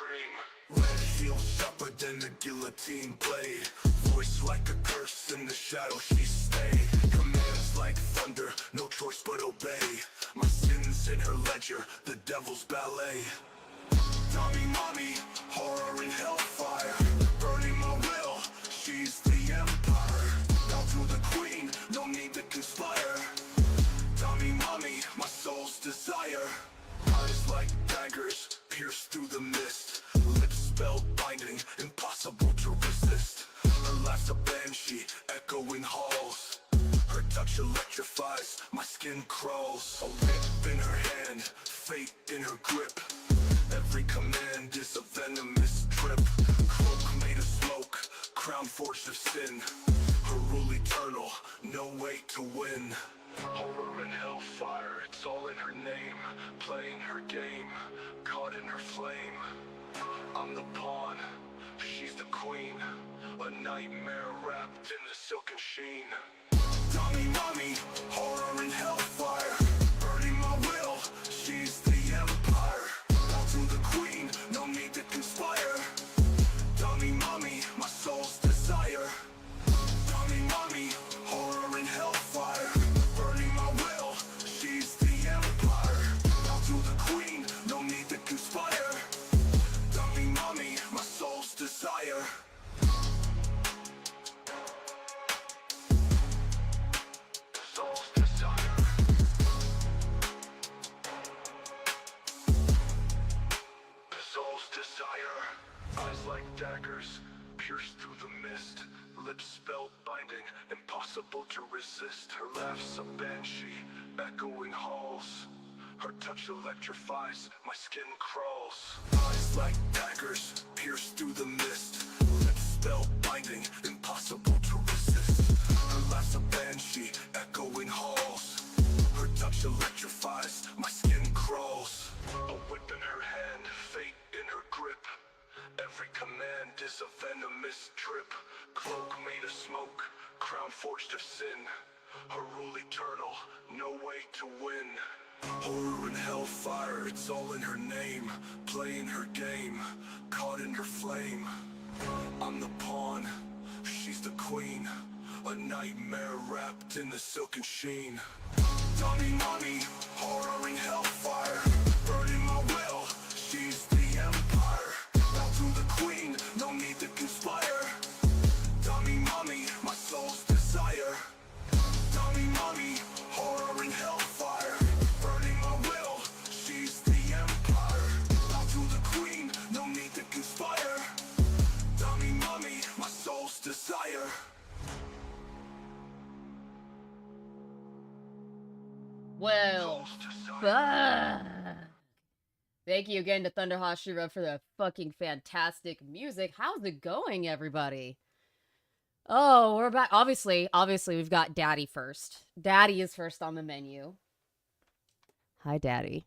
dream. Red heels sharper than a guillotine blade. Voice like a curse in the shadow she stayed. Commands like thunder, no choice but obey. My sins in her ledger, the devil's ballet. Dummy mommy, horror and hellfire. Burning my will, she's the empire. Down to the queen, no need to conspire. Dummy mommy, my soul's desire. Eyes like daggers, pierce through the mist. Lips spell binding, impossible to resist. Her laugh's a banshee, echoing halls. Her touch electrifies, my skin crawls. A whip in her hand, fate in her grip. Every command is a venomous trip. Cloak made of smoke, crown forged of sin. Her rule eternal, no way to win. Horror and hellfire, it's all in her name. Playing her game, caught in her flame. I'm the pawn, she's the queen. A nightmare wrapped in the silken sheen. Dummy mommy, horror and hellfire. Burning my will, she's the empire. Down to the queen, no need to conspire. Dummy mommy, my soul's desire. Dummy mommy, horror and hellfire. Burning my will, she's the empire. Down to the queen, no need to conspire. Dummy mommy, my soul's desire. Soul's desire. Soul's desire. Eyes like daggers, pierced through the mist. Lips spell binding, impossible to resist. Her laugh's a banshee, echoing halls. Her touch electrifies, my skin crawls. Eyes like daggers, pierced through the mist. Lips spell binding, impossible to resist. Her laugh's a banshee, echoing halls. Her touch electrifies, my skin crawls. A whip in her hand, fate in her grip. Every command is a venomous trip. Cloak made of smoke, crown forged of sin. Her rule eternal, no way to win. Horror and hellfire, it's all in her name. Playing her game, caught in her flame. I'm the pawn, she's the queen. A nightmare wrapped in the silken sheen. Dummy mommy, horror and hellfire. Burning my will, she's the empire. Down to the queen, no need to conspire. Dummy mommy, my soul's desire. Dummy mommy, horror and hellfire. Burning my will, she's the empire. Down to the queen, no need to conspire. Dummy mommy, my soul's desire. Well, fuck. Thank you again to Thunder Hashira for the fucking fantastic music. How's it going, everybody? Oh, we're back. Obviously, we've got Daddy first. Daddy is first on the menu. Hi, Daddy.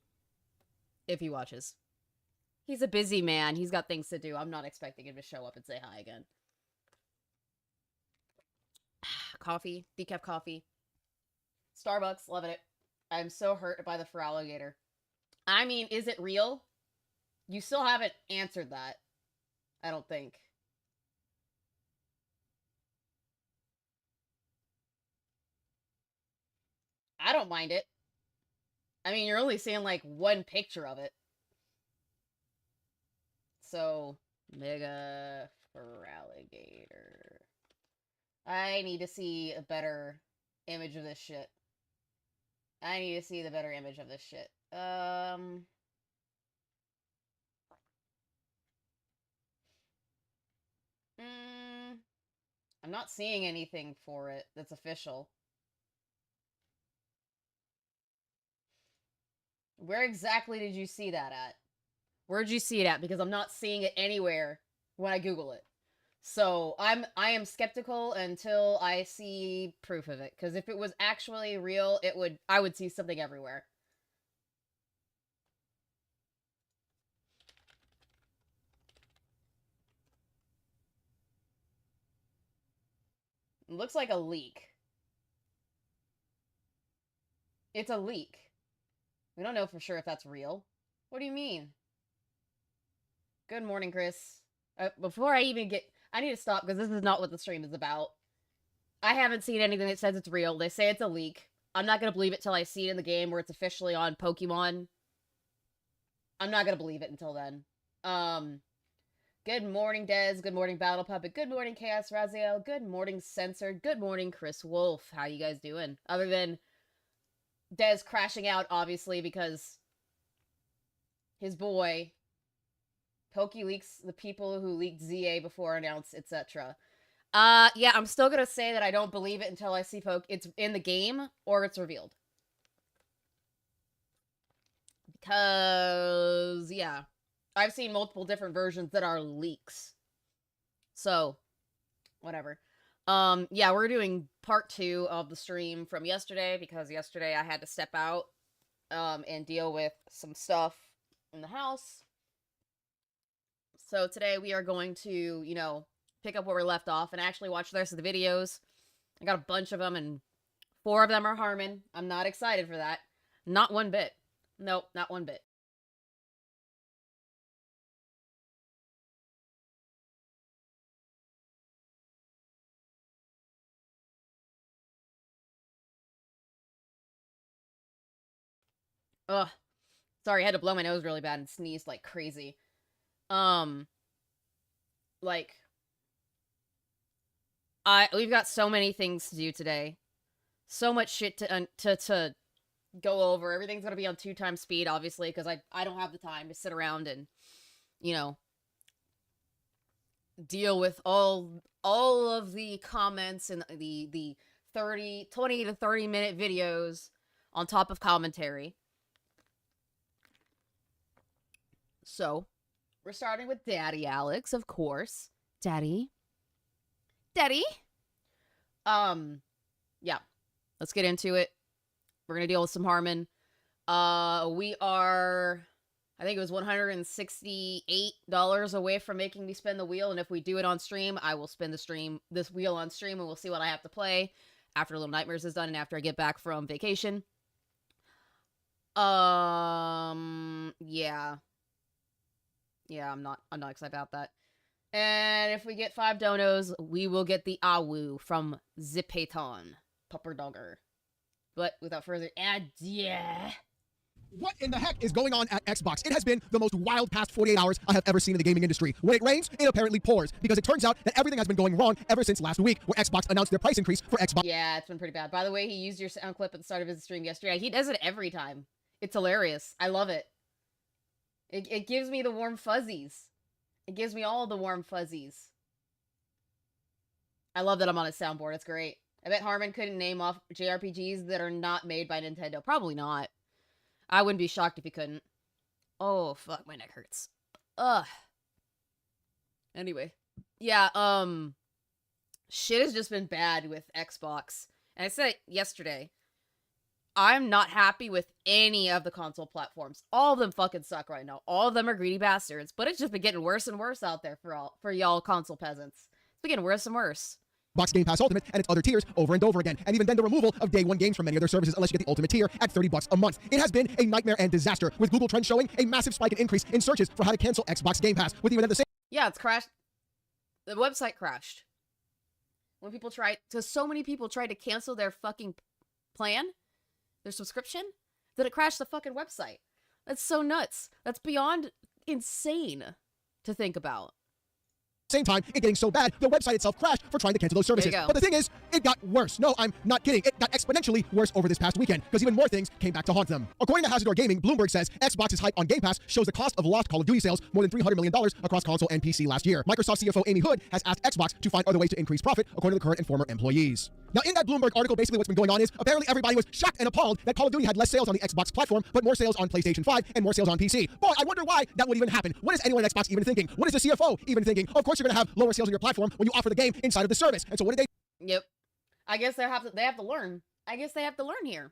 If he watches. He's a busy man. He's got things to do. I'm not expecting him to show up and say hi again. Coffee. Decaf coffee. Starbucks. Loving it. I'm so hurt by the Feraligator. I mean, is it real? You still haven't answered that. I don't think. I don't mind it. I mean, you're only seeing like one picture of it. So, Mega Feraligator. I need to see a better image of this shit. I need to see the better image of this shit. I'm not seeing anything for it that's official. Where exactly did you see that at? Where'd you see it at? Because I'm not seeing it anywhere when I Google it. So I am skeptical until I see proof of it. Because if it was actually real, I would see something everywhere. It looks like a leak. It's a leak. We don't know for sure if that's real. What do you mean? Good morning, Chris. Before I even get... I need to stop because this is not what the stream is about. I haven't seen anything that says it's real. They say it's a leak. I'm not going to believe it till I see it in the game where it's officially on Pokemon. I'm not going to believe it until then. Good morning, Dez. Good morning, Battle Puppet. Good morning, Chaos Raziel. Good morning, Censored. Good morning, Chris Wolf. How you guys doing? Other than Dez crashing out, obviously, because his boy, PokeLeaks, the people who leaked ZA before announced, etc. Yeah, I'm still gonna say that I don't believe it until I see it's in the game or it's revealed. Because, yeah, I've seen multiple different versions that are leaks. So, whatever. Yeah, we're doing part 2 of the stream from yesterday because yesterday I had to step out, and deal with some stuff in the house. So today we are going to, you know, pick up where we left off and actually watch the rest of the videos. I got a bunch of them and 4 of them are Harmon. I'm not excited for that. Not one bit. Nope, not one bit. Ugh. Sorry, I had to blow my nose really bad and sneeze like crazy. Like, we've got so many things to do today. So much shit to go over. Everything's gonna be on 2 times speed, obviously, because I don't have the time to sit around and, you know, deal with all of the comments and the 20 to 30 minute videos on top of commentary. So, we're starting with Daddy Alex, of course. Daddy? Daddy? Yeah. Let's get into it. We're gonna deal with some Harmon. We are... I think it was $168 away from making me spin the wheel, and if we do it on stream, I will spin this wheel on stream, and we'll see what I have to play after Little Nightmares is done and after I get back from vacation. Yeah. Yeah, I'm not excited about that. And if we get 5 donos, we will get the Awu from Zipeton, Pupper Dogger. But without further ado, What in the heck is going on at Xbox? It has been the most wild past 48 hours I have ever seen in the gaming industry. When it rains, it apparently pours, because it turns out that everything has been going wrong ever since last week, where Xbox announced their price increase for Xbox. Yeah, it's been pretty bad. By the way, he used your sound clip at the start of his stream yesterday. He does it every time. It's hilarious. I love it. It gives me the warm fuzzies. It gives me all the warm fuzzies. I love that I'm on his soundboard. It's great. I bet Harmon couldn't name off JRPGs that are not made by Nintendo. Probably not. I wouldn't be shocked if he couldn't. Oh, fuck, my neck hurts. Ugh. Anyway. Yeah, shit has just been bad with Xbox. And I said it yesterday. I'm not happy with any of the console platforms. All of them fucking suck right now. All of them are greedy bastards. But it's just been getting worse and worse out there for y'all console peasants. It's been getting worse and worse. Xbox Game Pass Ultimate and its other tiers over and over again, and even then the removal of day 1 games from many of their services unless you get the Ultimate tier at $30 a month. It has been a nightmare and disaster, with Google Trends showing a massive spike in increase in searches for how to cancel Xbox Game Pass, with even at the same... Yeah, it's crashed. The website crashed. When people tried... Because so many people tried to cancel their fucking plan, their subscription, that it crashed the fucking website. That's so nuts. That's beyond insane to think about. Same time, it getting so bad, the website itself crashed for trying to cancel those services. There you go. But the thing is, it got worse. No, I'm not kidding. It got exponentially worse over this past weekend, because even more things came back to haunt them. According to Hazardor Gaming, Bloomberg says Xbox's hype on Game Pass shows the cost of lost Call of Duty sales more than $300 million across console and PC last year. Microsoft CFO Amy Hood has asked Xbox to find other ways to increase profit, according to the current and former employees. Now, in that Bloomberg article, basically what's been going on is, apparently everybody was shocked and appalled that Call of Duty had less sales on the Xbox platform, but more sales on PlayStation 5 and more sales on PC. Boy, I wonder why that would even happen. What is anyone at Xbox even thinking? What is the CFO even thinking? Of course you're going to have lower sales on your platform when you offer the game inside of the service. And so what did they... Yep. I guess they have to learn. I guess they have to learn here.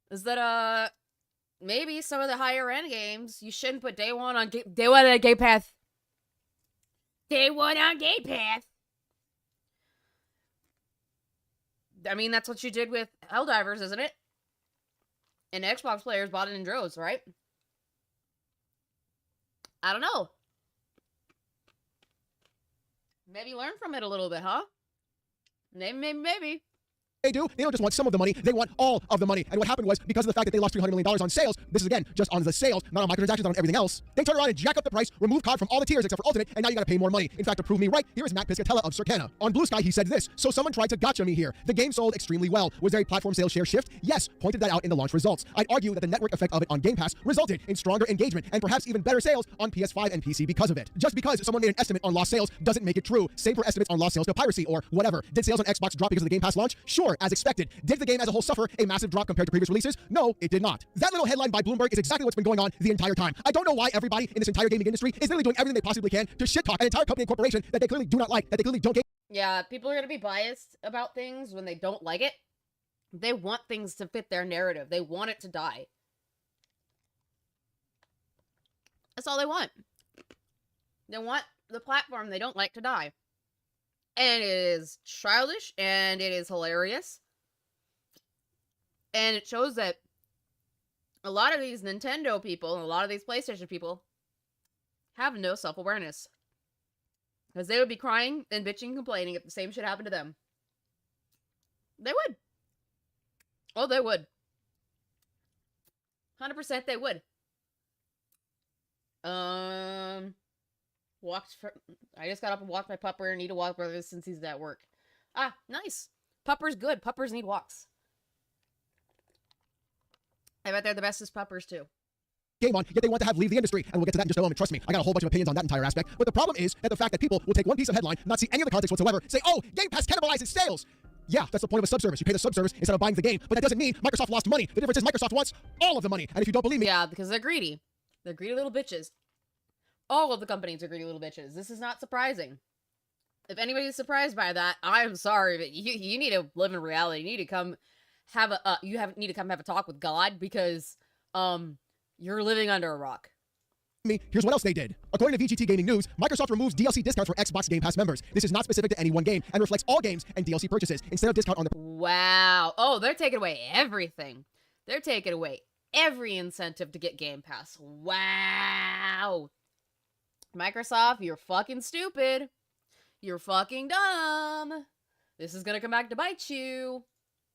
Is that, maybe some of the higher end games, you shouldn't put day one on Game Pass. Day 1 on Game Pass. I mean, that's what you did with Helldivers, isn't it? And Xbox players bought it in droves, right? I don't know. Maybe learn from it a little bit, huh? Maybe. They do. They don't just want some of the money. They want all of the money. And what happened was, because of the fact that they lost $300 million on sales, this is again, just on the sales, not on microtransactions, not on everything else, they turn around and jack up the price, remove COD from all the tiers except for Ultimate, and now you gotta pay more money. In fact, to prove me right, here is Matt Piscatella of Circana. On Blue Sky, he said this: so someone tried to gotcha me here. The game sold extremely well. Was there a platform sales share shift? Yes, pointed that out in the launch results. I'd argue that the network effect of it on Game Pass resulted in stronger engagement and perhaps even better sales on PS5 and PC because of it. Just because someone made an estimate on lost sales doesn't make it true. Same for estimates on lost sales to piracy or whatever. Did sales on Xbox drop because of the Game Pass launch? Sure, as expected. Did the game as a whole suffer a massive drop compared to previous releases? No, it did not. That little headline by Bloomberg is exactly what's been going on the entire time. I don't know why everybody in this entire gaming industry is literally doing everything they possibly can to shit talk an entire company and corporation that they clearly do not like, that they clearly don't get. Yeah, people are going to be biased about things when they don't like it. They want things to fit their narrative. They want it to die. That's all they want. They want the platform they don't like to die. And it is childish, and it is hilarious. And it shows that a lot of these Nintendo people and a lot of these PlayStation people have no self-awareness. Because they would be crying and bitching and complaining if the same shit happened to them. They would. Oh, they would. 100% they would. I just got up and walked my pupper. I need to walk brother since he's at work. Ah, nice. Pupper's good. Puppers need walks. I bet they're the bestest puppers too. Game on, yet they want to have leave the industry, and we'll get to that in just a moment. Trust me, I got a whole bunch of opinions on that entire aspect. But the problem is that the fact that people will take one piece of headline, not see any of the context whatsoever, say, "Oh, Game Pass cannibalizes sales." Yeah, that's the point of a subservice. You pay the subservice instead of buying the game, but that doesn't mean Microsoft lost money. The difference is Microsoft wants all of the money, and if you don't believe me, Yeah, because they're greedy. They're greedy little bitches. All of the companies are greedy little bitches. This is not surprising. If anybody's surprised by that, I'm sorry, but you need to live in reality. You need to come have a need to come have a talk with God because you're living under a rock. Here's what else they did. According to VGT Gaming News, Microsoft removes DLC discounts for Xbox Game Pass members. This is not specific to any one game and reflects all games and DLC purchases instead of discount on the. Wow. Oh, they're taking away everything. They're taking away every incentive to get Game Pass. Wow. Microsoft, you're fucking stupid. You're fucking dumb. This is gonna come back to bite you.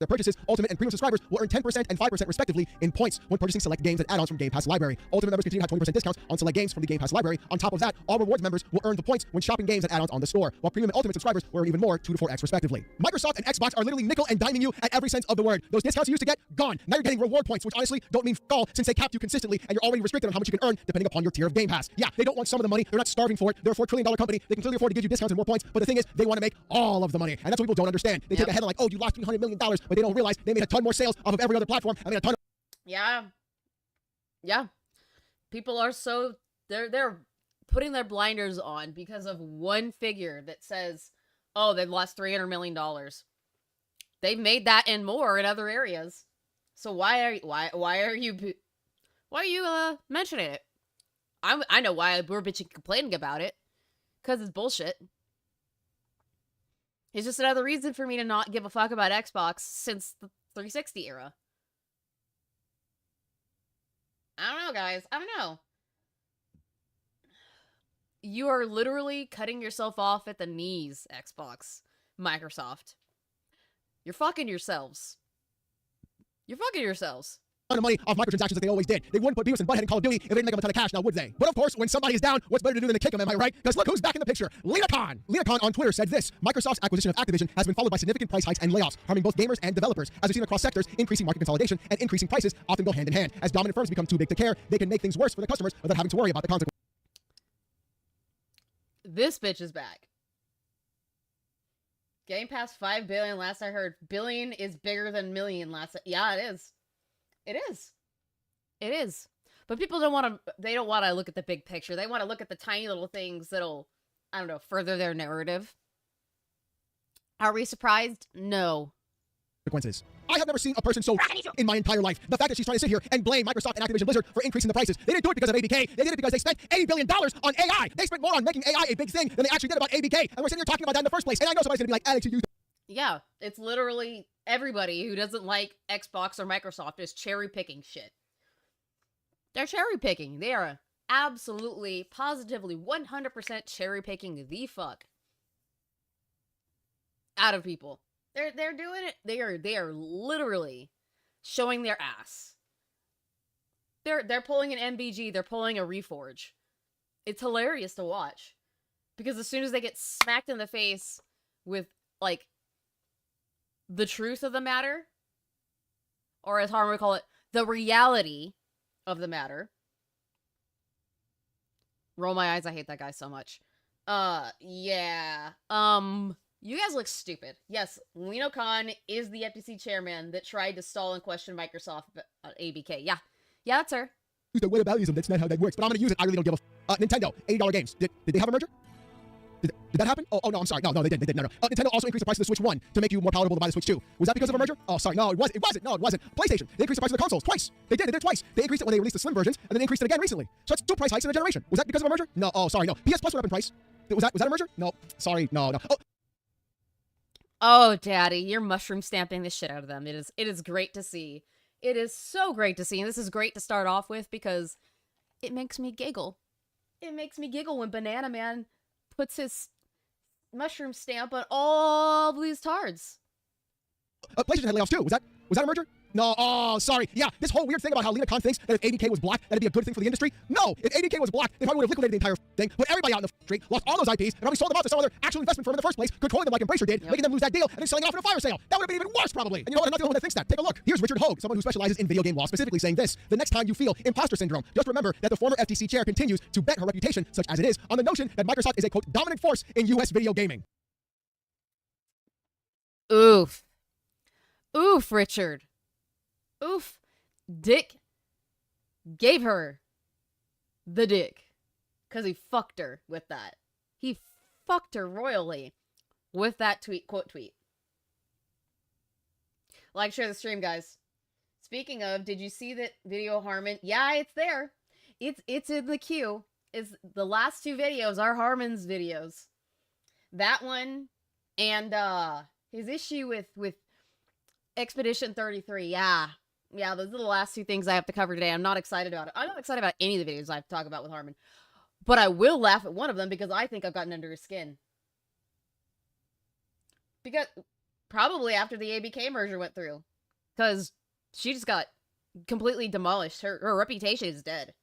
Their purchases, Ultimate and Premium subscribers will earn 10% and 5% respectively in points when purchasing select games and add-ons from Game Pass Library. Ultimate members continue to have 20% discounts on select games from the Game Pass Library. On top of that, all rewards members will earn the points when shopping games and add-ons on the store, while Premium and Ultimate subscribers will earn even more, 2 to 4x respectively. Microsoft and Xbox are literally nickel and diming you at every sense of the word. Those discounts you used to get, gone. Now you're getting reward points, which honestly don't mean all since they capped you consistently and you're already restricted on how much you can earn depending upon your tier of Game Pass. Yeah, they don't want some of the money. They're not starving for it. They're a $4 trillion company. They can clearly afford to give you discounts and more points, but the thing is, they want to make all of the money. And that's what people don't understand. They take a headline like, oh, you lost $300 million, but they don't realize they made a ton more sales off of every other platform. I mean, a ton of. Yeah. People are so they're putting their blinders on because of one figure that says, "Oh, they've lost $300 million." They've made that and more in other areas. So why are you mentioning it? I know why we're bitching complaining about it. Because it's bullshit. It's just another reason for me to not give a fuck about Xbox since the 360 era. I don't know, guys. I don't know. You are literally cutting yourself off at the knees, Xbox, Microsoft. You're fucking yourselves. You're fucking yourselves. Ton of money off microtransactions like they always did. They wouldn't put Beavis and Butthead in Call of Duty if they didn't make them a ton of cash, now would they? But of course, when somebody is down, what's better to do than to kick them, am I right? Because look who's back in the picture. Lena Khan. Lena Khan on Twitter said this: Microsoft's acquisition of Activision has been followed by significant price hikes and layoffs, harming both gamers and developers. As we've seen across sectors, increasing market consolidation and increasing prices often go hand in hand. As dominant firms become too big to care, they can make things worse for the customers without having to worry about the consequences. This bitch is back. Game Pass 5 billion last I heard. Billion is bigger than million last. Yeah, it is. It is. It is. But people don't want to, they don't want to look at the big picture. They want to look at the tiny little things that'll, I don't know, further their narrative. Are we surprised? No. Consequences. I have never seen a person so in my entire life. The fact that she's trying to sit here and blame Microsoft and Activision Blizzard for increasing the prices. They didn't do it because of ABK. They did it because they spent $80 billion on AI. They spent more on making AI a big thing than they actually did about ABK. And we're sitting here talking about that in the first place. And I know somebody's going to be like, Alex, you. Yeah, it's literally everybody who doesn't like Xbox or Microsoft is cherry picking shit. They're cherry picking. They are absolutely, positively, 100% cherry picking the fuck out of people. They're doing it. They are literally showing their ass. They're pulling an MBG. They're pulling a Reforge. It's hilarious to watch because as soon as they get smacked in the face with like the truth of the matter, or as Harm would call it, the reality of the matter. Roll my eyes. I hate that guy so much. Yeah. You guys look stupid. Yes, Lino Khan is the FTC chairman that tried to stall and question Microsoft ABK. Yeah. Yeah, that's her. The whataboutism, that's not how that works, but I'm gonna use it. I really don't give a Nintendo, $80 games. Did they have a merger? Did that happen? Oh, no, I'm sorry. No, they didn't. No. Nintendo also increased the price of the Switch 1 to make you more palatable to buy the Switch 2. Was that because of a merger? Oh, sorry. No, it wasn't. No, it wasn't. PlayStation. They increased the price of the consoles twice. They did it twice. They increased it when they released the Slim versions, and then they increased it again recently. So that's 2 price hikes in a generation. Was that because of a merger? No. Oh, sorry. No. PS Plus went up in price. Was that a merger? No. Sorry. No. Oh, Daddy, you're mushroom stamping the shit out of them. It is great to see. It is so great to see, and this is great to start off with because it makes me giggle. It makes me giggle when Banana Man puts his mushroom stamp on all these tards. PlayStation had layoffs too. Was that a merger? No, oh, sorry. Yeah, this whole weird thing about how Lena Khan thinks that if ABK was black, that'd be a good thing for the industry. No, if ABK was black, they probably would have liquidated the entire thing, put everybody out in the street, lost all those IPs, and probably sold them out to some other actual investment firm in the first place, controlling them like Embracer did, making them lose that deal, and then selling it off in a fire sale. That would have been even worse, probably. And you know what? I'm not the only one that thinks that. Take a look. Here's Richard Hogue, someone who specializes in video game law, specifically saying this: the next time you feel imposter syndrome, just remember that the former FTC chair continues to bet her reputation, such as it is, on the notion that Microsoft is a, quote, dominant force in U.S. video gaming. Oof. Oof, Richard. Oof. Dick gave her the dick. Because he fucked her with that. He fucked her royally with that quote tweet. Like, share the stream, guys. Speaking of, did you see that video, Harmon? Yeah, it's there. It's in the queue. It's the last 2 videos are Harmon's videos. That one and his issue with Expedition 33. Yeah, those are the last 2 things I have to cover today. I'm not excited about it. I'm not excited about any of the videos I have to talk about with Harmon. But I will laugh at one of them because I think I've gotten under his skin. Because, probably after the ABK merger went through. Because she just got completely demolished. Her reputation is dead.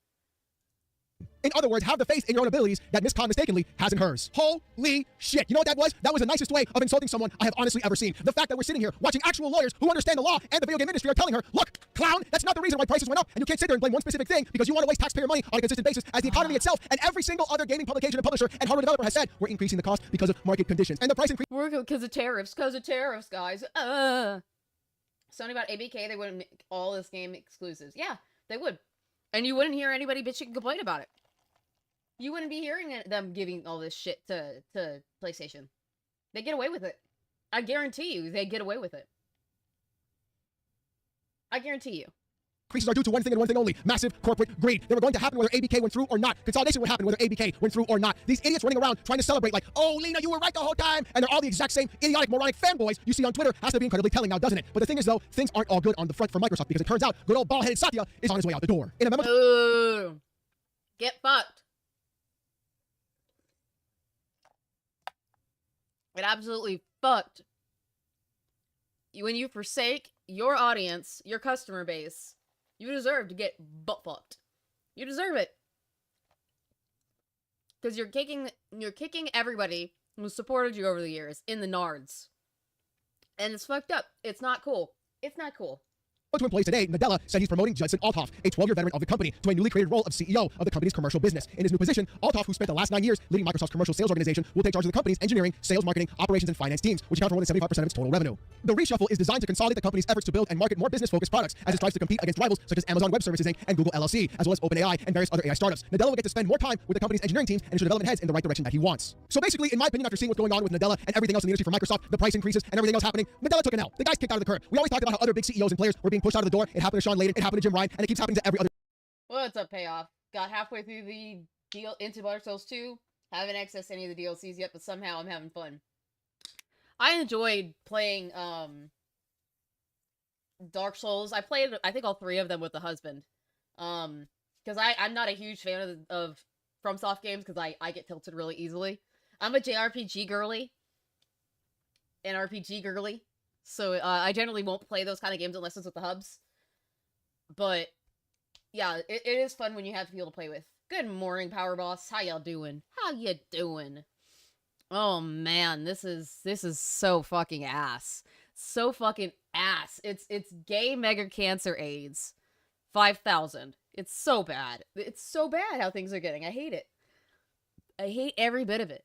In other words, have the faith in your own abilities that Miss Khan mistakenly has in hers. Holy shit. You know what that was? That was the nicest way of insulting someone I have honestly ever seen. The fact that we're sitting here watching actual lawyers who understand the law and the video game industry are telling her, look, clown, that's not the reason why prices went up, and you can't sit there and blame one specific thing because you want to waste taxpayer money on a consistent basis as the economy itself and every single other gaming publication and publisher and hardware developer has said we're increasing the cost because of market conditions. And the price increase... Because of tariffs, guys. Something about ABK, they wouldn't make all this game exclusives. Yeah, they would. And you wouldn't hear anybody bitching and complain about it. You wouldn't be hearing them giving all this shit to PlayStation. They get away with it. I guarantee you, they get away with it. I guarantee you. Increases are due to one thing and one thing only: massive corporate greed. They were going to happen whether ABK went through or not. Consolidation would happen whether ABK went through or not. These idiots running around trying to celebrate like, oh, Lena, you were right the whole time, and they're all the exact same idiotic, moronic fanboys you see on Twitter. Has to be incredibly telling now, doesn't it? But the thing is, though, things aren't all good on the front for Microsoft because it turns out good old bald-headed Satya is on his way out the door. In a memo... Ooh. Get fucked. It absolutely fucked. When you forsake your audience, your customer base, you deserve to get butt fucked. You deserve it. Because you're kicking everybody who supported you over the years in the nards. And it's fucked up. It's not cool. It's not cool. To employees today, Nadella said he's promoting Judson Althoff, a 12-year veteran of the company, to a newly created role of CEO of the company's commercial business. In his new position, Althoff, who spent the last 9 years leading Microsoft's commercial sales organization, will take charge of the company's engineering, sales, marketing, operations, and finance teams, which account for more than 75% of its total revenue. The reshuffle is designed to consolidate the company's efforts to build and market more business-focused products as it strives to compete against rivals such as Amazon Web Services Inc. and Google LLC, as well as OpenAI and various other AI startups. Nadella will get to spend more time with the company's engineering teams and ensure development heads in the right direction that he wants. So basically, in my opinion, after seeing what's going on with Nadella and everything else in the industry for Microsoft, the price increases and everything else happening, Nadella took an L. The guy's kicked out of the curb. We always talked about how other big CEOs and players were being pushed out of the door. It happened to Sean Layden, it happened to Jim Ryan, and it keeps happening to every other... Well, it's a payoff. Got halfway through the deal into Dark Souls 2. Haven't accessed any of the DLCs yet, but somehow I'm having fun. I enjoyed playing Dark Souls. I played, I think, all 3 of them with the husband. Because I'm not a huge fan of FromSoft games because I get tilted really easily. I'm a JRPG girly. an RPG girly, so I generally won't play those kind of games unless it's with the hubs. But yeah, it is fun when you have people to play with. Good morning, Power Boss. How y'all doing? How you doing? Oh man, this is so fucking ass. So fucking ass. It's gay mega cancer AIDS. 5,000. It's so bad. It's so bad how things are getting. I hate it. I hate every bit of it.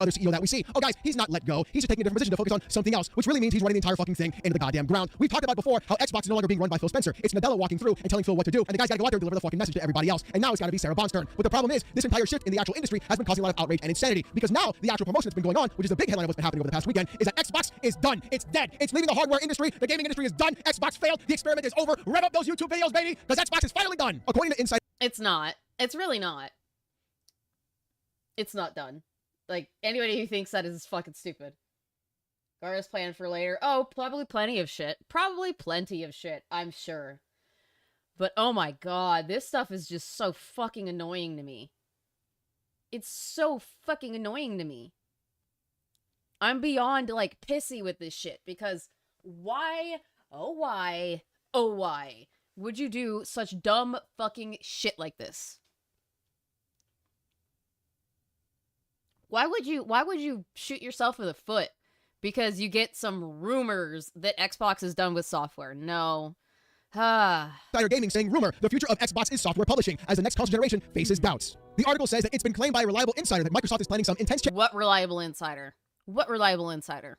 Other CEO that we see. Oh, guys, he's not let go. He's just taking a different position to focus on something else, which really means he's running the entire fucking thing into the goddamn ground. We've talked about before how Xbox is no longer being run by Phil Spencer. It's Nadella walking through and telling Phil what to do, and the guy's got to go out there and deliver the fucking message to everybody else. And now it's got to be Sarah Bond's turn. But the problem is, this entire shift in the actual industry has been causing a lot of outrage and insanity, because now the actual promotion that's been going on, which is a big headline of what's been happening over the past weekend, is that Xbox is done. It's dead. It's leaving the hardware industry. The gaming industry is done. Xbox failed. The experiment is over. Rev up those YouTube videos, baby, because Xbox is finally done. According to Insider. It's not. It's really not. It's not done. Like, anybody who thinks that is fucking stupid. Gar's plan for later. Oh, probably plenty of shit. Probably plenty of shit, I'm sure. But oh my god, this stuff is just so fucking annoying to me. It's so fucking annoying to me. I'm beyond, like, pissy with this shit, because why, oh why would you do such dumb fucking shit like this? Why would you shoot yourself in the foot because you get some rumors that Xbox is done with software? No. Insider Gaming saying, rumor, the future of Xbox is software publishing as the next console generation faces doubts. The article says that it's been claimed by a reliable insider that Microsoft is planning some intense What reliable insider? What reliable insider?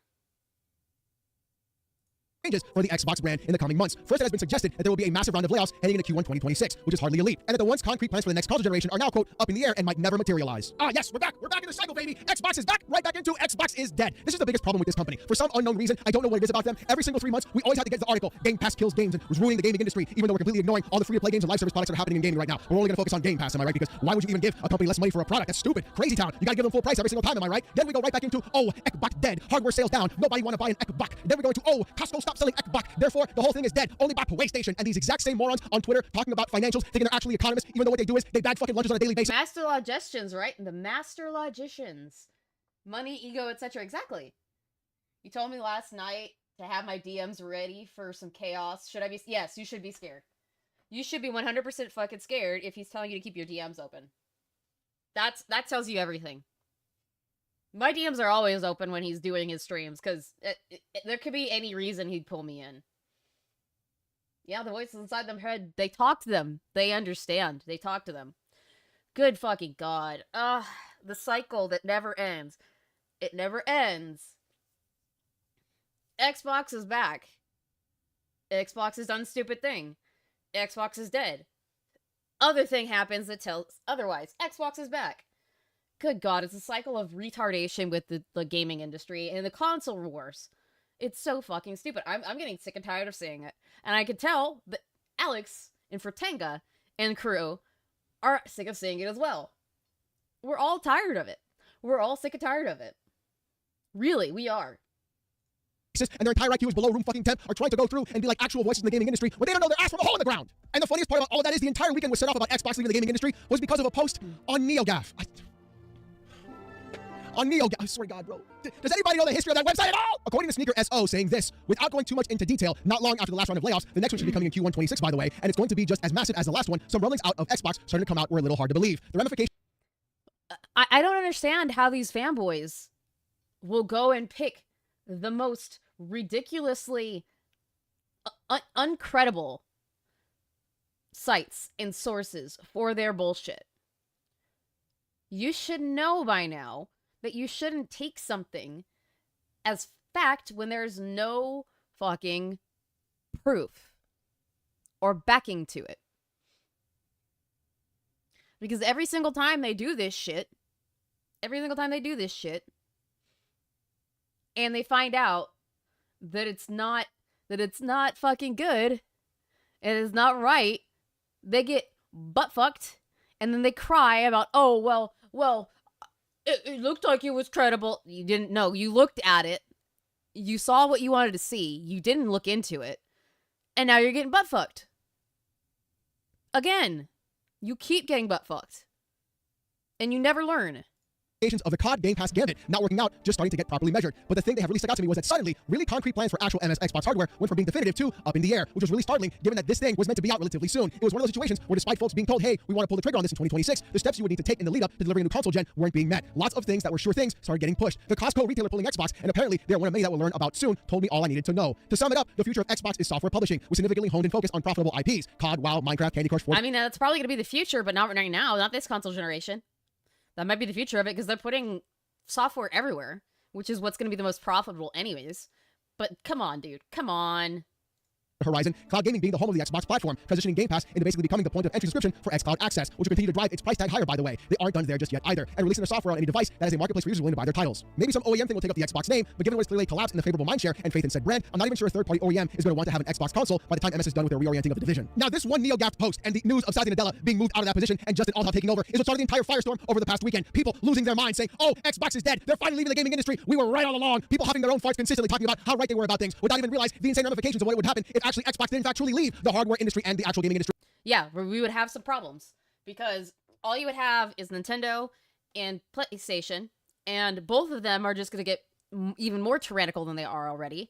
changes for the Xbox brand in the coming months. First, it has been suggested that there will be a massive round of layoffs heading into Q1 2026, which is hardly elite, and that the once concrete plans for the next console generation are now, quote, up in the air and might never materialize. Ah, yes, we're back in the cycle, baby. Xbox is back, right back into Xbox is dead. This is the biggest problem with this company. For some unknown reason, I don't know what it is about them. Every single 3 months, we always have to get the article, Game Pass kills games and was ruining the gaming industry, even though we're completely ignoring all the free-to-play games and live service products that are happening in gaming right now. We're only going to focus on Game Pass, am I right? Because why would you even give a company less money for a product? That's stupid. Crazy town. You got to give them full price every single time, am I right? Then we go right back into, oh, Xbox dead. Hardware sales down. Nobody want to buy an Xbox. Then we go into, oh, Costco stopped selling Xbox. Therefore, the whole thing is dead. Only by PlayStation. And these exact same morons on Twitter talking about financials, thinking they're actually economists, even though what they do is they bag fucking lunches on a daily basis. Master logicians, right? The master logicians. Money, ego, etc. Exactly. You told me last night to have my DMs ready for some chaos. Should I be? Yes, you should be scared. You should be 100% fucking scared if he's telling you to keep your DMs open. That tells you everything. My DMs are always open when he's doing his streams, because there could be any reason he'd pull me in. Yeah, the voices inside their head, they talk to them. They understand. They talk to them. Good fucking god. The cycle that never ends. It never ends. Xbox is back. Xbox has done stupid thing. Xbox is dead. Other thing happens that tells otherwise. Xbox is back. Good god, it's a cycle of retardation with the gaming industry and the console wars. It's so fucking stupid. I'm getting sick and tired of seeing it. And I could tell that Alex and Fertenga and crew are sick of seeing it as well. We're all tired of it. We're all sick and tired of it. Really, we are. And their entire IQ is below room fucking temp, are trying to go through and be like actual voices in the gaming industry when they don't know their ass from a hole in the ground. And the funniest part about all of that is the entire weekend was set off about Xbox leaving the gaming industry was because of a post on NeoGAF. On NeoGAF, I swear to God, bro. Does anybody know the history of that website at all? According to Sneaker SO saying this, without going too much into detail, not long after the last round of layoffs, the next one should be coming in Q1 26, by the way, and it's going to be just as massive as the last one. Some rumblings out of Xbox starting to come out were a little hard to believe. The ramifications. I don't understand how these fanboys will go and pick the most ridiculously uncredible sites and sources for their bullshit. You should know by now that you shouldn't take something as fact when there's no fucking proof or backing to it. Because every single time they do this shit, and they find out that it's not fucking good, and it's not right, they get butt fucked, and then they cry about, oh, well, it looked like it was credible. You didn't know. You looked at it. You saw what you wanted to see. You didn't look into it. And now you're getting butt fucked. Again, you keep getting butt fucked. And you never learn. of the COD Game Pass gambit not working out, just starting to get properly measured. But the thing that have really stuck out to me was that suddenly, really concrete plans for actual MS Xbox hardware went from being definitive to up in the air, which was really startling given that this thing was meant to be out relatively soon. It was one of those situations where despite folks being told, hey, we want to pull the trigger on this in 2026, the steps you would need to take in the lead up to delivering a new console gen weren't being met. Lots of things that were sure things started getting pushed. The Costco retailer pulling Xbox, and apparently they're one of many that we'll learn about soon, told me all I needed to know. To sum it up, the future of Xbox is software publishing, with significantly honed and focused on profitable IPs. COD, WoW, Minecraft, Candy Crush, Fortnite. I mean, that's probably going to be the future, but not right now, not this console generation. That might be the future of it, because they're putting software everywhere, which is what's going to be the most profitable anyways. But come on, dude. Come on. Horizon, cloud gaming being the home of the Xbox platform, transitioning Game Pass into basically becoming the point of entry subscription for xCloud access, which will continue to drive its price tag higher, by the way. They aren't done there just yet either, and releasing their software on any device that is a marketplace for users willing to buy their titles. Maybe some OEM thing will take up the Xbox name, but given what is clearly a collapse in the favorable mindshare and faith in said brand, I'm not even sure a third-party OEM is going to want to have an Xbox console by the time MS is done with their reorienting of the division. Now, this one NeoGAF post and the news of Satya Nadella being moved out of that position and Justin Althoff taking over is what started the entire firestorm over the past weekend. People losing their minds saying, oh, Xbox is dead. They're finally leaving the gaming industry. We were right all along. People huffing their own farts consistently talking about how right they were about things without even realize the insane ramifications of what would happen if actually Xbox did in fact truly leave the hardware industry and the actual gaming industry. Yeah, we would have some problems, because all you would have is Nintendo and PlayStation, and both of them are just going to get even more tyrannical than they are already.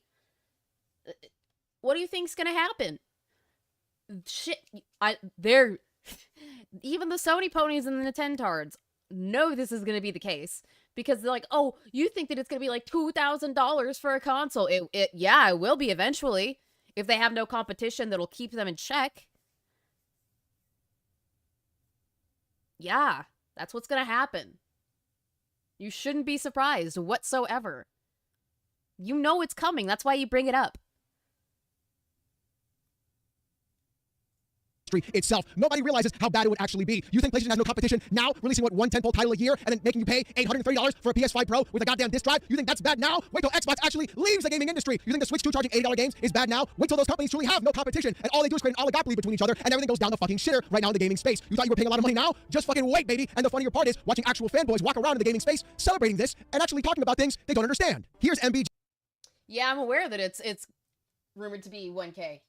What do you think's going to happen? Shit, they're even the Sony ponies and the Nintendards know this is going to be the case, because they're like, oh, you think that it's going to be like $2,000 for a console? Yeah, it will be eventually. If they have no competition that'll keep them in check. Yeah, that's what's going to happen. You shouldn't be surprised whatsoever. You know it's coming. That's why you bring it up. Itself. Nobody realizes how bad it would actually be. You think PlayStation has no competition now, releasing what, one tentpole title a year and then making you pay $830 for a PS5 Pro with a goddamn disc drive? You think that's bad now? Wait till Xbox actually leaves the gaming industry. You think the Switch 2 charging $80 games is bad now? Wait till those companies truly have no competition and all they do is create an oligopoly between each other and everything goes down the fucking shitter right now in the gaming space. You thought you were paying a lot of money now? Just fucking wait, baby. And the funnier part is watching actual fanboys walk around in the gaming space celebrating this and actually talking about things they don't understand. Here's MBG. Yeah, I'm aware that it's rumored to be 1K.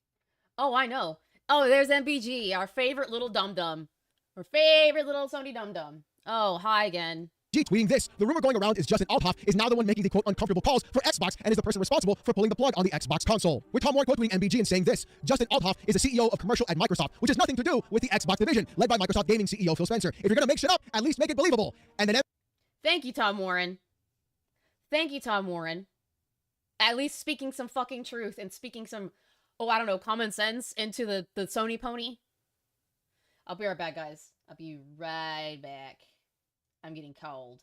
Oh, I know. Oh, there's MBG, our favorite little dum-dum. Our favorite little Sony dum-dum. Oh, hi again. Tweeting this. The rumor going around is Justin Althoff is now the one making the quote uncomfortable calls for Xbox and is the person responsible for pulling the plug on the Xbox console. With Tom Warren quote tweeting MBG and saying this. Justin Althoff is the CEO of commercial at Microsoft, which has nothing to do with the Xbox division, led by Microsoft Gaming CEO Phil Spencer. If you're gonna make shit up, at least make it believable. And then Thank you, Tom Warren. Thank you, Tom Warren. At least speaking some fucking truth and speaking some, oh, I don't know, common sense into the Sony pony. I'll be right back, guys. I'll be right back. I'm getting cold.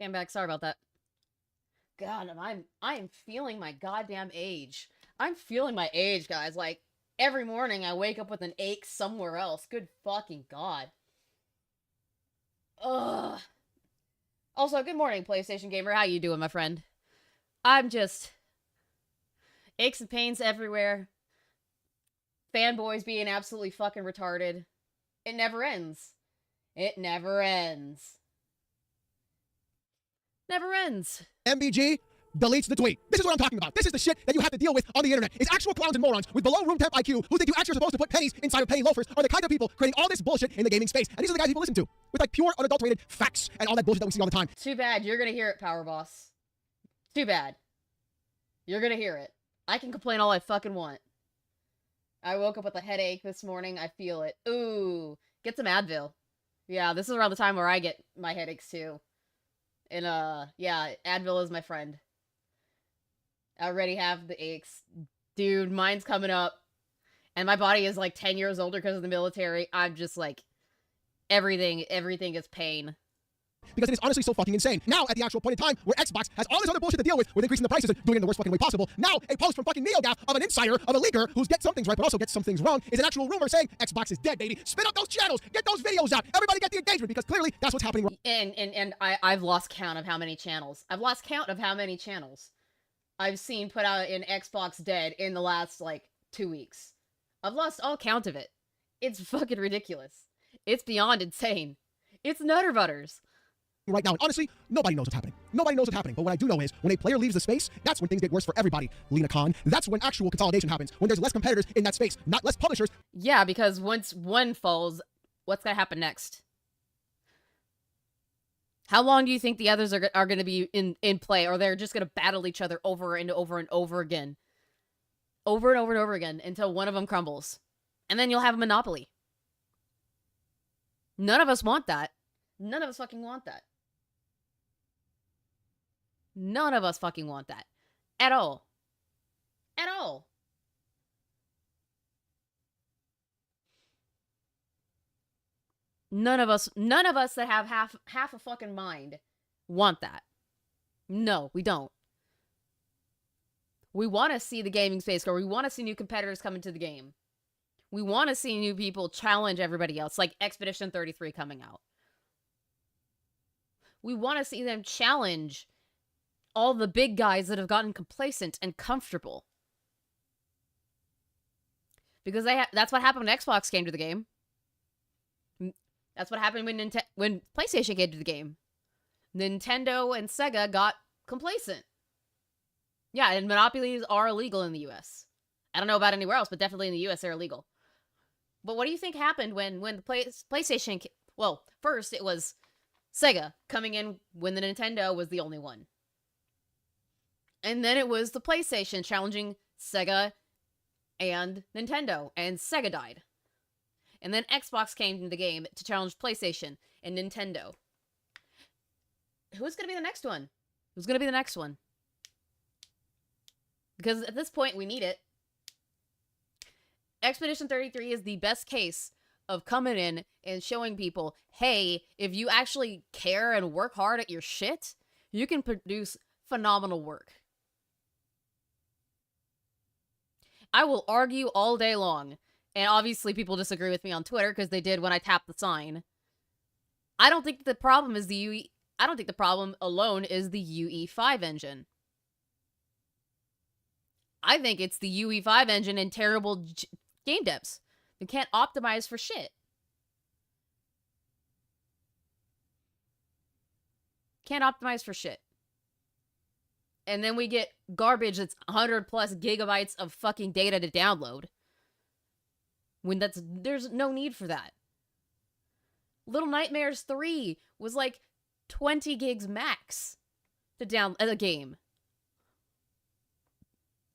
Came back. Sorry about that. God, and I'm feeling my goddamn age. I'm feeling my age, guys. Like, every morning I wake up with an ache somewhere else. Good fucking God. Ugh. Also, good morning, PlayStation Gamer. How you doing, my friend? I'm just... aches and pains everywhere. Fanboys being absolutely fucking retarded. It never ends. It never ends. Never ends. MBG deletes the tweet. This is what I'm talking about. This is the shit that you have to deal with on the internet. It's actual clowns and morons with below room temp IQ who think you actually are supposed to put pennies inside of penny loafers are the kind of people creating all this bullshit in the gaming space. And these are the guys people listen to with like pure unadulterated facts and all that bullshit that we see all the time. Too bad. You're gonna hear it, Power Boss. Too bad. You're gonna hear it. I can complain all I fucking want. I woke up with a headache this morning. I feel it. Ooh. Get some Advil. Yeah, this is around the time where I get my headaches too. And, yeah, Advil is my friend. I already have the aches. Dude, mine's coming up. And my body is, like, 10 years older because of the military. I'm just, like, everything is pain. Because it is honestly so fucking insane. Now, at the actual point in time where Xbox has all this other bullshit to deal with increasing the prices and doing it in the worst fucking way possible, now a post from fucking NeoGaf of an insider, of a leaker who's gets some things right but also gets some things wrong, is an actual rumor saying Xbox is dead, baby. Spin up those channels, get those videos out, everybody get the engagement, because clearly that's what's happening. And I've lost count of how many channels. I've seen put out in Xbox dead in the last, like, 2 weeks. I've lost all count of it. It's fucking ridiculous. It's beyond insane. It's Nutter Butters. Right now, and honestly, nobody knows what's happening. Nobody knows what's happening. But what I do know is, when a player leaves the space, that's when things get worse for everybody. Lena Khan, that's when actual consolidation happens. When there's less competitors in that space, not less publishers. Yeah, because once one falls, what's gonna happen next? How long do you think the others are gonna be in play, or they're just gonna battle each other over and over and over again? Over and over and over again, until one of them crumbles. And then you'll have a monopoly. None of us want that. None of us fucking want that. None of us fucking want that. At all. At all. None of us that have half a fucking mind want that. No, we don't. We want to see the gaming space grow. We want to see new competitors come into the game. We want to see new people challenge everybody else, like Expedition 33 coming out. We want to see them challenge all the big guys that have gotten complacent and comfortable. Because that's what happened when Xbox came to the game. That's what happened when PlayStation came to the game. Nintendo and Sega got complacent. Yeah, and monopolies are illegal in the US. I don't know about anywhere else, but definitely in the US they're illegal. But what do you think happened when the PlayStation... Well, first it was Sega coming in when the Nintendo was the only one. And then it was the PlayStation challenging Sega and Nintendo, and Sega died. And then Xbox came into the game to challenge PlayStation and Nintendo. Who's going to be the next one? Who's going to be the next one? Because at this point, we need it. Expedition 33 is the best case of coming in and showing people, hey, if you actually care and work hard at your shit, you can produce phenomenal work. I will argue all day long, and obviously people disagree with me on Twitter because they did when I tapped the sign. I don't think the problem is the UE. I don't think the problem alone is the UE5 engine. I think it's the UE5 engine and terrible game devs who can't optimize for shit. Can't optimize for shit. And then we get garbage that's 100 plus gigabytes of fucking data to download. When there's no need for that. Little Nightmares 3 was like 20 gigs max to download a game.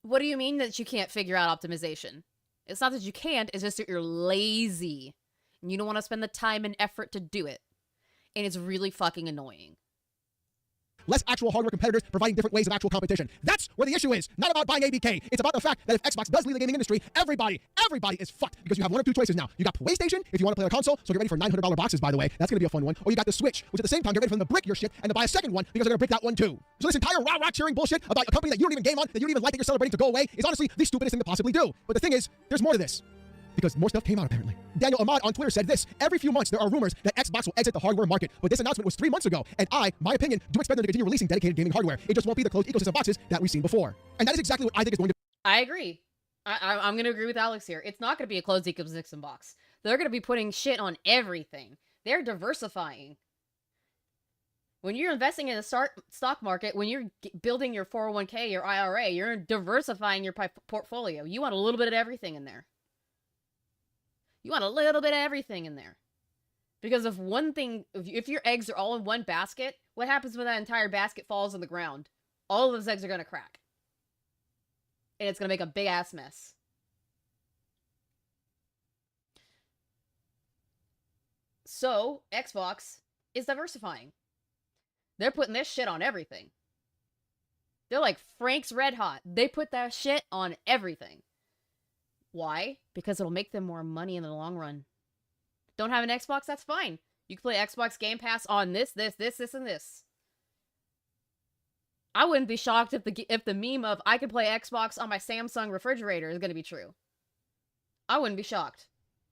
What do you mean that you can't figure out optimization? It's not that you can't, it's just that you're lazy. And you don't want to spend the time and effort to do it. And it's really fucking annoying. less actual hardware competitors providing different ways of actual competition. That's where the issue is. Not about buying ABK. It's about the fact that if Xbox does lead the gaming industry, everybody is fucked because you have one of two choices now. You got PlayStation if you want to play on a console, so get ready for $900 boxes, by the way. That's going to be a fun one. Or you got the Switch, which at the same time, get ready for them to brick your shit and to buy a second one because they're going to brick that one too. So this entire rah-rah cheering bullshit about a company that you don't even game on, that you don't even like, that you're celebrating to go away is honestly the stupidest thing to possibly do. But the thing is, there's more to this. Because more stuff came out, apparently. Daniel Ahmad on Twitter said this: every few months, there are rumors that Xbox will exit the hardware market. But this announcement was 3 months ago, and my opinion, do expect them to continue releasing dedicated gaming hardware. It just won't be the closed ecosystem boxes that we've seen before. And that is exactly what I think is going to I agree. I'm going to agree with Alex here. It's not going to be a closed ecosystem box. They're going to be putting shit on everything. They're diversifying. When you're investing in the stock market, when you're building your 401k, your IRA, you're diversifying your portfolio. You want a little bit of everything in there. You want a little bit of everything in there. Because if one thing, if your eggs are all in one basket, what happens when that entire basket falls on the ground? All of those eggs are going to crack. And it's going to make a big ass mess. So, Xbox is diversifying. They're putting this shit on everything. They're like Frank's Red Hot. They put that shit on everything. Why? Because it'll make them more money in the long run. Don't have an Xbox? That's fine. You can play Xbox Game Pass on this, and this. I wouldn't be shocked if the meme of I can play Xbox on my Samsung refrigerator is going to be true. I wouldn't be shocked.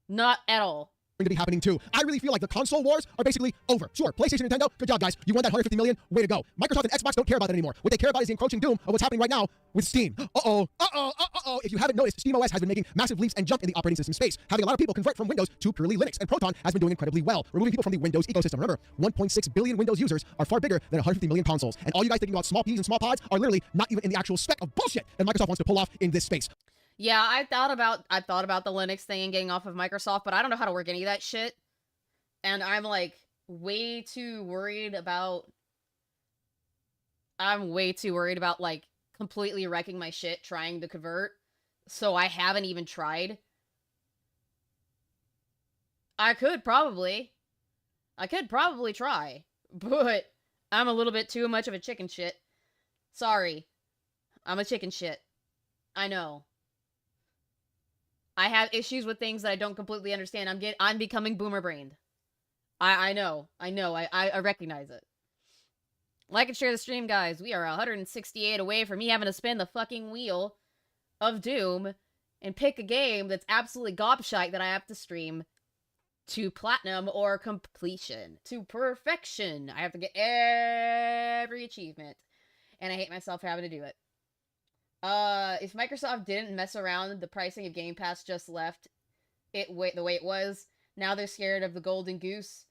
Not at all. to be happening too. I really feel like the console wars are basically over. Sure, PlayStation, Nintendo, good job, guys. You won that 150 million. Way to go. Microsoft and Xbox don't care about that anymore. What they care about is the encroaching doom of what's happening right now with Steam. If you haven't noticed, SteamOS has been making massive leaps and jump in the operating system space, having a lot of people convert from Windows to purely Linux, and Proton has been doing incredibly well, removing people from the Windows ecosystem. Remember, 1.6 billion Windows users are far bigger than 150 million consoles, and all you guys thinking about small peas and small pods are literally not even in the actual spec of bullshit that Microsoft wants to pull off in this space. Yeah, I thought about the Linux thing and getting off of Microsoft, but I don't know how to work any of that shit. And I'm like way too worried about like completely wrecking my shit trying to convert. So I haven't even tried. I could probably try, but I'm a little bit too much of a chicken shit. Sorry. I'm a chicken shit. I know. I have issues with things that I don't completely understand. I'm becoming boomer brained. I know. I recognize it. Like and share the stream, guys. We are 168 away from me having to spin the fucking wheel of doom and pick a game that's absolutely gobshite that I have to stream to platinum or completion. To perfection. I have to get every achievement. And I hate myself for having to do it. If Microsoft didn't mess around, the pricing of Game Pass just left it the way it was. Now they're scared of the golden goose.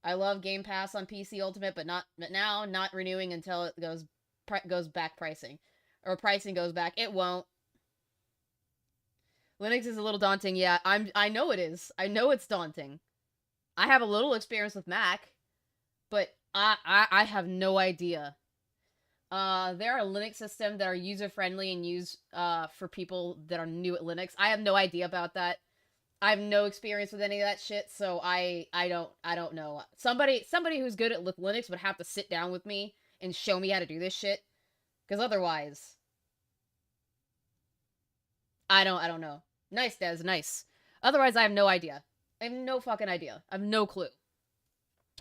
I love Game Pass on PC Ultimate, but not renewing until it goes back pricing. Or pricing goes back. It won't. Linux is a little daunting. Yeah, I know it is. I know it's daunting. I have a little experience with Mac, but I have no idea. There are Linux systems that are user-friendly and used for people that are new at Linux. I have no idea about that. I have no experience with any of that shit, so I don't know. Somebody who's good at Linux would have to sit down with me and show me how to do this shit, because otherwise, I don't know. Nice, Des, nice. Otherwise, I have no idea. I have no fucking idea. I have no clue.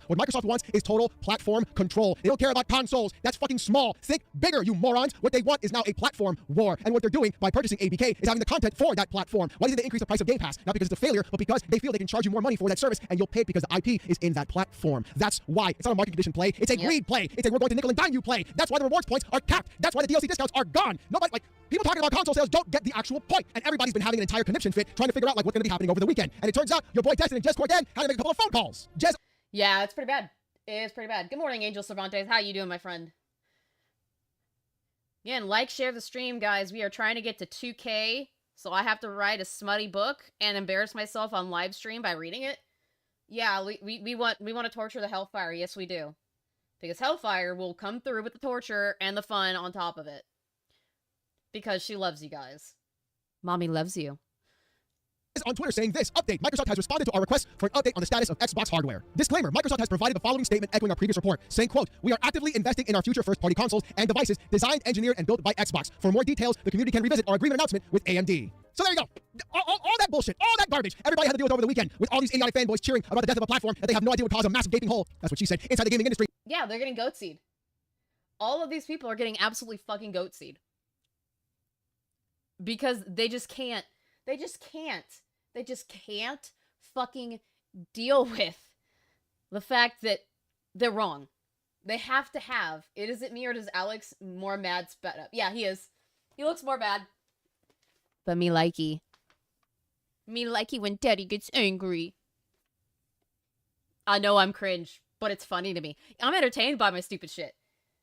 What Microsoft wants is total platform control. They don't care about consoles. That's fucking small. Think bigger, you morons. What they want is now a platform war. And what they're doing by purchasing ABK is having the content for that platform. Why did they increase the price of Game Pass? Not because it's a failure, but because they feel they can charge you more money for that service, and you'll pay it because the IP is in that platform. That's why. It's not a market condition play. It's a greed play. It's a we're going to nickel and dime you play. That's why the rewards points are capped. That's why the DLC discounts are gone. Nobody, like, people talking about console sales don't get the actual point. And everybody's been having an entire conniption fit trying to figure out, like, what's going to be happening over the weekend. And it turns out your boy Destin and Jez Cordan had to make a couple of phone calls. Jez. Yeah, it's pretty bad. It's pretty bad. Good morning, Angel Cervantes. How you doing, my friend? Again, like, share the stream, guys. We are trying to get to 2K, so I have to write a smutty book and embarrass myself on live stream by reading it. Yeah, we want to torture the Hellfire. Yes, we do. Because Hellfire will come through with the torture and the fun on top of it. Because she loves you guys. Mommy loves you. on Twitter saying this, update, Microsoft has responded to our request for an update on the status of Xbox hardware. Disclaimer, Microsoft has provided the following statement echoing our previous report, saying, quote, we are actively investing in our future first-party consoles and devices designed, engineered, and built by Xbox. For more details, the community can revisit our agreement announcement with AMD. So there you go. All that bullshit, all that garbage, everybody had to deal with over the weekend with all these idiotic fanboys cheering about the death of a platform that they have no idea would cause a massive gaping hole. That's what she said, inside the gaming industry. Yeah, they're getting goat-seed. All of these people are getting absolutely fucking goat-seed. Because they just can't. They just can't fucking deal with the fact that they're wrong. They have to have. Is it me or does Alex more mad sped up? Yeah, he is. He looks more mad. But me likey. Me likey when daddy gets angry. I know I'm cringe, but it's funny to me. I'm entertained by my stupid shit.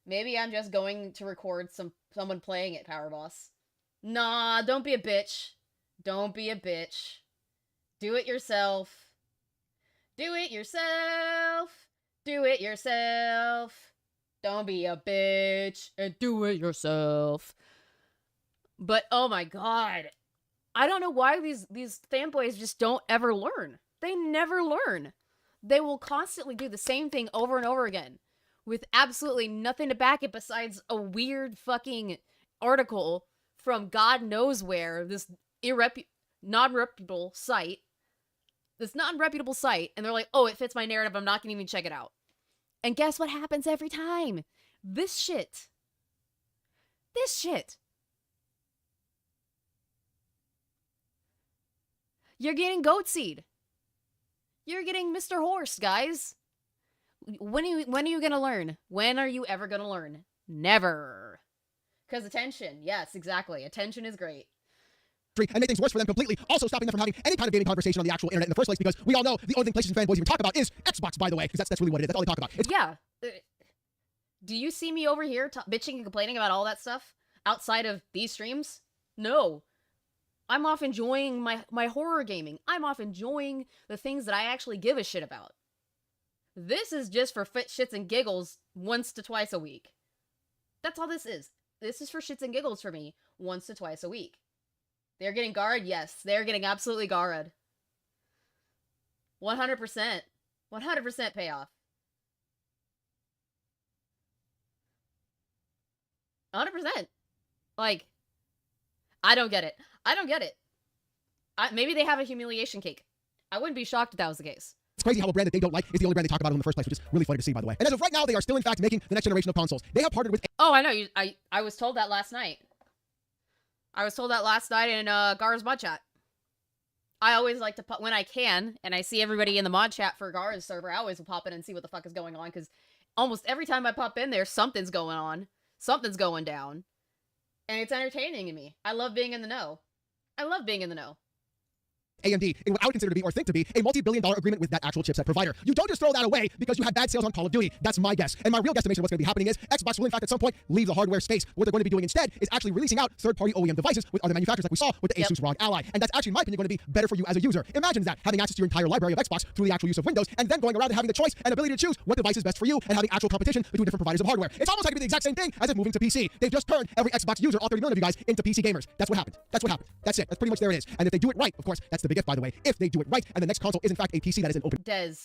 Maybe I'm just going to record someone playing it, Power Boss. Nah, don't be a bitch. Don't be a bitch. Do it yourself. Do it yourself. Do it yourself. Don't be a bitch and do it yourself. But oh my god. I don't know why these fanboys just don't ever learn. They never learn. They will constantly do the same thing over and over again with absolutely nothing to back it besides a weird fucking article from God knows where, this non-reputable site. This non-reputable site, and they're like, oh, it fits my narrative, I'm not gonna even check it out. And guess what happens every time? This shit. This shit. You're getting goat seed. You're getting Mr. Horse, guys. When are you gonna learn? When are you ever gonna learn? Never. Because attention. Yes, exactly. Attention is great. And make things worse for them completely, also stopping them from having any kind of gaming conversation on the actual internet in the first place, because we all know the only thing PlayStation fanboys even talk about is Xbox, by the way, because that's really what it is. That's all they talk about. Yeah. Do you see me over here bitching and complaining about all that stuff outside of these streams? No. I'm off enjoying my horror gaming. I'm off enjoying the things that I actually give a shit about. This is just for shits and giggles once to twice a week. That's all this is. This is for shits and giggles for me once to twice a week. They're getting Garrod? Yes. They're getting absolutely Garrod. 100%. 100% payoff. 100%. Like, I don't get it. I don't get it. Maybe they have a humiliation cake. I wouldn't be shocked if that was the case. It's crazy how a brand that they don't like is the only brand they talk about in the first place, which is really funny to see, by the way. And as of right now, they are still, in fact, making the next generation of consoles. They have partnered with... Oh, I know. I was told that last night. I was told that last night in Gar's mod chat. I always like to when I can, and I see everybody in the mod chat for Gar's server, I always will pop in and see what the fuck is going on, because almost every time I pop in there, something's going on. Something's going down. And it's entertaining to me. I love being in the know. I love being in the know. AMD in what I would consider to be, or think to be, a multi-billion-dollar agreement with that actual chipset provider. You don't just throw that away because you had bad sales on Call of Duty. That's my guess. And my real guesstimation of what's going to be happening is Xbox will, in fact, at some point, leave the hardware space. What they're going to be doing instead is actually releasing out third-party OEM devices with other manufacturers like we saw with the Asus ROG Ally. And that's actually, in my opinion, going to be better for you as a user. Imagine that, having access to your entire library of Xbox through the actual use of Windows, and then going around and having the choice and ability to choose what device is best for you, and having actual competition between different providers of hardware. It's almost like the exact same thing as it moving to PC. They've just turned every Xbox user, all 30 million of you guys, into PC gamers. That's what happened. That's what happened. That's it. That's pretty much there it is. And if they do it right, of course, that's the big if, by the way. If they do it right, and the next console is in fact a PC that is an open... Des,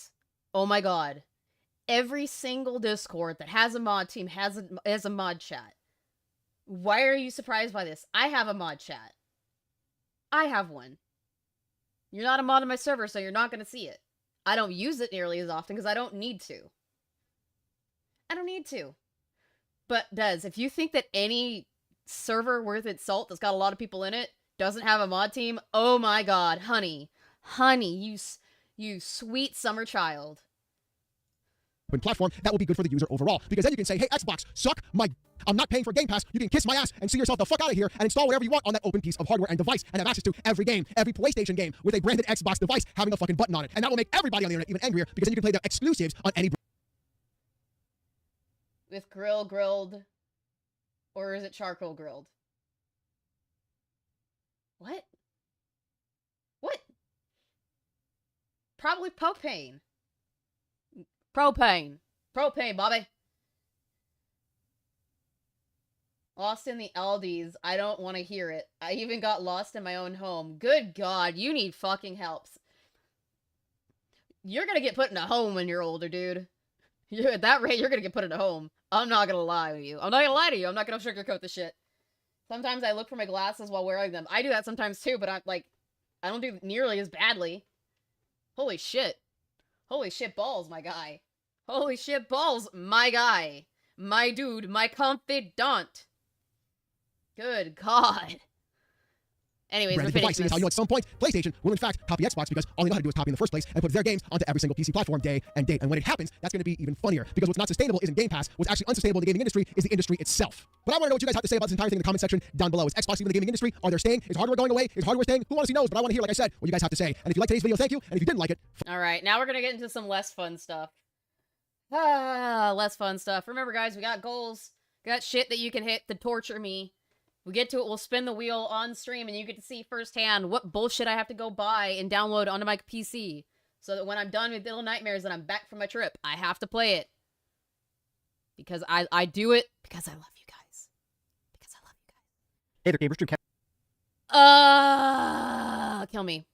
oh my god. Every single Discord that has a mod team has a mod chat. Why are you surprised by this? I have a mod chat. I have one. You're not a mod on my server, so you're not going to see it. I don't use it nearly as often because I don't need to. I don't need to. But Des, if you think that any server worth its salt that's got a lot of people in it doesn't have a mod team, oh my god, honey. Honey, you sweet summer child. Platform, that will be good for the user overall. Because then you can say, hey, Xbox, suck my... I'm not paying for Game Pass. You can kiss my ass and see yourself the fuck out of here and install whatever you want on that open piece of hardware and device and have access to every game, every PlayStation game with a branded Xbox device having a fucking button on it. And that will make everybody on the internet even angrier because then you can play their exclusives on any... With grilled, or is it charcoal grilled? What? What? Probably propane. Propane, Bobby. Lost in the Aldies. I don't want to hear it. I even got lost in my own home. Good God, you need fucking helps. You're gonna get put in a home when you're older, dude. At that rate, you're gonna get put in a home. I'm not gonna lie to you. I'm not gonna lie to you. I'm not gonna sugarcoat the shit. Sometimes I look for my glasses while wearing them. I do that sometimes too, but I don't do nearly as badly. Holy shit. Holy shit balls, my guy. Holy shit balls, my guy. My dude, my confidant. Good God. Anyways, Branded we're device, finishing is how you know at some point PlayStation will in fact copy Xbox because all they know how to do is copy in the first place and put their games onto every single PC platform day and date. And when it happens, that's going to be even funnier because what's not sustainable isn't Game Pass. What's actually unsustainable in the gaming industry is the industry itself. But I want to know what you guys have to say about this entire thing in the comment section down below. Is Xbox leaving the gaming industry? Are they staying? Is hardware going away? Is hardware staying? Who honestly knows? But I want to hear, like I said, what you guys have to say. And if you like today's video, thank you. And if you didn't like it, All right, now we're gonna get into some less fun stuff. Less fun stuff. Remember, guys, we got goals. We got shit that you can hit to torture me. We get to it, we'll spin the wheel on stream, and you get to see firsthand what bullshit I have to go buy and download onto my PC. So that when I'm done with Little Nightmares and I'm back from my trip, I have to play it. Because I do it because I love you guys. Because I love you guys. Hey there, gamers, stream Kill me.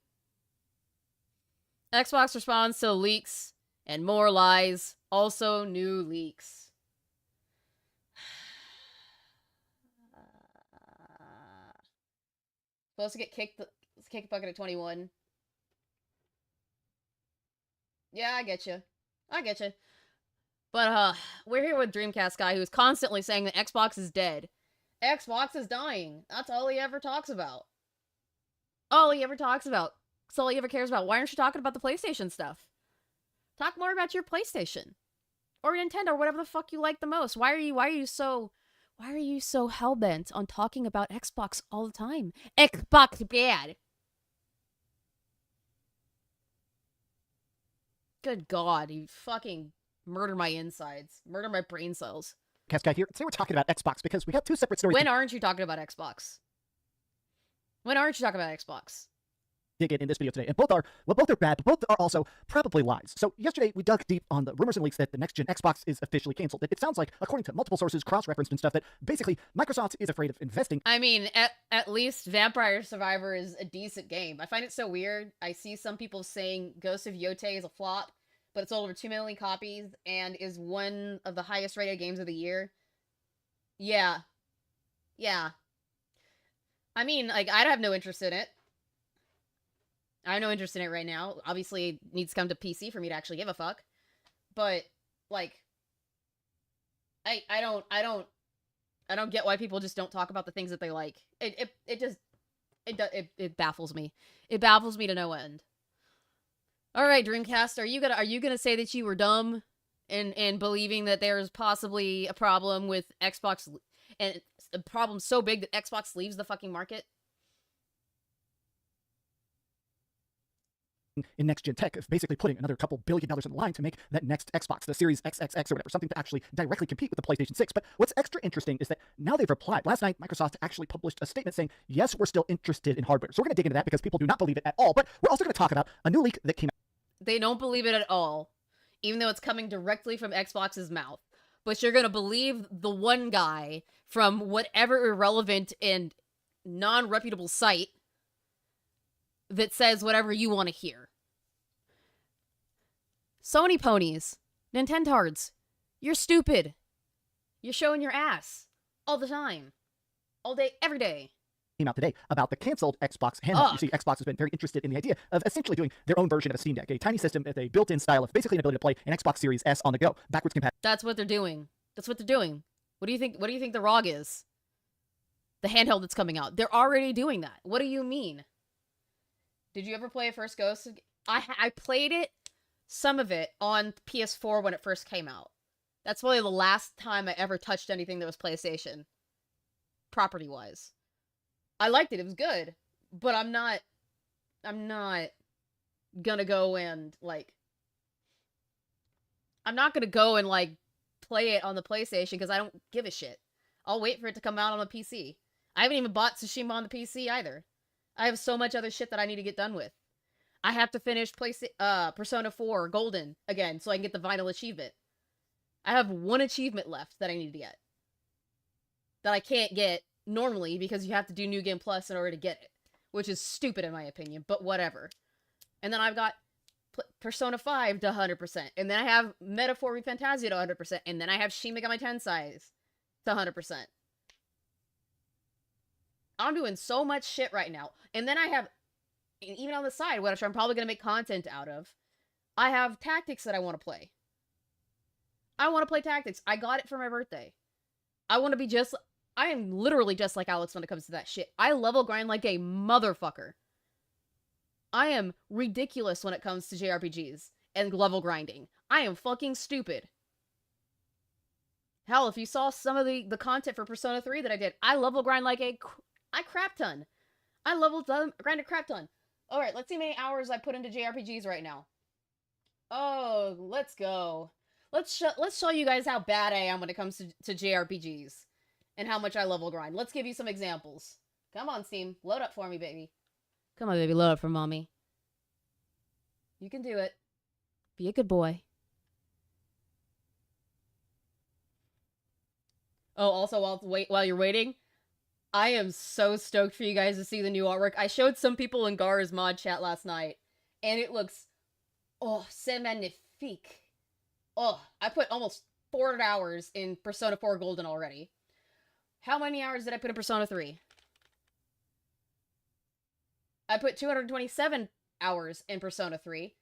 Xbox responds to leaks and more lies. Also new leaks. Supposed to get kicked the bucket at 21. Yeah, I get you. I get you. But we're here with Dreamcast guy who's constantly saying that Xbox is dead. Xbox is dying. That's all he ever talks about. All he ever talks about. That's all he ever cares about. Why aren't you talking about the PlayStation stuff? Talk more about your PlayStation or Nintendo or whatever the fuck you like the most. Why are you so hell-bent on talking about Xbox all the time? Xbox bad. Good God, you fucking murder my insides. Murder my brain cells. Cast guy here. Today we're talking about Xbox because we have two separate stories. When aren't you talking about Xbox? When aren't you talking about Xbox? Dig in this video today, and both are bad, but both are also probably lies. So yesterday we dug deep on the rumors and leaks that the next gen Xbox is officially canceled. It sounds like, according to multiple sources, cross-referenced and stuff, that basically Microsoft is afraid of investing. I mean, at least Vampire Survivor is a decent game. I find it so weird. I see some people saying Ghost of Yotei is a flop, but it sold over 2 million copies and is one of the highest rated games of the year. Yeah. I mean, like, I have no interest in it. I have no interest in it right now. Obviously, it needs to come to PC for me to actually give a fuck. But, like, I don't get why people just don't talk about the things that they like. It baffles me. It baffles me to no end. All right, Dreamcast, are you gonna say that you were dumb in believing that there's possibly a problem with Xbox, and a problem so big that Xbox leaves the fucking market? In next-gen tech of basically putting another couple $1 billion in the line to make that next Xbox, the Series XXX or whatever, something to actually directly compete with the PlayStation 6. But what's extra interesting is that now they've replied. Last night, Microsoft actually published a statement saying, yes, we're still interested in hardware. So we're going to dig into that because people do not believe it at all. But we're also going to talk about a new leak that came out. They don't believe it at all, even though it's coming directly from Xbox's mouth. But you're going to believe the one guy from whatever irrelevant and non-reputable site that says whatever you want to hear. Sony ponies, Nintendards, you're stupid. You're showing your ass all the time, all day, every day. Came out today about the canceled Xbox handheld. You see, Xbox has been very interested in the idea of essentially doing their own version of a Steam Deck, a tiny system with a built-in style of basically an ability to play an Xbox Series S on the go, backwards compatible. That's what they're doing. That's what they're doing. What do you think? What do you think the ROG is? The handheld that's coming out. They're already doing that. What do you mean? Did you ever play First Ghost? I played it, some of it, on PS4 when it first came out. That's probably the last time I ever touched anything that was PlayStation, property-wise. I liked it. It was good, but I'm not gonna go and, like, I'm not gonna go and, like, play it on the PlayStation because I don't give a shit. I'll wait for it to come out on the PC. I haven't even bought Tsushima on the PC either. I have so much other shit that I need to get done with. I have to finish Persona 4 Golden again so I can get the vinyl achievement. I have one achievement left that I need to get. that I can't get normally because you have to do New Game Plus in order to get it, which is stupid in my opinion, but whatever. And then I've got Persona 5 to 100%, and then I have Metaphor Fantasia to 100%, and then I have Shin Megami Tensei to 100%. I'm doing so much shit right now. And then I have, even on the side, which I'm probably going to make content out of, I have Tactics that I want to play. I want to play Tactics. I got it for my birthday. I want to be just... I am literally just like Alex when it comes to that shit. I level grind like a motherfucker. I am ridiculous when it comes to JRPGs and level grinding. I am fucking stupid. Hell, if you saw some of the content for Persona 3 that I did, I level grind like a crap ton. I grind a crap ton. Alright, let's see how many hours I put into JRPGs right now. Oh, let's go. Let's show you guys how bad I am when it comes to JRPGs. And how much I level grind. Let's give you some examples. Come on, Steam. Load up for me, baby. Come on, baby. Load up for mommy. You can do it. Be a good boy. Oh, also, while you're waiting, I am so stoked for you guys to see the new artwork. I showed some people in Gar's mod chat last night, and it looks, oh, c'est magnifique. Oh, I put almost 400 hours in Persona 4 Golden already. How many hours did I put in Persona 3? I put 227 hours in Persona 3.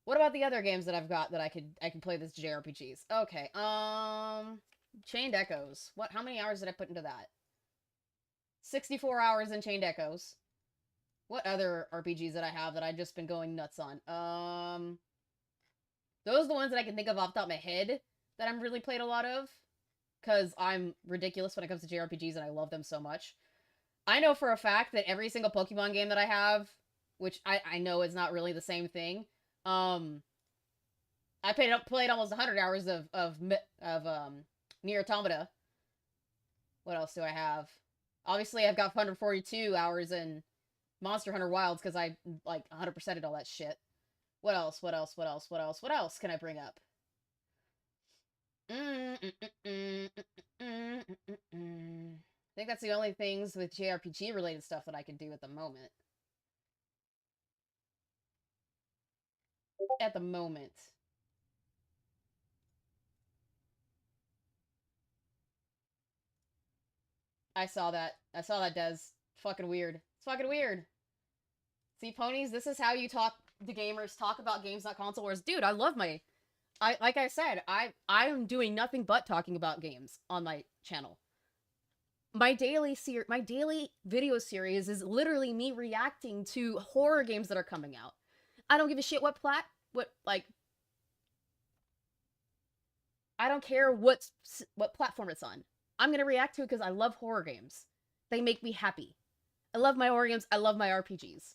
What about the other games that I've got that I can play this JRPGs? Okay, Chained Echoes. How many hours did I put into that? 64 hours in Chained Echoes. What other RPGs that I have that I've just been going nuts on? Those are the ones that I can think of off the top of my head that I'm really played a lot of. Because I'm ridiculous when it comes to JRPGs and I love them so much. I know for a fact that every single Pokemon game that I have, which I know is not really the same thing, I played almost 100 hours of Nier Automata. What else do I have? Obviously, I've got 142 hours in Monster Hunter Wilds because I, like, 100%ed all that shit. What else? What else can I bring up? I think that's the only things with JRPG related stuff that I can do at the moment. I saw that, Des. Fucking weird. It's fucking weird. See, ponies, this is how you the gamers talk about games, not console wars. Dude, I love like I said, I am doing nothing but talking about games on my channel. My daily video series is literally me reacting to horror games that are coming out. I don't give a shit I don't care what platform it's on. I'm gonna react to it because I love horror games. They make me happy. I love my horror games. I love my RPGs.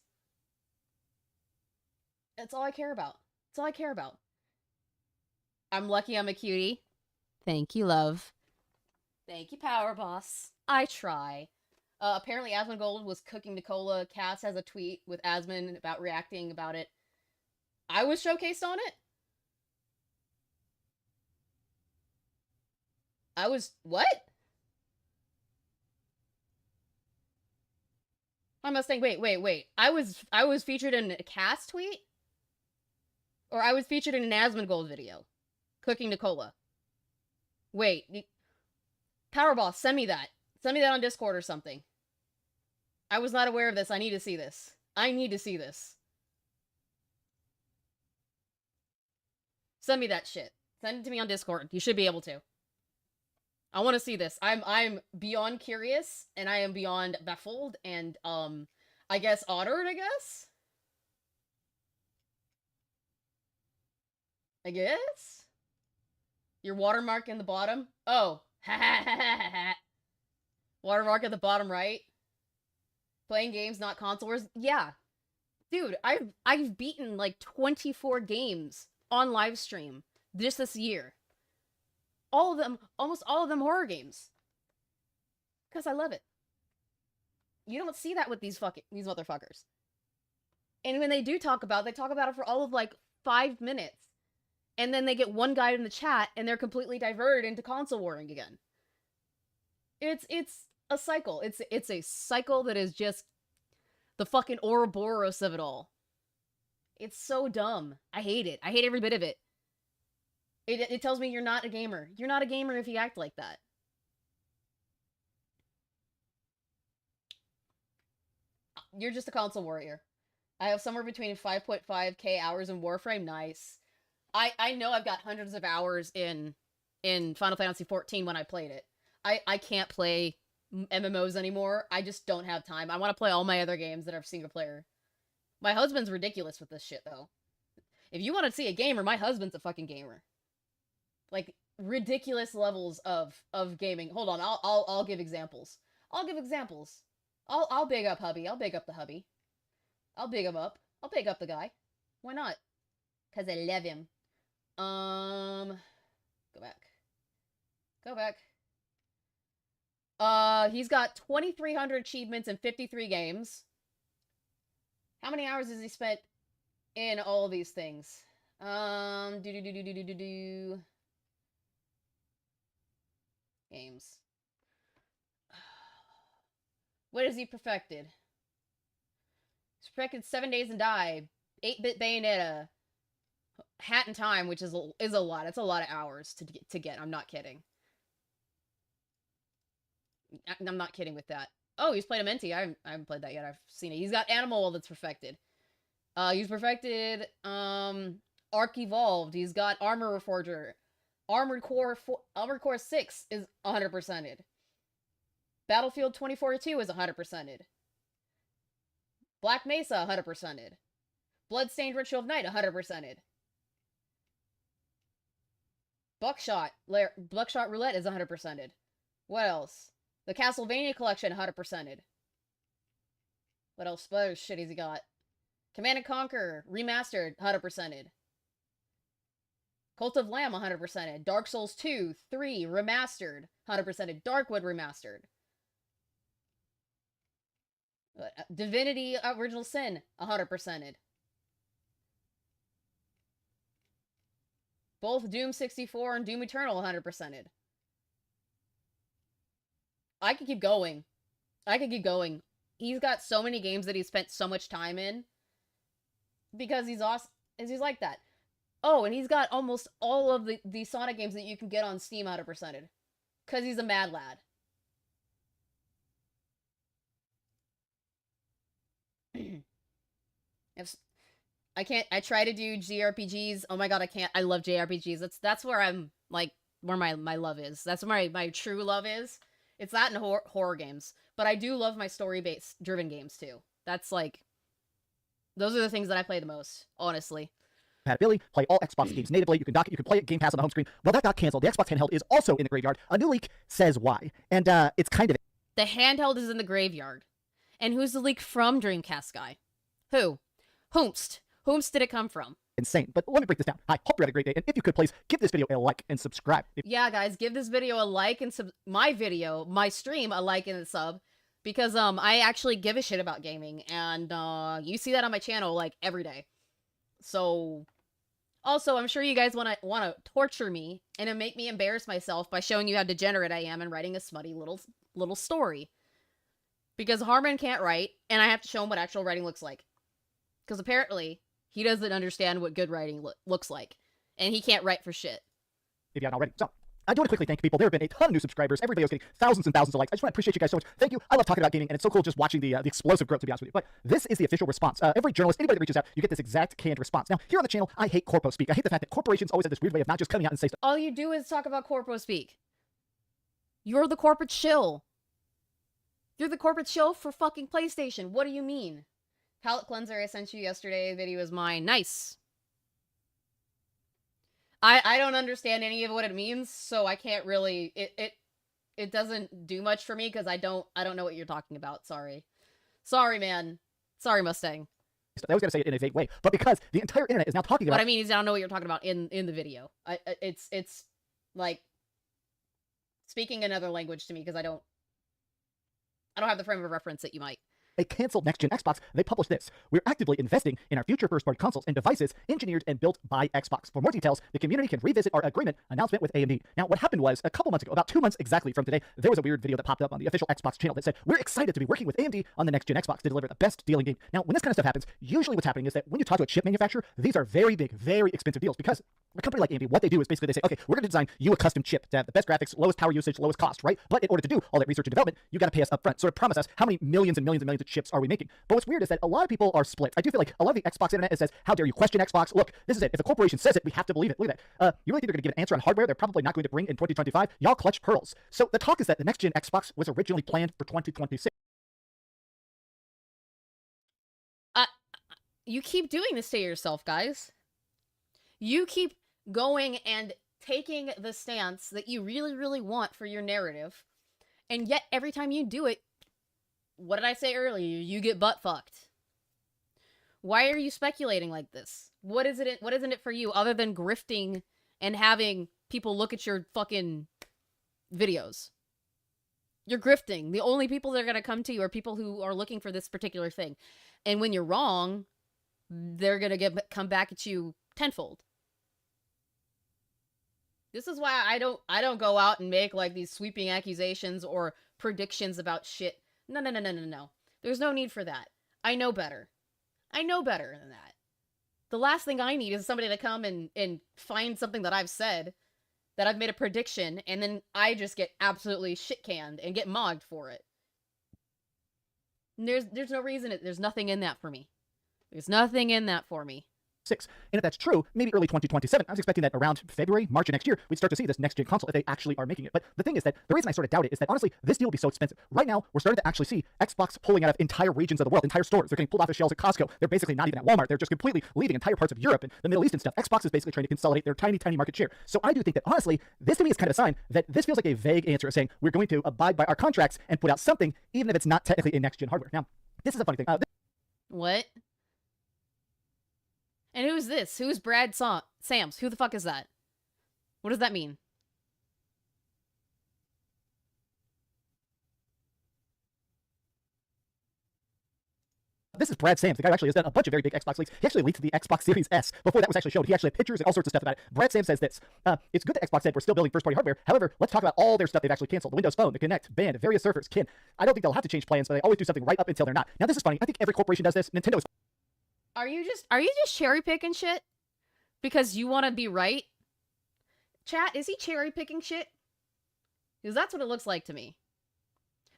That's all I care about. That's all I care about. I'm lucky I'm a cutie. Thank you, love. Thank you, Power Boss. I try. Apparently Asmongold was cooking Nicola. Cass has a tweet with Asmon about reacting about it. I was showcased on it? What? I must think, wait. I was featured in a Cass tweet? Or I was featured in an Asmongold video. Cooking Nicola. Wait. Power Boss, send me that. Send me that on Discord or something. I was not aware of this. I need to see this. Send me that shit. Send it to me on Discord. You should be able to. I want to see this. I'm beyond curious, and I am beyond baffled, and, I guess honored, I guess? Your watermark in the bottom? Oh. Watermark at the bottom right? Playing games, not console wars? Yeah. Dude, I've beaten like 24 games on live stream just this year. All of them, almost all of them horror games. Because I love it. You don't see that with these motherfuckers. And when they do talk about it, they talk about it for all of like 5 minutes. And then they get one guy in the chat and they're completely diverted into console warring again. It's a cycle. It's a cycle that is just the fucking Ouroboros of it all. It's so dumb. I hate it. I hate every bit of it. It tells me you're not a gamer. You're not a gamer if you act like that. You're just a console warrior. I have somewhere between 5.5k hours in Warframe. Nice. I know I've got hundreds of hours in Final Fantasy XIV when I played it. I can't play MMOs anymore. I just don't have time. I want to play all my other games that are single player. My husband's ridiculous with this shit, though. If you want to see a gamer, my husband's a fucking gamer. Like, ridiculous levels of gaming. Hold on, I'll give examples. I'll big up hubby. I'll big up the hubby. I'll big him up. I'll big up the guy. Why not? Because I love him. Go back. He's got 2,300 achievements in 53 games. How many hours has he spent in all of these things? Games. What has he perfected? He's perfected 7 Days and Die, 8-bit Bayonetta, Hat in Time, which is a lot. It's a lot of hours to get. I'm not kidding. I'm not kidding with that. Oh, he's played a Menti. I haven't played that yet. I've seen it. He's got Animal that's perfected. He's perfected Arc Evolved. He's got Armor Reforger. Armored Core 6 is 100%ed. Battlefield 2042 is 100%ed. Black Mesa 100%ed. Bloodstained Ritual of Night 100%ed. Buckshot Roulette is 100%ed. What else? The Castlevania Collection 100%ed. What else? What other shit has he got? Command & Conquer Remastered 100%ed. Cult of Lamb 100%ed. Dark Souls 2, 3 Remastered 100%ed. Darkwood Remastered. Divinity Original Sin 100%ed. Both Doom 64 and Doom Eternal 100%ed. I could keep going. He's got so many games that he's spent so much time in. Because he's awesome. He's like that. Oh, and he's got almost all of the Sonic games that you can get on Steam 100%ed. Because he's a mad lad. I try to do JRPGs. Oh my god, I can't. I love JRPGs. That's where I'm, like, where my love is. That's where my true love is. It's that and horror games. But I do love my story-based driven games, too. That's, like, those are the things that I play the most, honestly. Compatibility, play all Xbox games natively. You can dock it, you can play it Game Pass on the home screen. Well, that got canceled. The Xbox handheld is also in the graveyard. A new leak says why. And it's kind of... The handheld is in the graveyard. And who's the leak from, Dreamcast guy? Who? Whomst did it come from? Insane. But let me break this down. I hope you had a great day. And if you could, please give this video a like and subscribe. Yeah, guys, give this video a like and my stream a like and a sub. Because I actually give a shit about gaming. And you see that on my channel, like, every day. So, also, I'm sure you guys want to torture me and make me embarrass myself by showing you how degenerate I am and writing a smutty little story. Because Harmon can't write, and I have to show him what actual writing looks like. Because apparently, he doesn't understand what good writing looks like. And he can't write for shit. If you haven't already. So, I do want to quickly thank people. There have been a ton of new subscribers. Every video is getting thousands and thousands of likes. I just want to appreciate you guys so much. Thank you. I love talking about gaming, and it's so cool just watching the explosive growth, to be honest with you. But this is the official response. Every journalist, anybody that reaches out, you get this exact canned response. Now, here on the channel, I hate corpo speak. I hate the fact that corporations always have this weird way of not just coming out and say stuff. All you do is talk about corpo speak. You're the corporate shill. You're the corporate shill for fucking PlayStation. What do you mean? Palette cleanser I sent you yesterday. Video is mine. Nice. I don't understand any of what it means, so I can't really... It doesn't do much for me, because I don't know what you're talking about. Sorry. Sorry, man. Sorry, Mustang. I was going to say it in a vague way, but because the entire internet is now talking about... What I mean is I don't know what you're talking about in the video. It's like speaking another language to me, because I don't have the frame of reference that you might. a canceled next-gen Xbox, they published this. We're actively investing in our future first-party consoles and devices engineered and built by Xbox. For more details, the community can revisit our agreement announcement with AMD. Now, what happened was, a couple months ago, about 2 months exactly from today, there was a weird video that popped up on the official Xbox channel that said, we're excited to be working with AMD on the next-gen Xbox to deliver the best deal in game. Now, when this kind of stuff happens, usually what's happening is that when you talk to a chip manufacturer, these are very big, very expensive deals, because a company like AMD, what they do is basically they say, okay, we're going to design you a custom chip to have the best graphics, lowest power usage, lowest cost, right? But in order to do all that research and development, you got to pay us upfront. Sort of promise us how many millions and millions and millions of chips are we making. But what's weird is that a lot of people are split. I do feel like a lot of the Xbox internet says, how dare you question Xbox? Look, this is it. If a corporation says it, we have to believe it. Look at that. You really think they're going to give an answer on hardware they're probably not going to bring in 2025? Y'all clutch pearls. So the talk is that the next-gen Xbox was originally planned for 2026. You keep doing this to yourself, guys. You keep going and taking the stance that you really, really want for your narrative, and yet every time you do it, what did I say earlier? You get butt fucked. Why are you speculating like this? What isn't it for you other than grifting and having people look at your fucking videos? You're grifting. The only people that are going to come to you are people who are looking for this particular thing. And when you're wrong, they're going to come back at you tenfold. This is why I don't go out and make like these sweeping accusations or predictions about shit. No. There's no need for that. I know better. I know better than that. The last thing I need is somebody to come and find something that I've said, that I've made a prediction, and then I just get absolutely shit-canned and get mogged for it. And there's no reason. There's nothing in that for me. There's nothing in that for me. And if that's true, maybe early 2027. I was expecting that around February, March of next year, we'd start to see this next-gen console if they actually are making it. But the thing is that the reason I sort of doubt it is that, honestly, this deal will be so expensive. Right now, we're starting to actually see Xbox pulling out of entire regions of the world, entire stores. They're getting pulled off the shelves at Costco. They're basically not even at Walmart. They're just completely leaving entire parts of Europe and the Middle East and stuff. Xbox is basically trying to consolidate their tiny, tiny market share. So I do think that, honestly, this to me is kind of a sign that this feels like a vague answer of saying we're going to abide by our contracts and put out something, even if it's not technically a next-gen hardware. Now, this is a funny thing. What? And who's this? Who's Brad Sams? Who the fuck is that? What does that mean? This is Brad Sams, the guy who actually has done a bunch of very big Xbox leaks. He actually leaked the Xbox Series S before that was actually shown. He actually had pictures and all sorts of stuff about it. Brad Sams says this. It's good that Xbox said we're still building first-party hardware. However, let's talk about all their stuff they've actually canceled. The Windows Phone, the Kinect, Band, various servers, Kin. I don't think they'll have to change plans, but they always do something right up until they're not. Now, this is funny. I think every corporation does this. Nintendo is... Are you just cherry-picking shit? Because you want to be right? Chat, is he cherry-picking shit? Because that's what it looks like to me.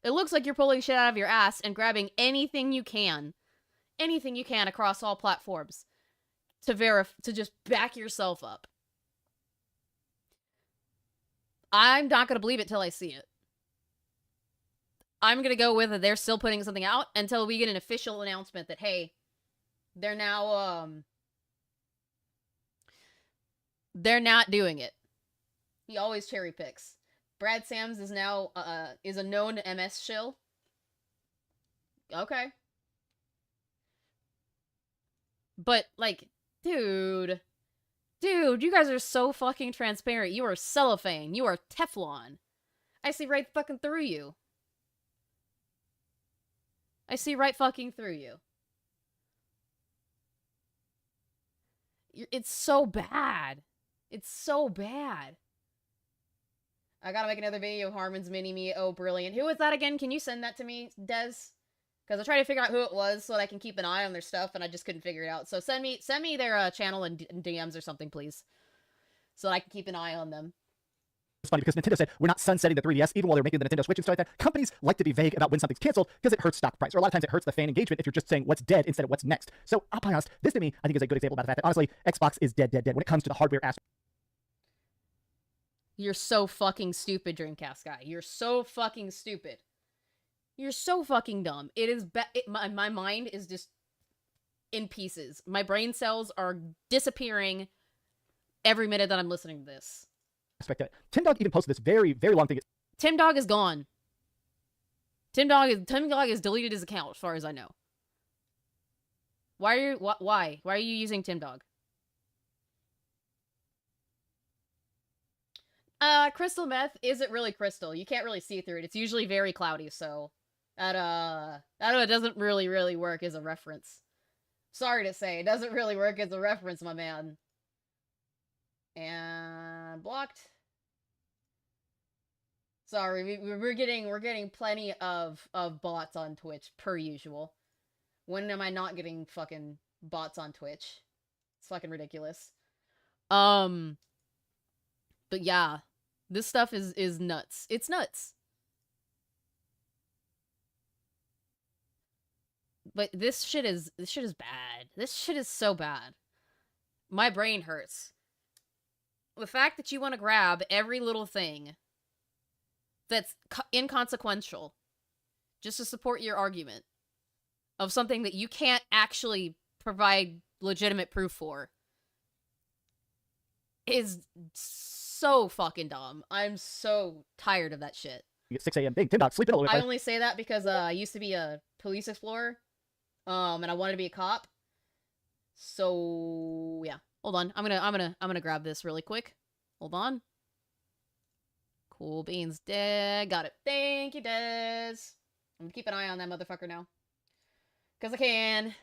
It looks like you're pulling shit out of your ass and grabbing anything you can across all platforms to just back yourself up. I'm not going to believe it till I see it. I'm going to go with it. They're still putting something out until we get an official announcement that, hey, they're not doing it. He always cherry picks. Brad Sams is now is a known MS shill. Okay. But like, dude, you guys are so fucking transparent. You are cellophane. You are Teflon. I see right fucking through you. I see right fucking through you. It's so bad. It's so bad. I gotta make another video of Harmon's mini-me. Oh, brilliant. Who was that again? Can you send that to me, Des? Because I tried to figure out who it was so that I can keep an eye on their stuff, and I just couldn't figure it out. So send me their channel and DMs or something, please. So that I can keep an eye on them. It's funny because Nintendo said we're not sunsetting the 3DS even while they're making the Nintendo Switch and stuff like that. Companies like to be vague about when something's canceled because it hurts stock price, or a lot of times it hurts the fan engagement if you're just saying what's dead instead of what's next. So I'll be honest, this to me I think is a good example about the fact that honestly Xbox is dead when it comes to the hardware aspect. You're so fucking stupid, Dreamcast guy. You're so fucking stupid. You're so fucking dumb. It is my mind is just in pieces. My brain cells are disappearing every minute that I'm listening to this. Aspect of it. Tim Dog even posted this very, very long thing. Tim Dog is gone. Tim Dog has deleted his account, as far as I know. Why are you using Tim Dog? Crystal meth isn't really crystal. You can't really see through it. It's usually very cloudy, so That, I don't know, it doesn't really work as a reference. Sorry to say, it doesn't really work as a reference, my man. And blocked. Sorry, we're getting plenty of bots on Twitch, per usual. When am I not getting fucking bots on Twitch? It's fucking ridiculous. But yeah, this stuff is nuts. It's nuts. But this shit is bad. This shit is so bad. My brain hurts. The fact that you want to grab every little thing that's inconsequential just to support your argument of something that you can't actually provide legitimate proof for is so fucking dumb. I'm so tired of that shit. You get 6 a.m. Bing, Tim Dog, sleeping a little bit. I only say that because I used to be a police explorer, and I wanted to be a cop. So yeah, hold on. I'm gonna grab this really quick. Hold on. Cool beans, Des. Got it. Thank you, Des. I'm gonna keep an eye on that motherfucker now, cause I can.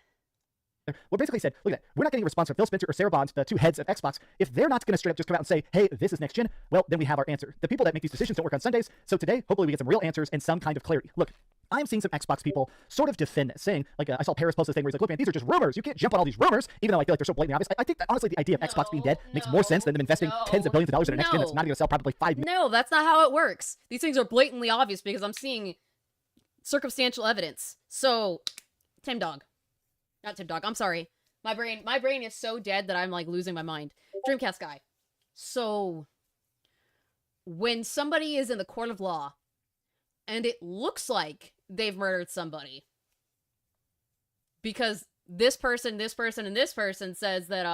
Well, basically said, look at that. We're not getting a response from Phil Spencer or Sarah Bond, the two heads of Xbox. If they're not going to straight up just come out and say, hey, this is next gen, well, then we have our answer. The people that make these decisions don't work on Sundays, so today, hopefully we get some real answers and some kind of clarity. Look, I'm seeing some Xbox people sort of defend this, saying, like, I saw Paris post this thing where he's like, look, man, these are just rumors. You can't jump on all these rumors, even though I feel like they're so blatantly obvious. I think that, honestly, the idea of Xbox being dead makes more sense than them investing tens of billions of dollars in a next gen that's not going to sell probably 5 million. No, that's not how it works. These things are blatantly obvious because I'm seeing circumstantial evidence. So, Tim Dog. Not Tim Dog, I'm sorry. My brain is so dead that I'm, like, losing my mind. Dreamcast guy. So, when somebody is in the court of law, and it looks like they've murdered somebody, because this person, and this person says that,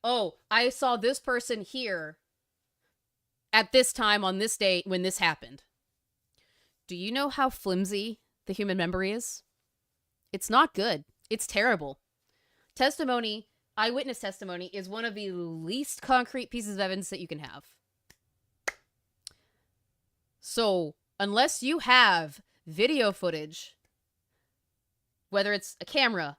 oh, I saw this person here at this time on this date when this happened. Do you know how flimsy the human memory is? It's not good. It's terrible. Testimony, eyewitness testimony, is one of the least concrete pieces of evidence that you can have. So, unless you have video footage, whether it's a camera,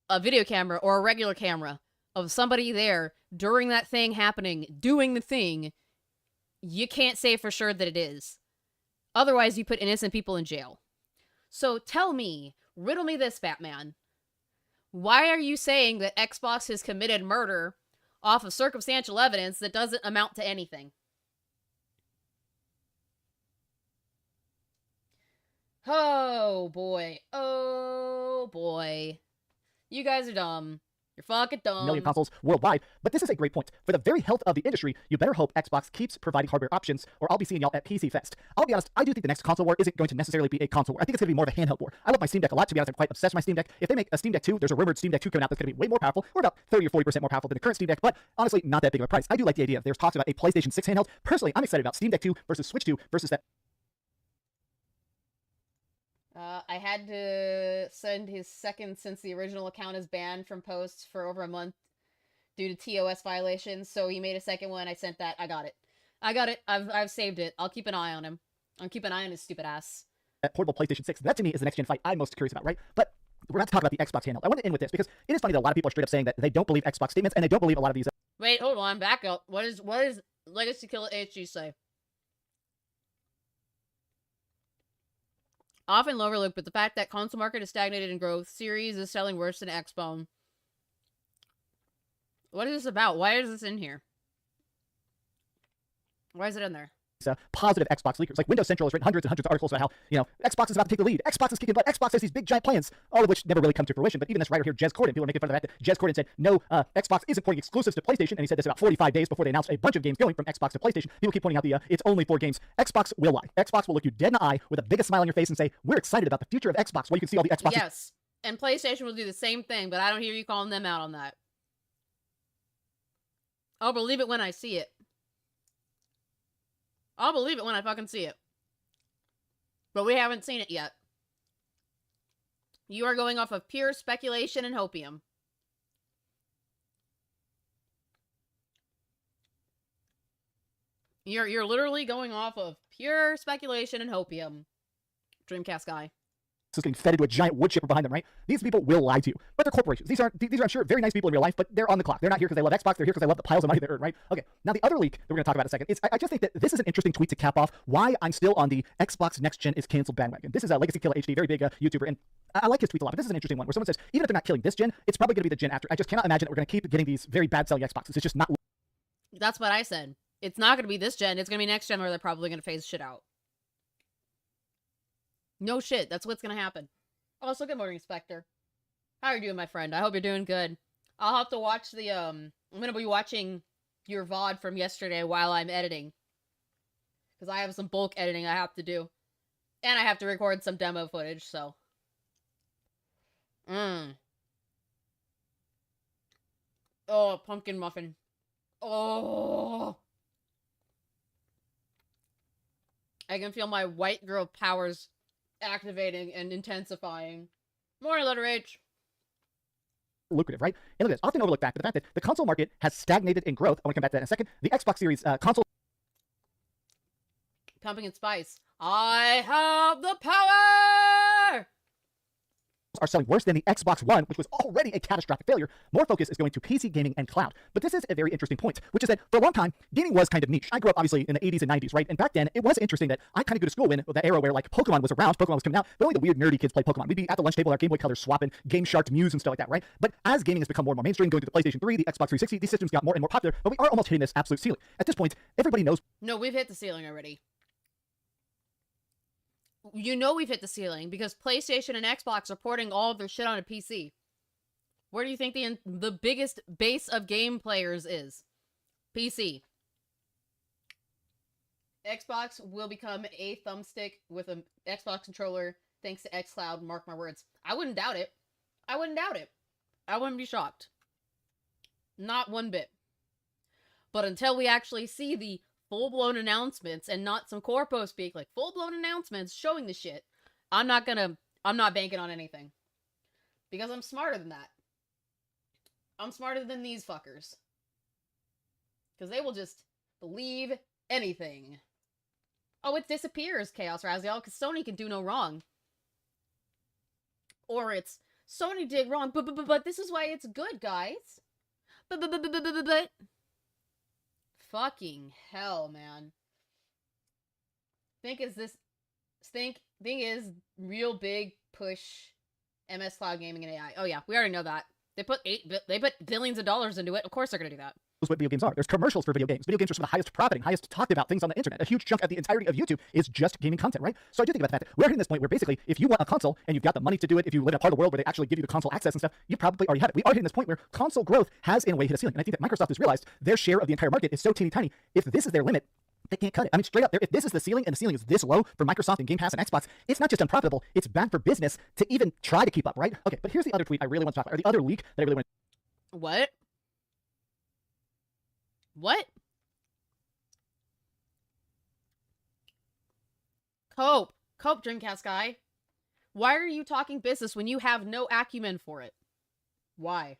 a video camera, or a regular camera, of somebody there during that thing happening, doing the thing, you can't say for sure that it is. Otherwise, you put innocent people in jail. So tell me, riddle me this, Batman. Why are you saying that Xbox has committed murder off of circumstantial evidence that doesn't amount to anything? Oh, boy. Oh, boy. You guys are dumb. You're fucking dumb. Million consoles worldwide. But this is a great point. For the very health of the industry, you better hope Xbox keeps providing hardware options, or I'll be seeing y'all at PC Fest. I'll be honest, I do think the next console war isn't going to necessarily be a console war. I think it's going to be more of a handheld war. I love my Steam Deck a lot. To be honest, I'm quite obsessed with my Steam Deck. If they make a Steam Deck 2, there's a rumored Steam Deck 2 coming out that's going to be way more powerful. We're about 30 or 40% more powerful than the current Steam Deck, but honestly, not that big of a price. I do like the idea. There's talks about a PlayStation 6 handheld. Personally, I'm excited about Steam Deck 2 versus Switch 2 versus that. I had to send his second since the original account is banned from posts for over a month due to TOS violations, so he made a second one. I sent that. I got it. I've saved it. I'll keep an eye on him. I'll keep an eye on his stupid ass. That portable PlayStation 6. That to me is the next gen fight I'm most curious about, right? But we're not to talk about the Xbox handheld. I want to end with this because it is funny that a lot of people are straight up saying that they don't believe Xbox statements and they don't believe a lot of these. Wait, hold on. Back up. What is Legacy Killer HG say? Often overlooked, but the fact that console market is stagnated in growth, Series is selling worse than Xbox. What is this about? Why is this in here? Why is it in there? Positive Xbox leakers. Like Windows Central has written hundreds and hundreds of articles about how, you know, Xbox is about to take the lead. Xbox is kicking butt. Xbox has these big giant plans, all of which never really come to fruition. But even this writer here, Jez Corden, people are making fun of the fact that Jez Corden said, no, Xbox isn't porting exclusives to PlayStation. And he said this about 45 days before they announced a bunch of games going from Xbox to PlayStation. People keep pointing out the, it's only 4 games. Xbox will lie. Xbox will look you dead in the eye with the biggest smile on your face and say, we're excited about the future of Xbox, where you can see all the Xbox. Yes. And PlayStation will do the same thing, but I don't hear you calling them out on that. I'll believe it when I see it. I'll believe it when I fucking see it. But we haven't seen it yet. You are going off of pure speculation and hopium. You're literally going off of pure speculation and hopium, Dreamcast guy. Is getting fed into a giant wood chipper behind them, right? These people will lie to you, but they're corporations. These are, I'm sure, very nice people in real life, but they're on the clock. They're not here because they love Xbox. They're here because they love the piles of money they earn, right? Okay. Now the other leak that we're going to talk about in a second is I just think that this is an interesting tweet to cap off why I'm still on the Xbox Next Gen is canceled bandwagon. This is a Legacy Killer HD, very big YouTuber, and I like his tweets a lot. But this is an interesting one where someone says even if they're not killing this gen, it's probably going to be the gen after. I just cannot imagine that we're going to keep getting these very bad selling Xboxes. It's just not. That's what I said. It's not going to be this gen. It's going to be next gen where they're probably going to phase shit out. No shit. That's what's going to happen. Also, good morning, Spectre. How are you doing, my friend? I hope you're doing good. I'll have to watch the, I'm gonna be watching your VOD from yesterday while I'm editing. Because I have some bulk editing I have to do. And I have to record some demo footage, so. Oh, pumpkin muffin. Oh. I can feel my white girl powers activating and intensifying. Morning, letter H. Lucrative, right? And look at this, often overlooked fact, but the fact that the console market has stagnated in growth. I want to come back to that in a second. The Xbox Series console Pumpkin spice. I have the power! are selling worse than the Xbox One, which was already a catastrophic failure. More focus is going to PC gaming and cloud. But this is a very interesting point, which is that for a long time, gaming was kind of niche. I grew up obviously in the 80s and 90s, right? And back then, it was interesting that I kind of go to school in the era where like Pokemon was around, Pokemon was coming out, but only the weird nerdy kids played Pokemon. We'd be at the lunch table, our Game Boy Color swapping, Game Shark, Muse, and stuff like that, right? But as gaming has become more and more mainstream, going to the PlayStation 3, the Xbox 360, these systems got more and more popular, but we are almost hitting this absolute ceiling. At this point, everybody knows. No, we've hit the ceiling already. You know we've hit the ceiling because PlayStation and Xbox are porting all of their shit on a PC. Where do you think the biggest base of game players is? PC. Xbox will become a thumbstick with an Xbox controller thanks to xCloud, mark my words. I wouldn't doubt it. I wouldn't doubt it. I wouldn't be shocked. Not one bit. But until we actually see the full-blown announcements and not some corpo speak, like full-blown announcements showing the shit, I'm not banking on anything. Because I'm smarter than that. I'm smarter than these fuckers. Because they will just believe anything. Oh, it disappears, Chaos Raziel, because Sony can do no wrong. Or it's, Sony did wrong, but this is why it's good, guys. But. Fucking hell, man. Thing is real big push MS Cloud Gaming and AI. Oh yeah, we already know that. They put billions of dollars into it. Of course they're gonna do that. What video games are. There's commercials for video games. Video games are some of the highest profiting, highest talked about things on the internet. A huge chunk of the entirety of YouTube is just gaming content, right? So I do think about the fact that we're hitting this point where basically, if you want a console and you've got the money to do it, if you live in a part of the world where they actually give you the console access and stuff, you probably already have it. We are hitting this point where console growth has in a way hit a ceiling. And I think that Microsoft has realized their share of the entire market is so teeny tiny. If this is their limit, they can't cut it. I mean, straight up, if this is the ceiling and the ceiling is this low for Microsoft and Game Pass and Xbox, it's not just unprofitable, it's bad for business to even try to keep up, right? Okay, but here's the other tweet I really want to talk about, or the other leak that I really want to... What? What? Cope, Dreamcast guy. Why are you talking business when you have no acumen for it? Why?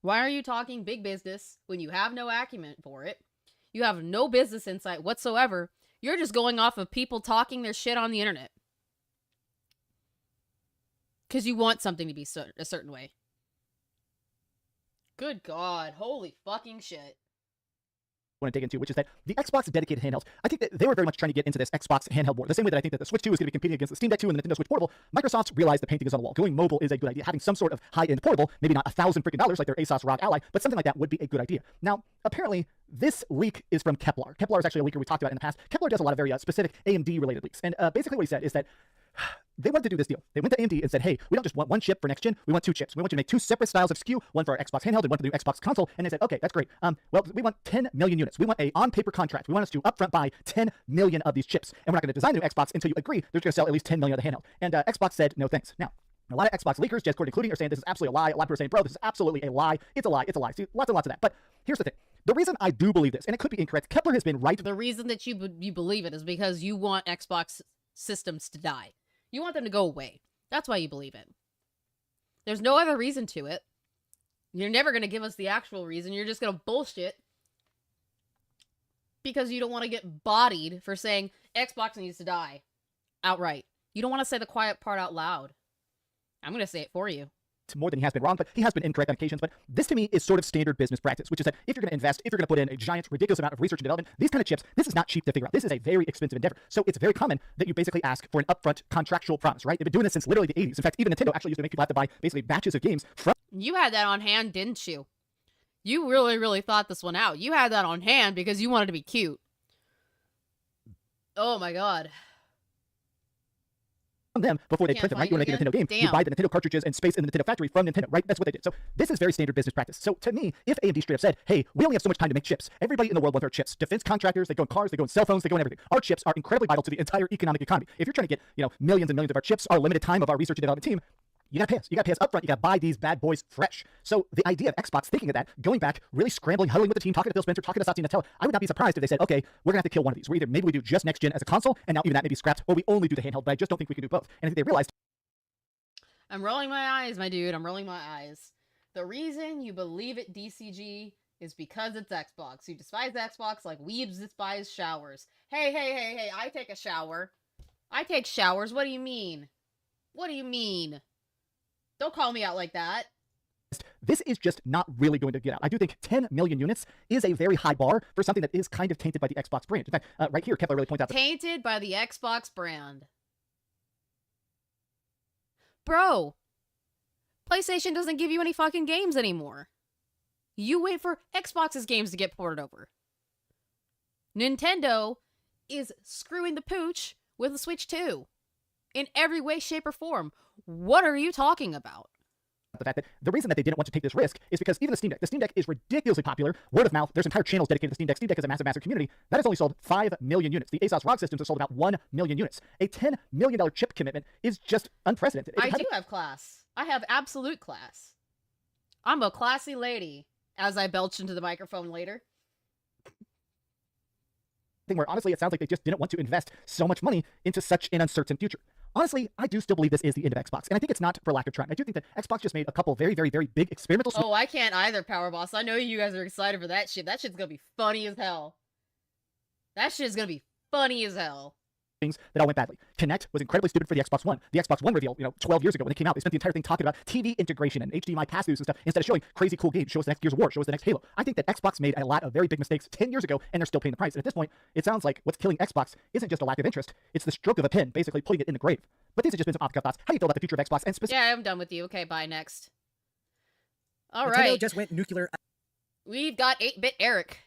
Why are you talking big business when you have no acumen for it? You have no business insight whatsoever. You're just going off of people talking their shit on the internet. Because you want something to be a certain way. Good God. Holy fucking shit. Want to dig into, which is that the Xbox dedicated handhelds, I think that they were very much trying to get into this Xbox handheld war. The same way that I think that the Switch 2 is going to be competing against the Steam Deck 2 and the Nintendo Switch Portable, Microsoft realized the painting is on the wall. Going mobile is a good idea. Having some sort of high-end portable, maybe not $1,000 freaking like their ASUS ROG Ally, but something like that would be a good idea. Now, apparently, this leak is from Kepler. Kepler is actually a leaker we talked about in the past. Kepler does a lot of very specific AMD-related leaks. And basically what he said is that they wanted to do this deal. They went to AMD and said, hey, we don't just want one chip for next gen, we want two chips. We want you to make two separate styles of SKU, one for our Xbox handheld and one for the new Xbox console. And they said, okay, that's great. Well, we want 10 million units. We want a on-paper contract. We want us to upfront buy 10 million of these chips. And we're not going to design the new Xbox until you agree they're going to sell at least 10 million of the handheld. And Xbox said, no thanks. Now, a lot of Xbox leakers, Discord including, are saying this is absolutely a lie. A lot of people are saying, bro, this is absolutely a lie. It's a lie. It's a lie. See, lots and lots of that. But here's the thing. The reason I do believe this, and it could be incorrect, Kepler has been right. The reason that you believe it is because you want Xbox systems to die. You want them to go away. That's why you believe it. There's no other reason to it. You're never going to give us the actual reason. You're just going to bullshit. because you don't want to get bodied for saying Xbox needs to die outright. You don't want to say the quiet part out loud. I'm going to say it for you. More than he has been wrong, but he has been incorrect on occasions. But this to me is sort of standard business practice, which is that if you're going to invest, if you're going to put in a giant, ridiculous amount of research and development, these kind of chips, this is not cheap to figure out. This is a very expensive endeavor. So it's very common that you basically ask for an upfront contractual promise, right? They've been doing this since literally the 80s. In fact, even Nintendo actually used to make people have to buy basically batches of games from. You had that on hand, didn't you? You really, really thought this one out. You had that on hand because you wanted to be cute. Oh my god. Them before they print them, right? You want to make a Nintendo game, you buy the Nintendo cartridges and space in the Nintendo factory from Nintendo, right? That's what they did. So this is very standard business practice. So to me, if AMD straight up said, hey, we only have so much time to make chips. Everybody in the world wants our chips. Defense contractors, they go in cars, they go in cell phones, they go in everything. Our chips are incredibly vital to the entire economic economy. If you're trying to get, millions and millions of our chips, our limited time of our research and development team, you gotta pay us. You gotta pay us upfront. You gotta buy these bad boys fresh. So the idea of Xbox thinking of that, going back, really scrambling, huddling with the team, talking to Phil Spencer, talking to Satya Nadella, I would not be surprised if they said, okay, we're gonna have to kill one of these. Maybe we do just next gen as a console, and now even that may be scrapped, or we only do the handheld. But I just don't think we can do both. And I think they realized. I'm rolling my eyes, my dude. I'm rolling my eyes. The reason you believe it, DCG, is because it's Xbox. You despise Xbox like weebs despise showers. Hey, I take a shower. I take showers. What do you mean? What do you mean? Don't call me out like that. This is just not really going to get out. I do think 10 million units is a very high bar for something that is kind of tainted by the Xbox brand. In fact, right here, Kepler really points out that tainted by the Xbox brand. Bro, PlayStation doesn't give you any fucking games anymore. You wait for Xbox's games to get ported over. Nintendo is screwing the pooch with the Switch 2. In every way, shape, or form. What are you talking about? the fact that the reason that they didn't want to take this risk is because even the Steam Deck is ridiculously popular. Word of mouth. There's entire channels dedicated to the Steam Deck. Steam Deck is a massive, massive community. That has only sold 5 million units. The ASOS ROG systems have sold about 1 million units. A $10 million chip commitment is just unprecedented. I do have class. I have absolute class. I'm a classy lady, as I belch into the microphone later. Where honestly it sounds like they just didn't want to invest so much money into such an uncertain future. Honestly, I do still believe this is the end of Xbox, and I think it's not for lack of trying. I do think that Xbox just made a couple very, very, very big experimental... Oh, I can't either, Power Boss. I know you guys are excited for that shit. That shit's gonna be funny as hell. That shit's gonna be funny as hell. Things that all went badly. Kinect was incredibly stupid for the Xbox One. The Xbox One reveal, 12 years ago when it came out, they spent the entire thing talking about TV integration and HDMI pass-throughs and stuff instead of showing crazy cool games. Show us the next Gears of War, show us the next Halo. I think that Xbox made a lot of very big mistakes 10 years ago, and they're still paying the price. And at this point, it sounds like what's killing Xbox isn't just a lack of interest, it's the stroke of a pen, basically putting it in the grave. But these have just been some off-the-cuff thoughts. How do you feel about the future of Xbox? And yeah, I'm done with you. Okay, bye, next. All Nintendo right. just went nuclear. We've got 8-Bit Eric.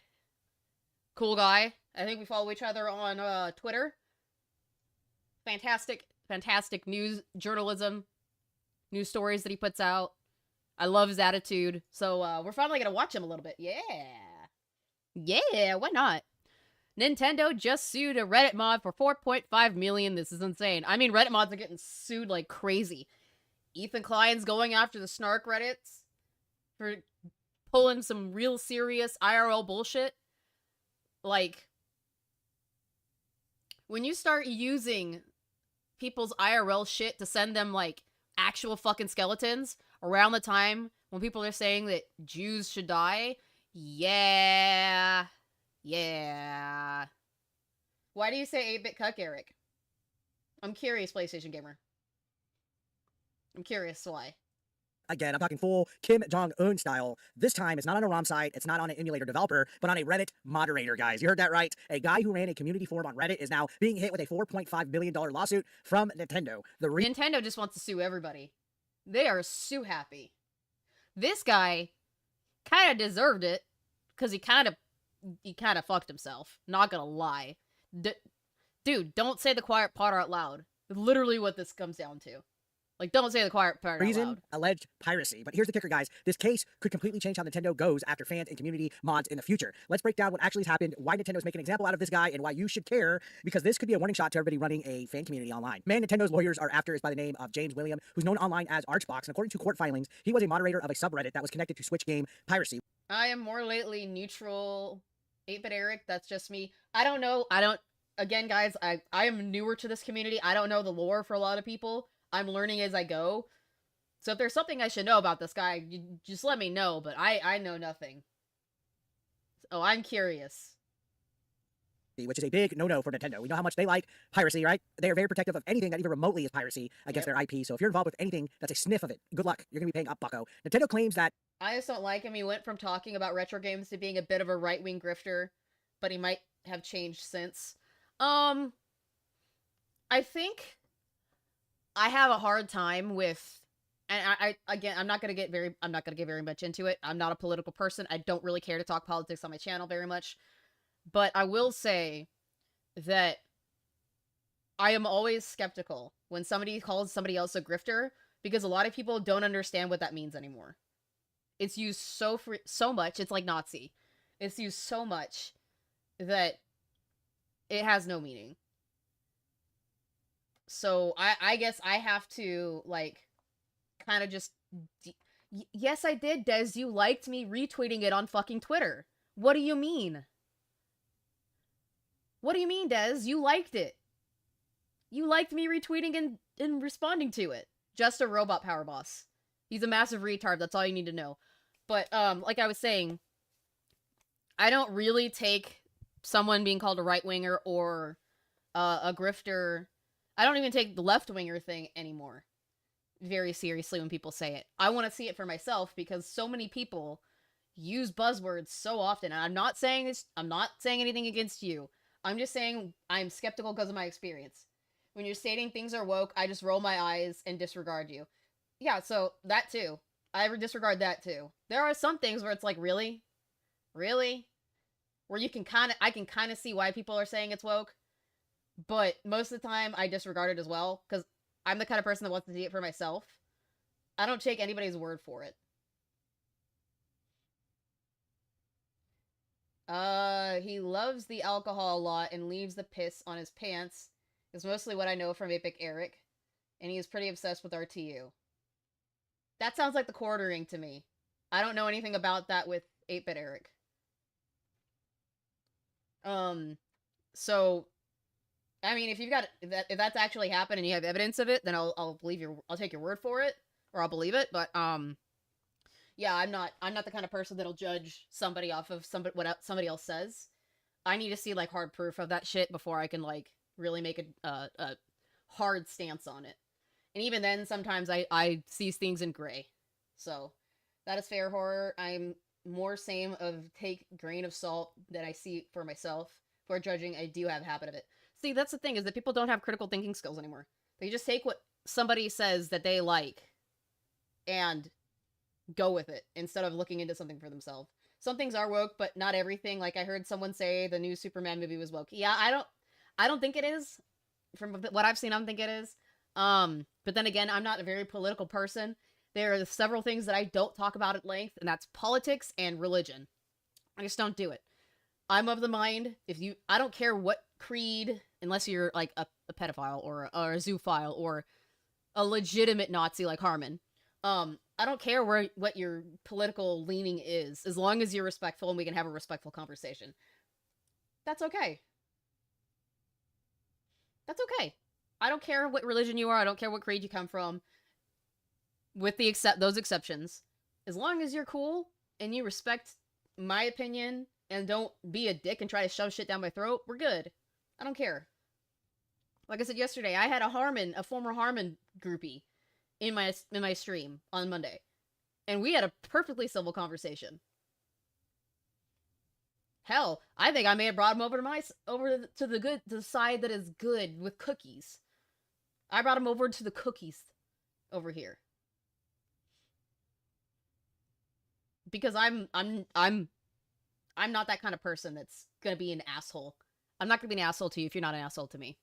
Cool guy. I think we follow each other on Twitter. Fantastic news journalism, news stories that he puts out. I love his attitude. So we're finally gonna watch him a little bit. Yeah, why not? Nintendo just sued a Reddit mod for $4.5 million. This is insane. I mean, Reddit mods are getting sued like crazy. Ethan Klein's going after the snark Reddits for pulling some real serious IRL bullshit. Like, when you start using people's IRL shit to send them, like, actual fucking skeletons around the time when people are saying that Jews should die, yeah. Why do you say 8-Bit Cuck, Eric? I'm curious, PlayStation Gamer. I'm curious why. Again, I'm talking full Kim Jong-un style. This time, it's not on a ROM site, it's not on an emulator developer, but on a Reddit moderator, guys. You heard that right. A guy who ran a community forum on Reddit is now being hit with a $4.5 million lawsuit from Nintendo. Nintendo just wants to sue everybody. They are sue happy. This guy kind of deserved it, because he kind of fucked himself. Not gonna lie. Dude, don't say the quiet part out loud. Literally what this comes down to. Like, don't say the quiet part out loud. Alleged piracy. But here's the kicker, guys. This case could completely change how Nintendo goes after fans and community mods in the future. Let's break down what actually has happened, why Nintendo's making an example out of this guy, and why you should care, because this could be a warning shot to everybody running a fan community online. Man Nintendo's lawyers are after is by the name of James William, who's known online as Archbox, and according to court filings, he was a moderator of a subreddit that was connected to Switch game piracy. I am more lately neutral. 8-Bit Eric, that's just me. I don't know. Again, guys, I am newer to this community. I don't know the lore for a lot of people. I'm learning as I go. So if there's something I should know about this guy, you just let me know, but I know nothing. Oh, I'm curious. which is a big no-no for Nintendo. We know how much they like piracy, right? They are very protective of anything that even remotely is piracy against their IP. So if you're involved with anything that's a sniff of it, good luck. You're going to be paying a bucko. Nintendo claims that... I just don't like him. He went from talking about retro games to being a bit of a right-wing grifter, but he might have changed since. I think I have a hard time with, and I'm not gonna get very much into it. I'm not a political person. I don't really care to talk politics on my channel very much. But I will say that I am always skeptical when somebody calls somebody else a grifter, because a lot of people don't understand what that means anymore. It's used so much, it's like Nazi. It's used so much that it has no meaning. So I guess I have to, like, kind of just... Yes, I did, Des. You liked me retweeting it on fucking Twitter. What do you mean? What do you mean, Des? You liked it. You liked me retweeting and responding to it. Just a robot power boss. He's a massive retard, that's all you need to know. But, like I was saying, I don't really take someone being called a right-winger or a grifter... I don't even take the left-winger thing anymore very seriously when people say it. I want to see it for myself because so many people use buzzwords so often. And I'm not saying anything against you. I'm just saying I'm skeptical because of my experience. When you're stating things are woke, I just roll my eyes and disregard you. Yeah, so that too. I disregard that too. There are some things where it's like, really? Really? Where I can kind of see why people are saying it's woke. But most of the time, I disregard it as well, because I'm the kind of person that wants to see it for myself. I don't take anybody's word for it. He loves the alcohol a lot and leaves the piss on his pants, is mostly what I know from Epic Eric, and he is pretty obsessed with RTU. That sounds like the quartering to me. I don't know anything about that with 8-Bit Eric. So... I mean, if that's actually happened and you have evidence of it, then I'll take your word for it, or I'll believe it. But yeah, I'm not the kind of person that'll judge somebody off of what somebody else says. I need to see like hard proof of that shit before I can like really make a hard stance on it. And even then, sometimes I see things in gray. So that is fair, horror. I'm more same of take grain of salt that I see for myself. For judging, I do have a habit of it. See, that's the thing, is that people don't have critical thinking skills anymore. They just take what somebody says that they like and go with it instead of looking into something for themselves. Some things are woke, but not everything. Like I heard someone say the new Superman movie was woke. Yeah, I don't think it is. From what I've seen, I don't think it is. But then again, I'm not a very political person. There are several things that I don't talk about at length, and that's politics and religion. I just don't do it. I'm of the mind, I don't care what creed, unless you're like a pedophile or a zoophile or a legitimate Nazi like Harmon. I don't care what your political leaning is, as long as you're respectful and we can have a respectful conversation. That's okay. That's okay. I don't care what religion you are, I don't care what creed you come from, with those exceptions. As long as you're cool and you respect my opinion and don't be a dick and try to shove shit down my throat, we're good. I don't care. Like I said yesterday, I had a former Harmon groupie in my stream on Monday. And we had a perfectly civil conversation. Hell, I think I may have brought him over to the side that is good with cookies. I brought him over to the cookies over here. Because I'm not that kind of person that's gonna be an asshole. I'm not gonna be an asshole to you if you're not an asshole to me.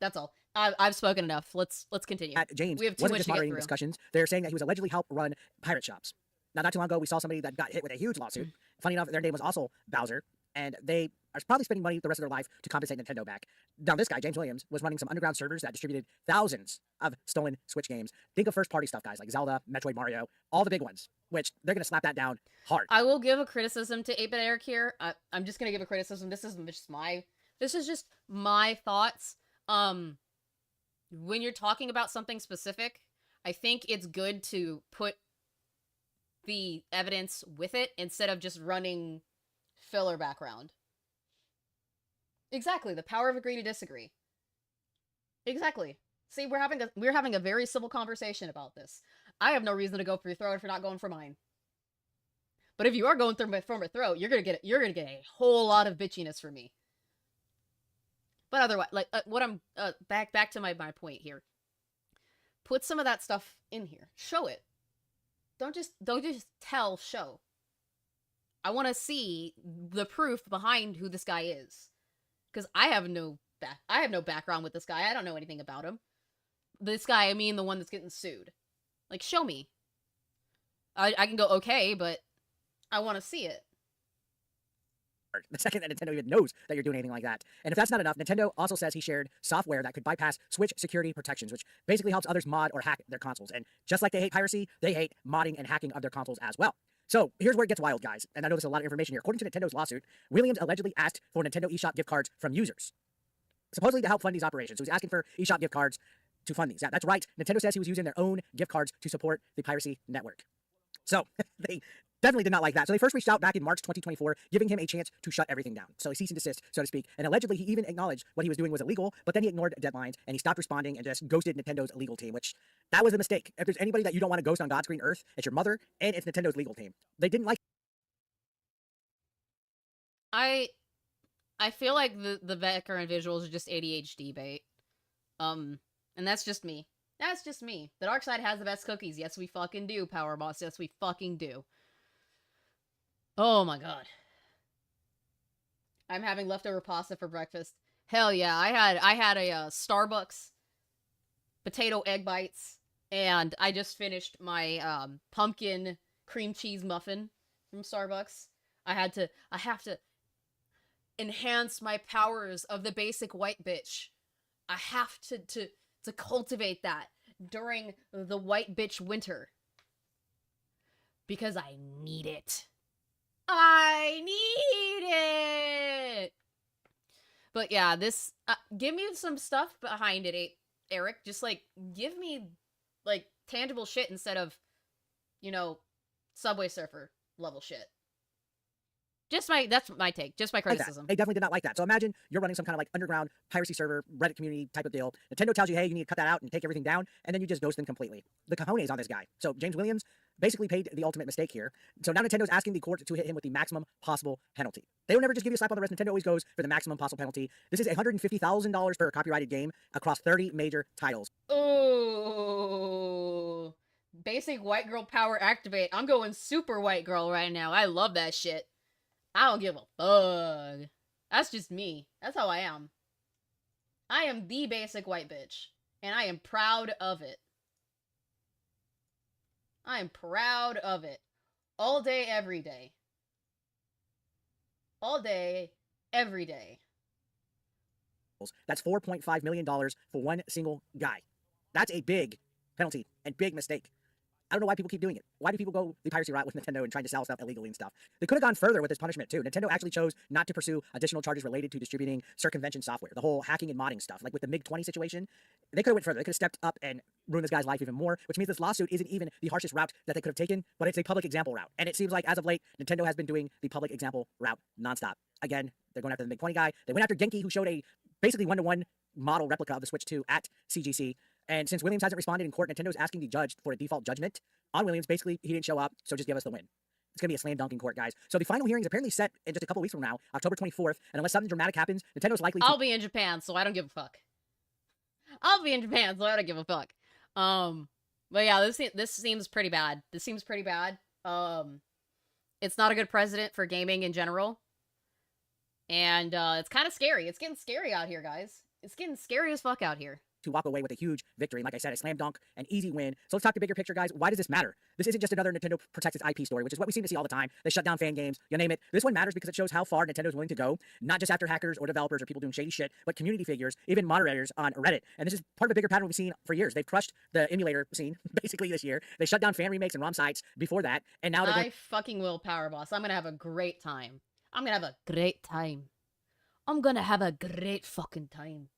That's all. I've spoken enough. Let's continue. James We have too wasn't much just to get moderating through. discussions. They're saying that he was allegedly helped run pirate shops. Now, not too long ago, we saw somebody that got hit with a huge lawsuit. Funny enough, their name was also Bowser, and they are probably spending money the rest of their life to compensate Nintendo back. Now, this guy, James Williams, was running some underground servers that distributed thousands of stolen Switch games. Think of first-party stuff, guys, like Zelda, Metroid, Mario, all the big ones, which they're going to slap that down hard. I will give a criticism to 8-Bit Eric here. I'm just going to give a criticism. This is just my thoughts. When you're talking about something specific, I think it's good to put the evidence with it instead of just running filler background. Exactly, the power of agree to disagree. Exactly. See, we're having a very civil conversation about this. I have no reason to go for your throat if you're not going for mine. But if you are going for my throat, you're gonna get a whole lot of bitchiness from me. But otherwise, like what I'm back to my point here. Put some of that stuff in here. Show it. Don't just tell. Show. I want to see the proof behind who this guy is, because I have no background with this guy. I don't know anything about him. This guy, I mean, the one that's getting sued. Like, show me. I can go okay, but I want to see it. The second that Nintendo even knows that you're doing anything like that. And if that's not enough, Nintendo also says he shared software that could bypass Switch security protections, which basically helps others mod or hack their consoles. And just like they hate piracy, they hate modding and hacking of their consoles as well. So here's where it gets wild, guys. And I know there's a lot of information here. According to Nintendo's lawsuit, Williams allegedly asked for Nintendo eShop gift cards from users, supposedly to help fund these operations. So he's asking for eShop gift cards to fund these. Yeah, that's right. Nintendo says he was using their own gift cards to support the piracy network. So they definitely did not like that. So they first reached out back in March 2024, giving him a chance to shut everything down. So he cease and desist, so to speak. And allegedly, he even acknowledged what he was doing was illegal, but then he ignored deadlines and he stopped responding and just ghosted Nintendo's legal team, which that was a mistake. If there's anybody that you don't want to ghost on God's green earth, it's your mother and it's Nintendo's legal team. They didn't like. I feel like the background visuals are just ADHD bait. And that's just me. That's just me. The dark side has the best cookies. Yes, we fucking do, Power Boss. Yes, we fucking do. Oh my god. I'm having leftover pasta for breakfast. Hell yeah, I had a Starbucks potato egg bites, and I just finished my pumpkin cream cheese muffin from Starbucks. I have to enhance my powers of the basic white bitch. I have to cultivate that during the white bitch winter. Because I need it. I need it! But yeah, this, give me some stuff behind it, Eric. Just, like, give me, like, tangible shit instead of, you know, Subway Surfer level shit. That's my take. Just my criticism. They definitely did not like that. So imagine you're running some kind of like underground piracy server, Reddit community type of deal. Nintendo tells you, hey, you need to cut that out and take everything down, and then you just ghost them completely. The cojones on this guy. So James Williams basically paid the ultimate mistake here. So now Nintendo's asking the court to hit him with the maximum possible penalty. They will never just give you a slap on the wrist. Nintendo always goes for the maximum possible penalty. This is $150,000 for a copyrighted game across 30 major titles. Oh, basic white girl power activate. I'm going super white girl right now. I love that shit. I don't give a fuck. That's just me. That's how I am. I am the basic white bitch. And I am proud of it. I am proud of it. All day, every day. All day, every day. That's $4.5 million for one single guy. That's a big penalty and big mistake. I don't know why people keep doing it. Why do people go the piracy route with Nintendo and trying to sell stuff illegally and stuff? They could have gone further with this punishment too. Nintendo actually chose not to pursue additional charges related to distributing circumvention software, the whole hacking and modding stuff. Like with the MiG-20 situation, they could have went further. They could have stepped up and ruined this guy's life even more, which means this lawsuit isn't even the harshest route that they could have taken, but it's a public example route. And it seems like as of late, Nintendo has been doing the public example route nonstop. Again, they're going after the MiG-20 guy. They went after Genki, who showed a basically one-to-one model replica of the Switch 2 at CGC. And since Williams hasn't responded in court, Nintendo's asking the judge for a default judgment on Williams. Basically, he didn't show up, so just give us the win. It's going to be a slam dunk in court, guys. So the final hearing is apparently set in just a couple weeks from now, October 24th. And unless something dramatic happens, Nintendo's likely to... I'll be in Japan, so I don't give a fuck. I'll be in Japan, so I don't give a fuck. But yeah, this seems pretty bad. This seems pretty bad. It's not a good precedent for gaming in general. And it's kind of scary. It's getting scary out here, guys. It's getting scary as fuck out here. To walk away with a huge victory. And like I said, a slam dunk, an easy win. So let's talk the bigger picture, guys. Why does this matter? This isn't just another Nintendo protects its IP story, which is what we seem to see all the time. They shut down fan games, you name it. This one matters because it shows how far Nintendo's willing to go, not just after hackers or developers or people doing shady shit, but community figures, even moderators on Reddit. And this is part of a bigger pattern we've seen for years. They've crushed the emulator scene, basically this year. They shut down fan remakes and ROM sites before that, and now they're fucking will, Power Boss. I'm gonna have a great time. I'm gonna have a great time. I'm gonna have a great fucking time.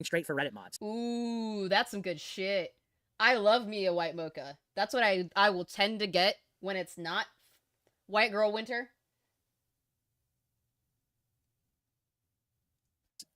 Straight for Reddit mods. Ooh, that's some good shit. I love me a white mocha. That's what I will tend to get when it's not white girl winter.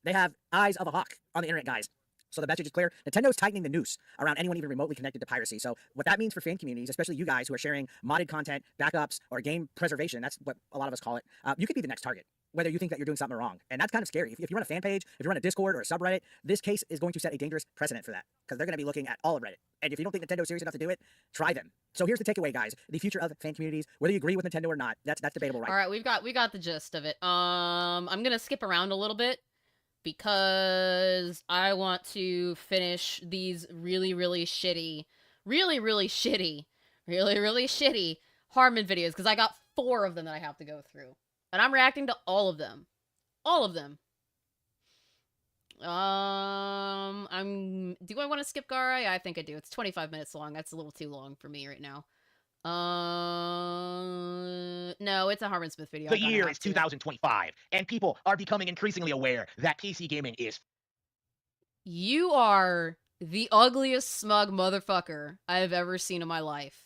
They have eyes of a hawk on the internet, guys. So the message is clear. Nintendo's tightening the noose around anyone even remotely connected to piracy. So what that means for fan communities, especially you guys who are sharing modded content, backups, or game preservation, that's what a lot of us call it, you could be the next target, whether you think that you're doing something wrong. And that's kind of scary. If you run a fan page, if you run a Discord or a subreddit, this case is going to set a dangerous precedent for that, because they're going to be looking at all of Reddit. And if you don't think Nintendo's serious enough to do it, try them. So here's the takeaway, guys. The future of fan communities, whether you agree with Nintendo or not, that's debatable, right? All right, we got the gist of it. I'm going to skip around a little bit, because I want to finish these really shitty Harmon videos, because I got 4 of them that I have to go through. And I'm reacting to all of them. All of them. Do I want to skip Gara? Yeah, I think I do. It's 25 minutes long. That's a little too long for me right now. No, it's a Harmon Smith video. The year is 2025, and people are becoming increasingly aware that PC gaming is You are the ugliest smug motherfucker I have ever seen in my life.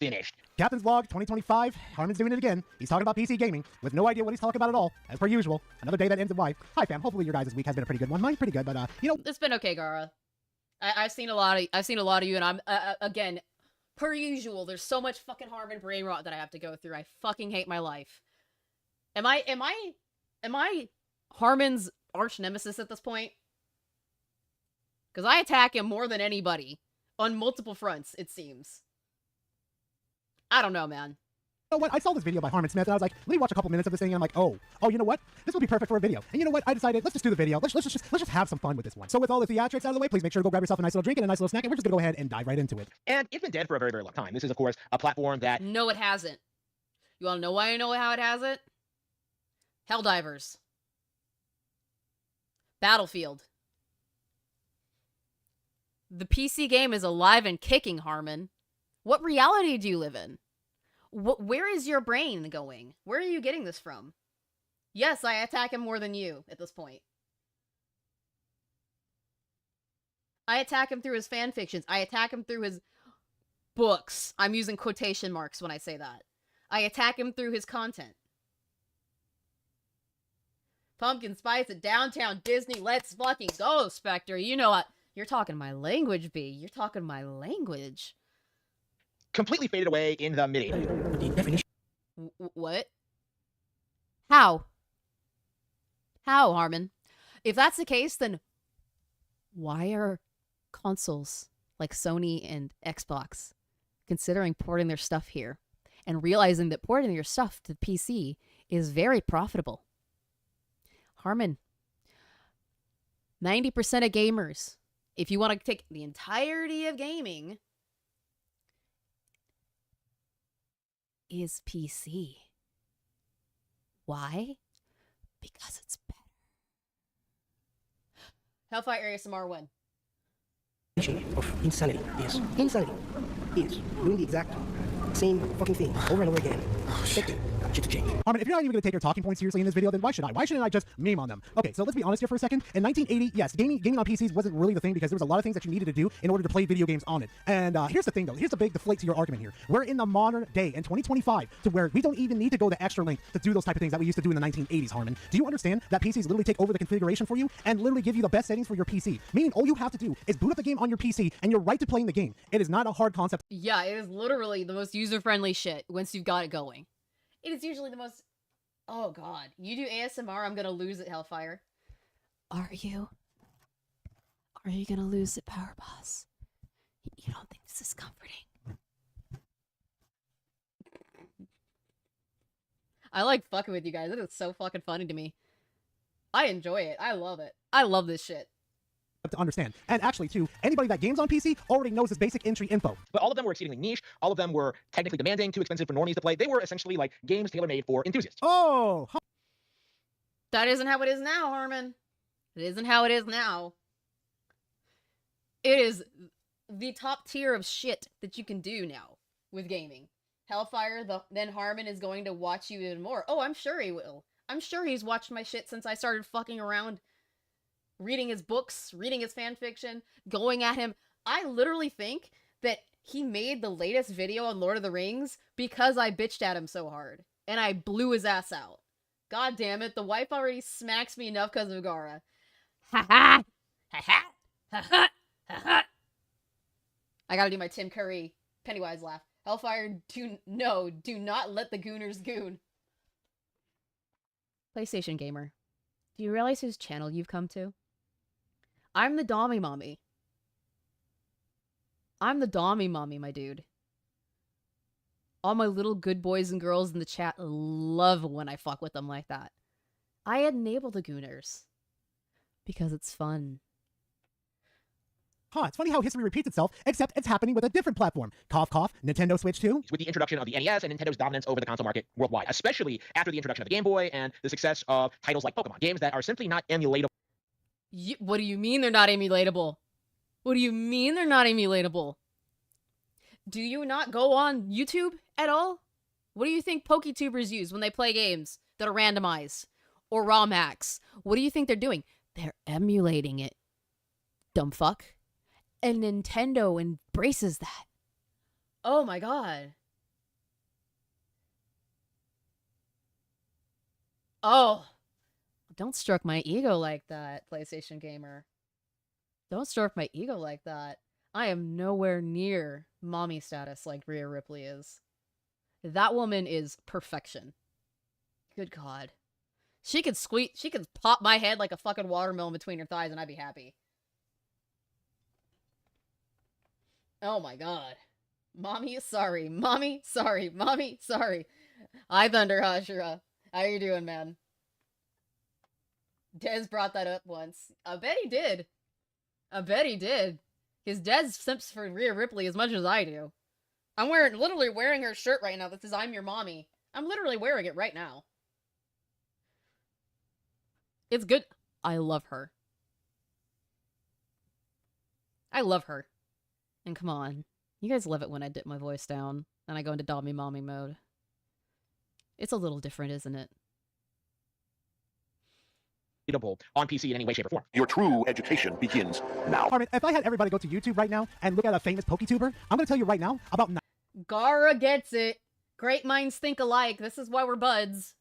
finished. Captain's Vlog 2025. Harmon's doing it again. He's talking about PC gaming with no idea what he's talking about at all, as per usual. Another day that ends in Y. Hi, fam. Hopefully your guys' week has been a pretty good one. Mine's pretty good, but you know, It's been okay, Gara. I've seen a lot of you, and I'm again, per usual. There's so much fucking Harmon brain rot that I have to go through. I fucking hate my life. Am I Harmon's arch nemesis at this point? Because I attack him more than anybody on multiple fronts, it seems. I don't know, man. You know what? I saw this video by Harmon Smith, and I was like, let me watch a couple minutes of this thing, and I'm like, oh, you know what? This will be perfect for a video. And you know what? I decided, let's just do the video. Let's just have some fun with this one. So with all the theatrics out of the way, please make sure to go grab yourself a nice little drink and a nice little snack, and we're just gonna go ahead and dive right into it. And it's been dead for a very long time. This is, of course, a platform that No, it hasn't. You wanna know why I know how it hasn't? Helldivers. Battlefield. The PC game is alive and kicking, Harmon. What reality do you live in? Where is your brain going? Where are you getting this from? Yes, I attack him more than you at this point. I attack him through his fan fictions. I attack him through his books. I'm using quotation marks when I say that. I attack him through his content. Pumpkin Spice at Downtown Disney. Let's fucking go, Spectre. You know what? You're talking my language, B. You're talking my language. completely faded away in the mid-'80s. What? How? How, Harmon? If that's the case, then why are consoles like Sony and Xbox considering porting their stuff here and realizing that porting your stuff to PC is very profitable? Harmon, 90% of gamers, if you want to take the entirety of gaming, is PC. Why? Because it's better. Hellfire ASMR 1. Of insanity. Yes. Insanity is doing the exact same fucking thing over and over again. Expecting shit to change. Harmon, if you're not even going to take your talking points seriously in this video, then why should I? Why shouldn't I just meme on them? Okay, so let's be honest here for a second. In 1980, yes, gaming on PCs wasn't really the thing because there was a lot of things that you needed to do in order to play video games on it. And here's the thing, though. Here's the big deflate to your argument here. We're in the modern day, in 2025, to where we don't even need to go the extra length to do those type of things that we used to do in the 1980s, Harmon. Do you understand that PCs literally take over the configuration for you and literally give you the best settings for your PC? Meaning all you have to do is boot up the game on your PC and you're right to playing the game. It is not a hard concept. Yeah, it is literally the most user-friendly shit once you've got it going. It is usually the most... Oh, God. You do ASMR, I'm gonna lose it, Hellfire. Are you? Are you gonna lose it, Power Boss? You don't think this is comforting? I like fucking with you guys. It is so fucking funny to me. I enjoy it. I love it. I love this shit. To understand. And actually, too, anybody that games on PC already knows this basic entry info. But all of them were exceedingly niche. All of them were technically demanding, too expensive for normies to play. They were essentially like games tailor-made for enthusiasts. Oh! That isn't how it is now, Harmon. It isn't how it is now. It is the top tier of shit that you can do now with gaming. Hellfire, then Harmon is going to watch you even more. Oh, I'm sure he will. I'm sure he's watched my shit since I started fucking around, reading his books, reading his fanfiction, going at him. I literally think that he made the latest video on Lord of the Rings because I bitched at him so hard. And I blew his ass out. God damn it, the wife already smacks me enough because of Gara. Ha ha! Ha ha! Ha ha! Ha ha! I gotta do my Tim Curry Pennywise laugh. Hellfire, do not let the gooners goon. PlayStation Gamer, do you realize whose channel you've come to? I'm the Dommy Mommy. I'm the Dommy Mommy, my dude. All my little good boys and girls in the chat love when I fuck with them like that. I enable the gooners. Because it's fun. Huh, it's funny how history repeats itself, except it's happening with a different platform. Cough, cough, Nintendo Switch 2. With the introduction of the NES and Nintendo's dominance over the console market worldwide, especially after the introduction of the Game Boy and the success of titles like Pokemon, games that are simply not emulatable. What do you mean they're not emulatable? What do you mean they're not emulatable? Do you not go on YouTube at all? What do you think PokeTubers use when they play games that are randomized? Or ROM hacks? What do you think they're doing? They're emulating it. Dumb fuck. And Nintendo embraces that. Oh my god. Oh. Don't stroke my ego like that, PlayStation Gamer. Don't stroke my ego like that. I am nowhere near mommy status like Rhea Ripley is. That woman is perfection. Good god. She could pop my head like a fucking watermelon between her thighs and I'd be happy. Oh my god. Mommy, sorry. Mommy, sorry. Mommy, sorry. Hi, Thunder Hashira. How you doing, man? Dez brought that up once. I bet he did. I bet he did. Because Dez simps for Rhea Ripley as much as I do. I'm literally wearing her shirt right now that says I'm your mommy. I'm literally wearing it right now. It's good. I love her. I love her. And come on. You guys love it when I dip my voice down and I go into Dommy Mommy mode. It's a little different, isn't it? On PC in any way, shape, or form. Your true education begins now. Harmon, if I had everybody go to YouTube right now and look at a famous PokeTuber, I'm going to tell you right now about... Gara gets it. Great minds think alike. This is why we're buds.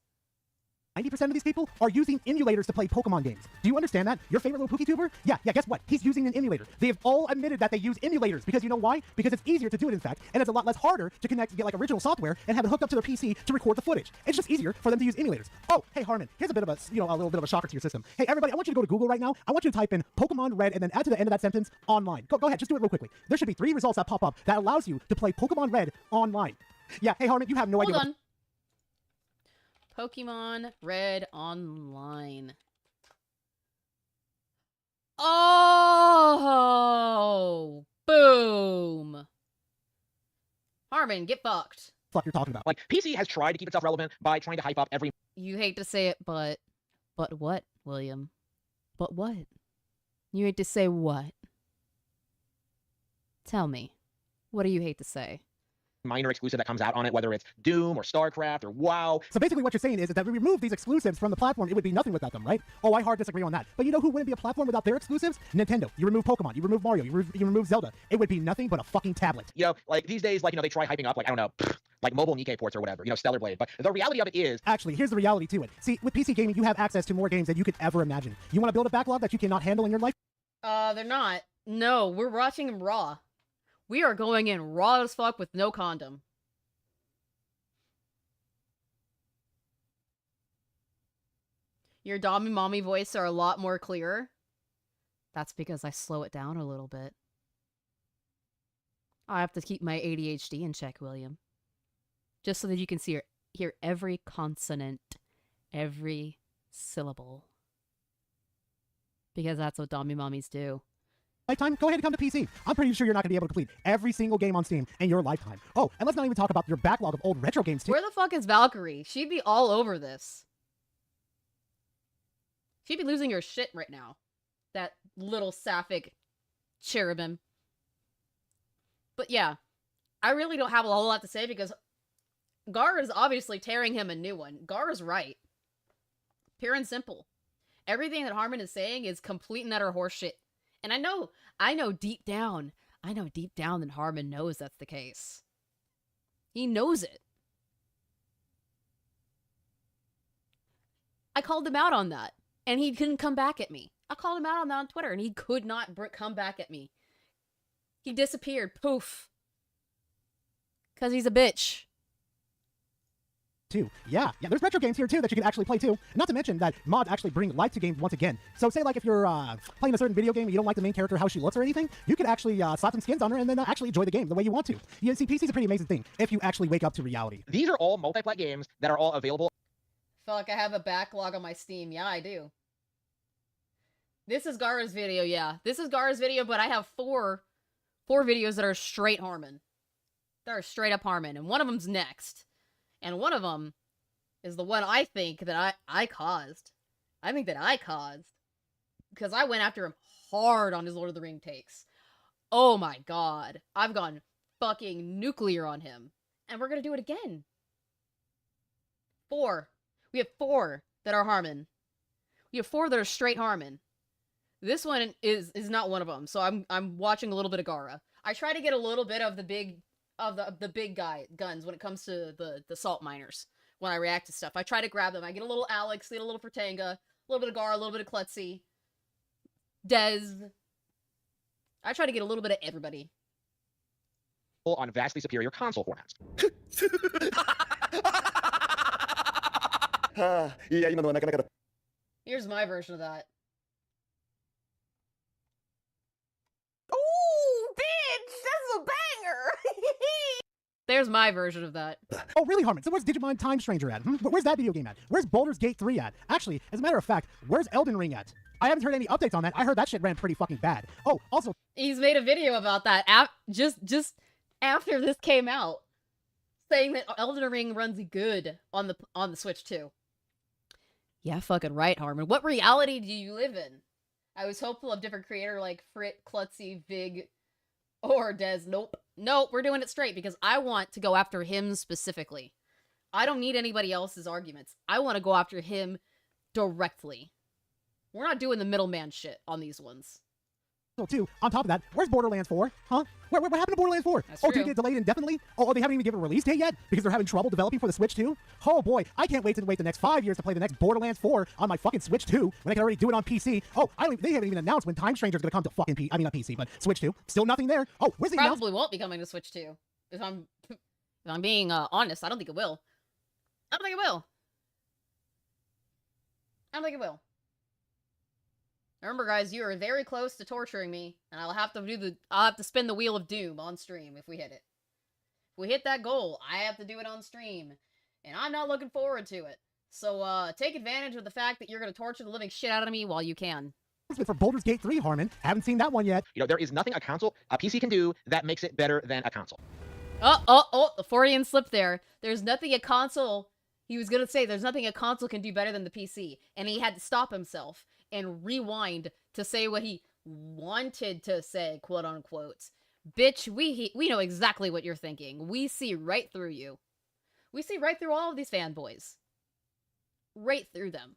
90% of these people are using emulators to play Pokemon games. Do you understand that? Your favorite little PokeTuber? Yeah, guess what? He's using an emulator. They have all admitted that they use emulators because you know why? Because it's easier to do it, in fact, and it's a lot less harder to connect, get like original software and have it hooked up to their PC to record the footage. It's just easier for them to use emulators. Oh, hey Harmon, here's a bit of a, a little bit of a shocker to your system. Hey everybody, I want you to go to Google right now. I want you to type in Pokemon Red and then add to the end of that sentence online. Go ahead, just do it real quickly. There should be 3 results that pop up that allows you to play Pokemon Red online. Yeah, hey Harmon, you have no idea. Hold on. Pokemon Red Online. Oh! Boom! Harmon, get fucked. Fuck you're talking about. Like, PC has tried to keep itself relevant by trying to hype up every... You hate to say it, but what, William? But what? You hate to say what? Tell me. What do you hate to say? minor exclusive that comes out on it, whether it's Doom or StarCraft or WoW. So basically what you're saying is that we remove these exclusives from the platform, it would be nothing without them, right? Oh, I hard disagree on that. But you know who wouldn't be a platform without their exclusives? Nintendo. You remove Pokemon, you remove Mario, you remove Zelda. It would be nothing but a fucking tablet. You know, like these days, like, you know, they try hyping up, like, I don't know, like mobile Nikkei ports or whatever, you know, Stellar Blade. But the reality of it is... Actually, here's the reality to it. See, with PC gaming, you have access to more games than you could ever imagine. You want to build a backlog that you cannot handle in your life? They're not. No, we're watching them raw. We are going in raw as fuck with no condom. Your Dommy Mommy voice are a lot more clearer. That's because I slow it down a little bit. I have to keep my ADHD in check, William. Just so that you can hear every consonant, every syllable. Because that's what Dommy Mommies do. Lifetime, go ahead and come to PC. I'm pretty sure you're not going to be able to complete every single game on Steam in your lifetime. Oh, and let's not even talk about your backlog of old retro games, too. Where the fuck is Valkyrie? She'd be all over this. She'd be losing her shit right now. That little sapphic cherubim. But yeah, I really don't have a whole lot to say because Gar is obviously tearing him a new one. Gar is right. Pure and simple. Everything that Harmon is saying is complete and utter horseshit. And I know deep down that Harmon knows that's the case. He knows it. I called him out on that. And he couldn't come back at me. I called him out on that on Twitter, and he could not come back at me. He disappeared. Poof. Because he's a bitch. Too. Yeah, there's retro games here too that you can actually play too. Not to mention that mods actually bring life to games once again. So say like if you're playing a certain video game and you don't like the main character, how she looks or anything, you can actually slap some skins on her and then actually enjoy the game the way you want to. You see, PC's a pretty amazing thing if you actually wake up to reality. These are all multi-plat games that are all available. Feel like I have a backlog on my Steam. Yeah, I do. This is Gara's video, yeah. This is Gara's video, but I have four videos that are straight Harmon. That are straight up Harmon, and one of them's next. And one of them is the one I think that I caused. I think that I caused. Because I went after him hard on his Lord of the Ring takes. Oh my god. I've gone fucking nuclear on him. And we're gonna do it again. 4. We have 4 that are Harmon. We have 4 that are straight Harmon. This one is not one of them, so I'm watching a little bit of Gara. I try to get a little bit of the big guns when it comes to the salt miners when I react to stuff. I try to grab them. I get a little Alex, get a little Fratanga, a little bit of Gara, a little bit of Klutzy, Dez. I try to get a little bit of everybody. On vastly superior console formats. Here's my version of that. There's my version of that. Oh, really, Harmon? So where's Digimon Time Stranger at? Where's that video game at? Where's Baldur's Gate 3 at? Actually, as a matter of fact, where's Elden Ring at? I haven't heard any updates on that. I heard that shit ran pretty fucking bad. Oh, also... He's made a video about that just after this came out, saying that Elden Ring runs good on the Switch too. Yeah, fucking right, Harmon. What reality do you live in? I was hopeful of different creator like Frit, Klutzy, Vig, or Dez. Nope, we're doing it straight because I want to go after him specifically. I don't need anybody else's arguments. I want to go after him directly. We're not doing the middleman shit on these ones. Too, on top of that, where's Borderlands 4? Huh? What happened to Borderlands 4? That's Did true. it get delayed indefinitely? Oh, they haven't even given a release date yet? Because they're having trouble developing for the Switch 2? Oh boy, I can't wait the next 5 years to play the next Borderlands 4 on my fucking Switch 2 when I can already do it on PC. Oh, they haven't even announced when Time Stranger's gonna come to fucking not PC, but Switch 2. Still nothing there. Oh, where's the Probably won't be coming to Switch 2. If I'm being honest, I don't think it will. I don't think it will. Remember, guys, you are very close to torturing me, and I'll have to spin the wheel of doom on stream if we hit it. If we hit that goal, I have to do it on stream, and I'm not looking forward to it. So, take advantage of the fact that you're gonna torture the living shit out of me while you can. For Baldur's Gate 3, Harmon. Haven't seen that one yet. You know, there is nothing a PC can do that makes it better than a console. Oh, the Freudian slip there. There's nothing a console... He was gonna say, there's nothing a console can do better than the PC. And he had to stop himself and rewind to say what he wanted to say, quote unquote. Bitch, we know exactly what you're thinking. We see right through you. We see right through all of these fanboys. Right through them.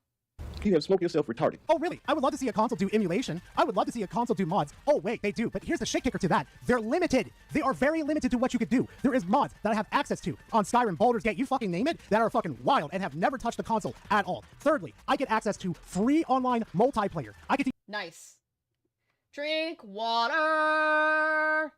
You have smoked yourself retarded. Oh, really? I would love to see a console do emulation. I would love to see a console do mods. Oh, wait, they do. But here's the shit kicker to that. They're limited. They are very limited to what you could do. There is mods that I have access to on Skyrim, Baldur's Gate, you fucking name it, that are fucking wild and have never touched the console at all. Thirdly, I get access to free online multiplayer. I get to Nice. Drink water.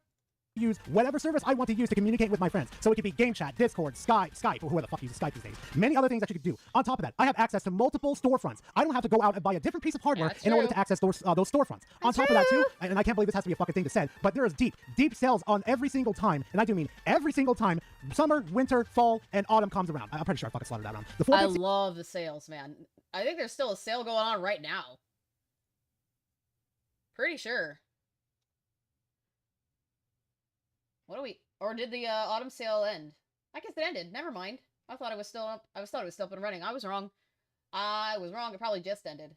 use whatever service I want to use to communicate with my friends. So it could be Game Chat, Discord, Skype, or who the fuck uses Skype these days. Many other things that you could do. On top of that, I have access to multiple storefronts. I don't have to go out and buy a different piece of hardware in order to access those storefronts. On top of that too, and I can't believe this has to be a fucking thing to say, but there is deep sales on every single time, and I do mean every single time summer, winter, fall, and autumn comes around. I'm pretty sure I fucking slaughtered that round. I love the sales, man. I think there's still a sale going on right now. Pretty sure. Or did the autumn sale end? I guess it ended. Never mind. I thought it was still up. I thought it was still up and running. I was wrong. It probably just ended.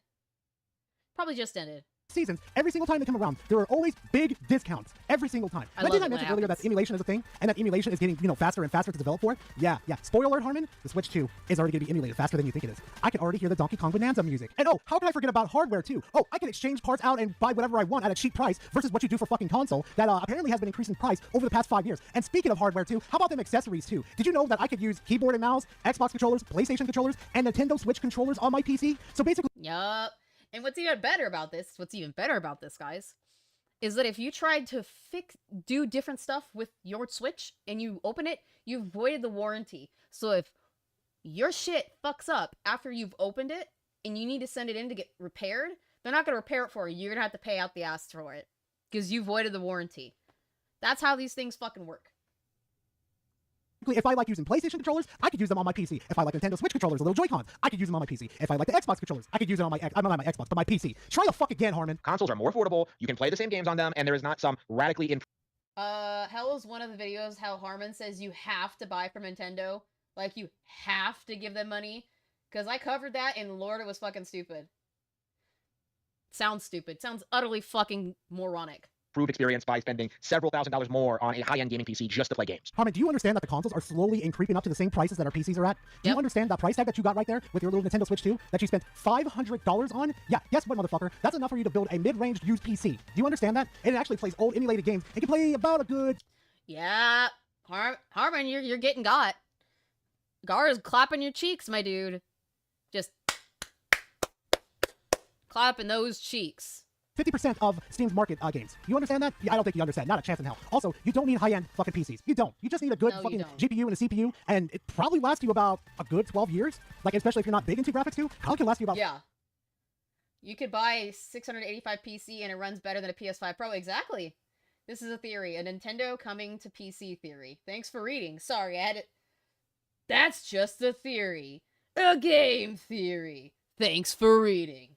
Seasons, every single time they come around, there are always big discounts every single time. Did I mention earlier that emulation is a thing, and that emulation is getting faster and faster to develop for? Yeah. Spoiler alert, Harmon, the Switch 2 is already going to be emulated faster than you think it is. I can already hear the Donkey Kong Bonanza music. And oh, how can I forget about hardware too? Oh, I can exchange parts out and buy whatever I want at a cheap price versus what you do for fucking console that apparently has been increasing price over the past 5 years. And speaking of hardware too, how about them accessories too? Did you know that I could use keyboard and mouse, Xbox controllers, PlayStation controllers, and Nintendo Switch controllers on my PC? So basically, Yup. And what's even better about this, guys, is that if you tried to do different stuff with your Switch and you open it, you've voided the warranty. So if your shit fucks up after you've opened it and you need to send it in to get repaired, they're not going to repair it for you. You're going to have to pay out the ass for it because you voided the warranty. That's how these things fucking work. If I like using PlayStation controllers, I could use them on my PC. If I like Nintendo Switch controllers, the little Joy-Cons, I could use them on my PC. If I like the Xbox controllers, I could use it on my Xbox, but my PC. Try the fuck again, Harmon. Consoles are more affordable, you can play the same games on them, and there is not some radically Hell is one of the videos how Harmon says you have to buy from Nintendo. Like, you have to give them money. Because I covered that, and Lord, it was fucking stupid. Sounds stupid. Sounds utterly fucking moronic. improved experience by spending several $1,000s more on a high-end gaming PC just to play games. Harmon, do you understand that the consoles are slowly creeping up to the same prices that our PCs are at? Do you understand that price tag that you got right there with your little Nintendo Switch 2 that you spent $500 on? Yeah, guess what, motherfucker? That's enough for you to build a mid-range used PC. Do you understand that? And it actually plays old emulated games. It can play about a good... Yeah, Harmon, you're getting got. Gar is clapping your cheeks, my dude. Just clapping those cheeks. 50% of Steam's market games. You understand that? Yeah, I don't think you understand. Not a chance in hell. Also, you don't need high-end fucking PCs. You don't. You just need a good fucking GPU and a CPU, and it probably lasts you about a good 12 years. Like, especially if you're not big into graphics too. How can last you about... Yeah. You could buy a 685 PC and it runs better than a PS5 Pro. Exactly. This is a theory. A Nintendo coming to PC theory. Thanks for reading. Sorry, I had it. That's just a theory. A game theory. Thanks for reading.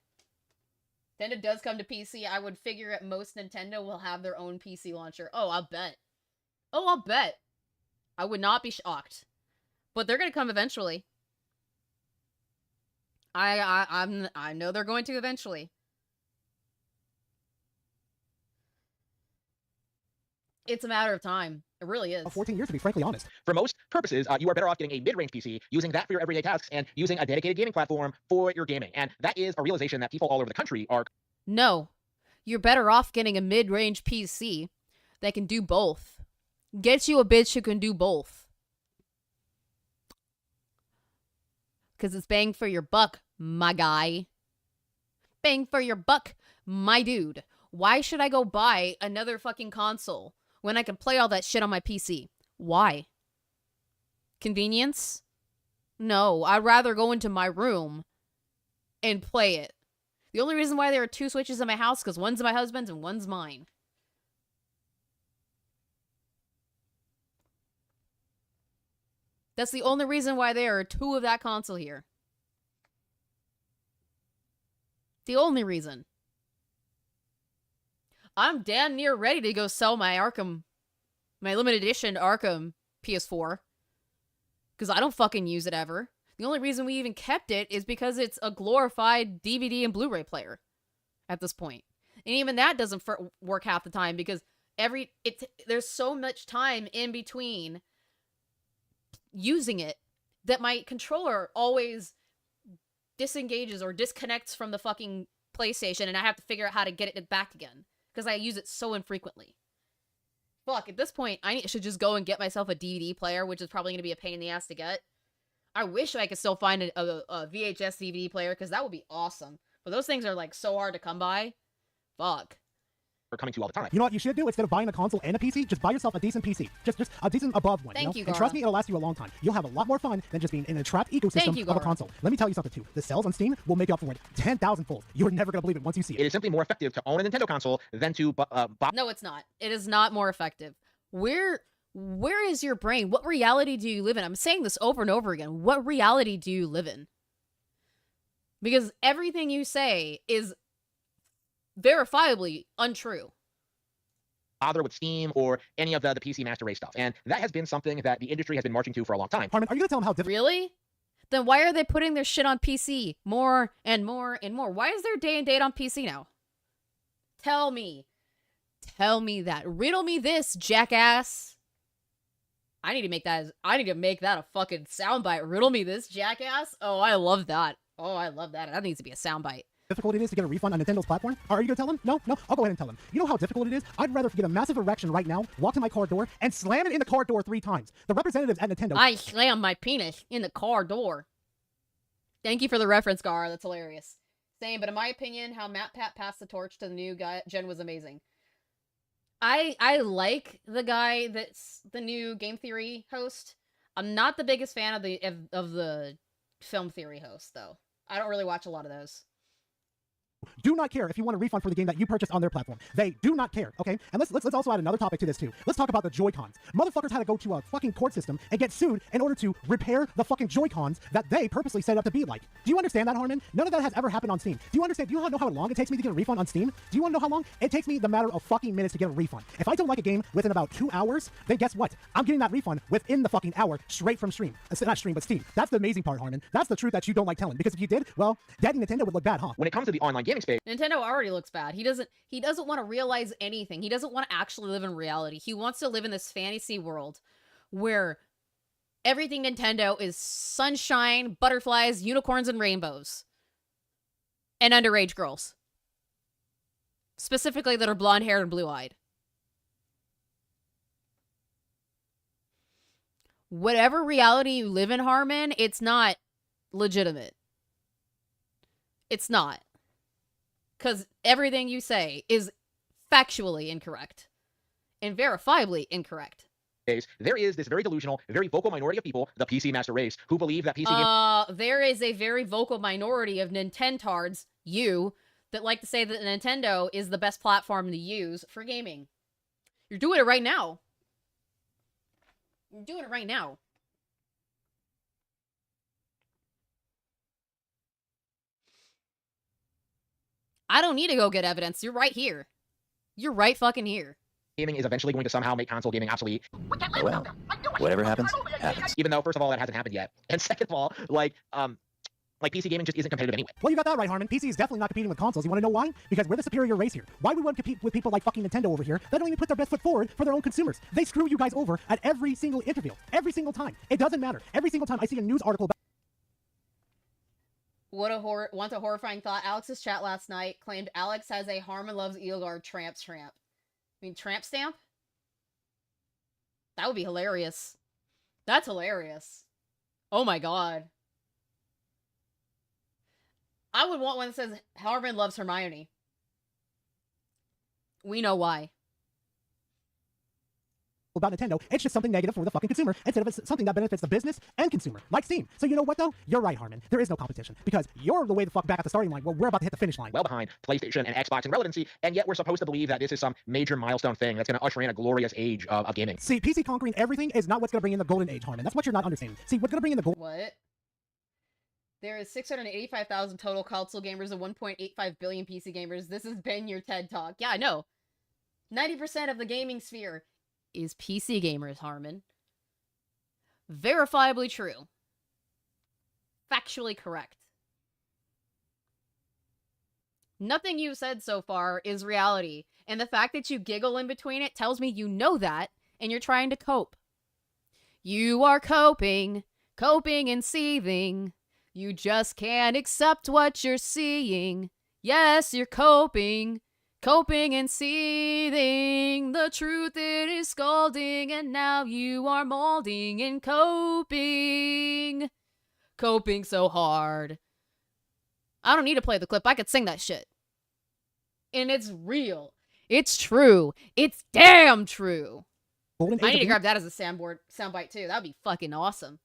Nintendo does come to PC. I would figure at most Nintendo will have their own PC launcher. Oh, I'll bet. Oh, I'll bet. I would not be shocked. But they're going to come eventually. I know they're going to eventually. It's a matter of time. It really is. 14 years, to be frankly honest. For most purposes, you are better off getting a mid-range PC, using that for your everyday tasks, and using a dedicated gaming platform for your gaming. And that is a realization that people all over the country are... No. You're better off getting a mid-range PC that can do both. Get you a bitch who can do both. Because it's bang for your buck, my guy. Bang for your buck, my dude. Why should I go buy another fucking console when I can play all that shit on my PC? Why? Convenience? No, I'd rather go into my room and play it. The only reason why there are two Switches in my house is because one's my husband's and one's mine. That's the only reason why there are two of that console here. The only reason. I'm damn near ready to go sell my my limited edition Arkham PS4. Because I don't fucking use it ever. The only reason we even kept it is because it's a glorified DVD and Blu-ray player at this point. And even that doesn't work half the time because there's so much time in between using it that my controller always disengages or disconnects from the fucking PlayStation and I have to figure out how to get it back again. Because I use it so infrequently. Fuck, at this point, I should just go and get myself a DVD player, which is probably going to be a pain in the ass to get. I wish I could still find a VHS DVD player, because that would be awesome. But those things are, like, so hard to come by. Fuck. Are coming to all the time. You know what you should do? Instead of buying a console and a PC, just buy yourself a decent PC. Just a decent above one. Thank you, And trust me, it'll last you a long time. You'll have a lot more fun than just being in a trapped ecosystem of a console. Let me tell you something, too. The sales on Steam will make you up for it 10,000 fold. You're never going to believe it once you see it. It is simply more effective to own a Nintendo console than to buy... No, it's not. It is not more effective. Where is your brain? What reality do you live in? I'm saying this over and over again. What reality do you live in? Because everything you say is verifiably untrue. Bother with Steam or any of the PC Master Race stuff. And that has been something that the industry has been marching to for a long time. Harmon, are you going to tell them how difficult... Really? Then why are they putting their shit on PC more and more and more? Why is there day and date on PC now? Tell me. Tell me that. Riddle me this, jackass. I need to make that a fucking soundbite. Riddle me this, jackass. Oh, I love that. Oh, I love that. That needs to be a soundbite. Difficult it is to get a refund on Nintendo's platform? Are you gonna tell them? No? I'll go ahead and tell them. You know how difficult it is? I'd rather get a massive erection right now, walk to my car door, and slam it in the car door 3 times. The representatives at Nintendo... I slammed my penis in the car door. Thank you for the reference, Gar. That's hilarious. same, but in my opinion, how Matt Pat passed the torch to the new guy Gen was amazing. I like the guy that's the new Game Theory host. I'm not the biggest fan of the Film Theory host, though. I don't really watch a lot of those. Do not care if you want a refund for the game that you purchased on their platform. They do not care, okay? And let's also add another topic to this too. Let's talk about the Joy-Cons. Motherfuckers had to go to a fucking court system and get sued in order to repair the fucking Joy-Cons that they purposely set up to be like. Do you understand that, Harmon? None of that has ever happened on Steam. Do you understand? Do you know how long it takes me to get a refund on Steam? Do you want to know how long? It takes me the matter of fucking minutes to get a refund. If I don't like a game within about 2 hours, then guess what? I'm getting that refund within the fucking hour straight from Stream. Not Stream, but Steam. That's the amazing part, Harmon. That's the truth that you don't like telling. Because if you did, well, Daddy Nintendo would look bad, huh? When it comes to the online gaming space, Nintendo already looks bad. He doesn't want to realize anything. He doesn't want to actually live in reality. He wants to live in this fantasy world where everything Nintendo is sunshine, butterflies, unicorns, and rainbows. And underage girls. Specifically that are blonde-haired and blue-eyed. Whatever reality you live in, Harmon, it's not legitimate. It's not. Because everything you say is factually incorrect. And verifiably incorrect. there is this very delusional, very vocal minority of people, the PC master race, who believe that PC there is a very vocal minority of Nintentards, you, that like to say that Nintendo is the best platform to use for gaming. You're doing it right now. You're doing it right now. I don't need to go get evidence. You're right here. You're right fucking here. gaming is eventually going to somehow make console gaming obsolete. Well, whatever happens, happens. Even though, first of all, that hasn't happened yet. And second of all, like PC gaming just isn't competitive anyway. Well, you got that right, Harmon. PC is definitely not competing with consoles. You want to know why? Because we're the superior race here. Why we want to compete with people like fucking Nintendo over here that don't even put their best foot forward for their own consumers? They screw you guys over at every single interview. Every single time. It doesn't matter. Every single time I see a news article about Want a horrifying thought. Alex's chat last night claimed Alex has a Harmon loves Edelgard tramp. I mean, tramp stamp? That would be hilarious. That's hilarious. Oh my god. I would want one that says Harmon loves Hermione. We know why. about Nintendo, it's just something negative for the fucking consumer instead of something that benefits the business and consumer, like Steam. So you know what though? You're right, Harmon. There is no competition because you're the way the fuck back at the starting line. Well, we're about to hit the finish line. Well behind PlayStation and Xbox in relevancy, and yet we're supposed to believe that this is some major milestone thing that's going to usher in a glorious age of gaming. See, PC conquering everything is not what's going to bring in the golden age, Harmon. That's what you're not understanding. See, what's going to bring in the gold... What? There is 685,000 total console gamers and 1.85 billion PC gamers. This has been your TED Talk. Yeah, I know. 90% of the gaming sphere is PC gamers, Harmon. Verifiably true. Factually correct. Nothing you've said so far is reality, and the fact that you giggle in between it tells me you know that, and you're trying to cope. You are coping and seething. You just can't accept what you're seeing. Yes, you're coping and seething. The truth it is scalding, and now you are molding and coping so hard. I don't need to play the clip. I could sing that shit. And it's real. It's true. It's damn true. I need to grab that as a soundbite too. That'd be fucking awesome.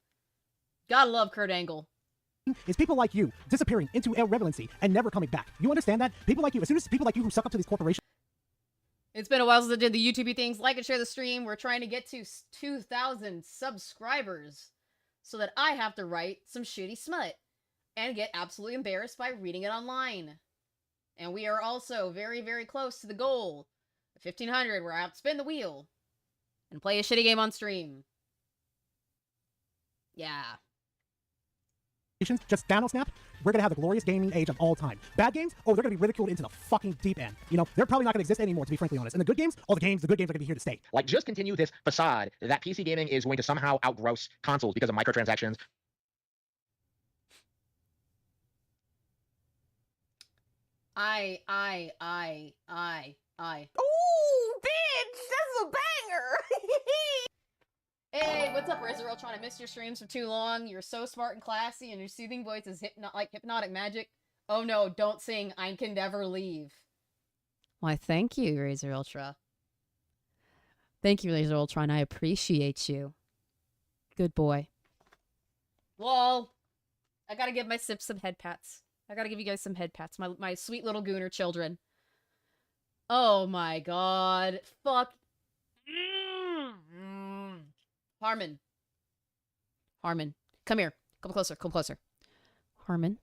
Gotta love Kurt Angle. Is people like you disappearing into irrelevancy and never coming back. You understand that? People like you, as soon as people like you who suck up to these corporations. It's been a while since I did the YouTube things. Like and share the stream. We're trying to get to 2,000 subscribers so that I have to write some shitty smut and get absolutely embarrassed by reading it online. And we are also very, very close to the goal of 1,500 where I have to spin the wheel and play a shitty game on stream. Yeah. Just snap, we're gonna have the glorious gaming age of all time. Bad games, oh, they're gonna be ridiculed into the fucking deep end. You know, they're probably not gonna exist anymore, to be frankly honest. And the good games are gonna be here to stay. Like, just continue this facade that PC gaming is going to somehow outgross consoles because of microtransactions. I. Ooh, bitch, that's a banger. Hey, what's up, Israel? Trying to miss your streams for too long. You're so smart and classy, and your soothing voice is like hypnotic magic. Oh no, don't sing I Can Never Leave. Why, thank you, Razor Ultra. Thank you, Razor Ultra, and I appreciate you. Good boy. Lol. I gotta give my sips some head pats. I gotta give you guys some head pats. My sweet little gooner children. Oh my god. Fuck. Harmon. Harmon. Come here. Come closer. Come closer. Harmon.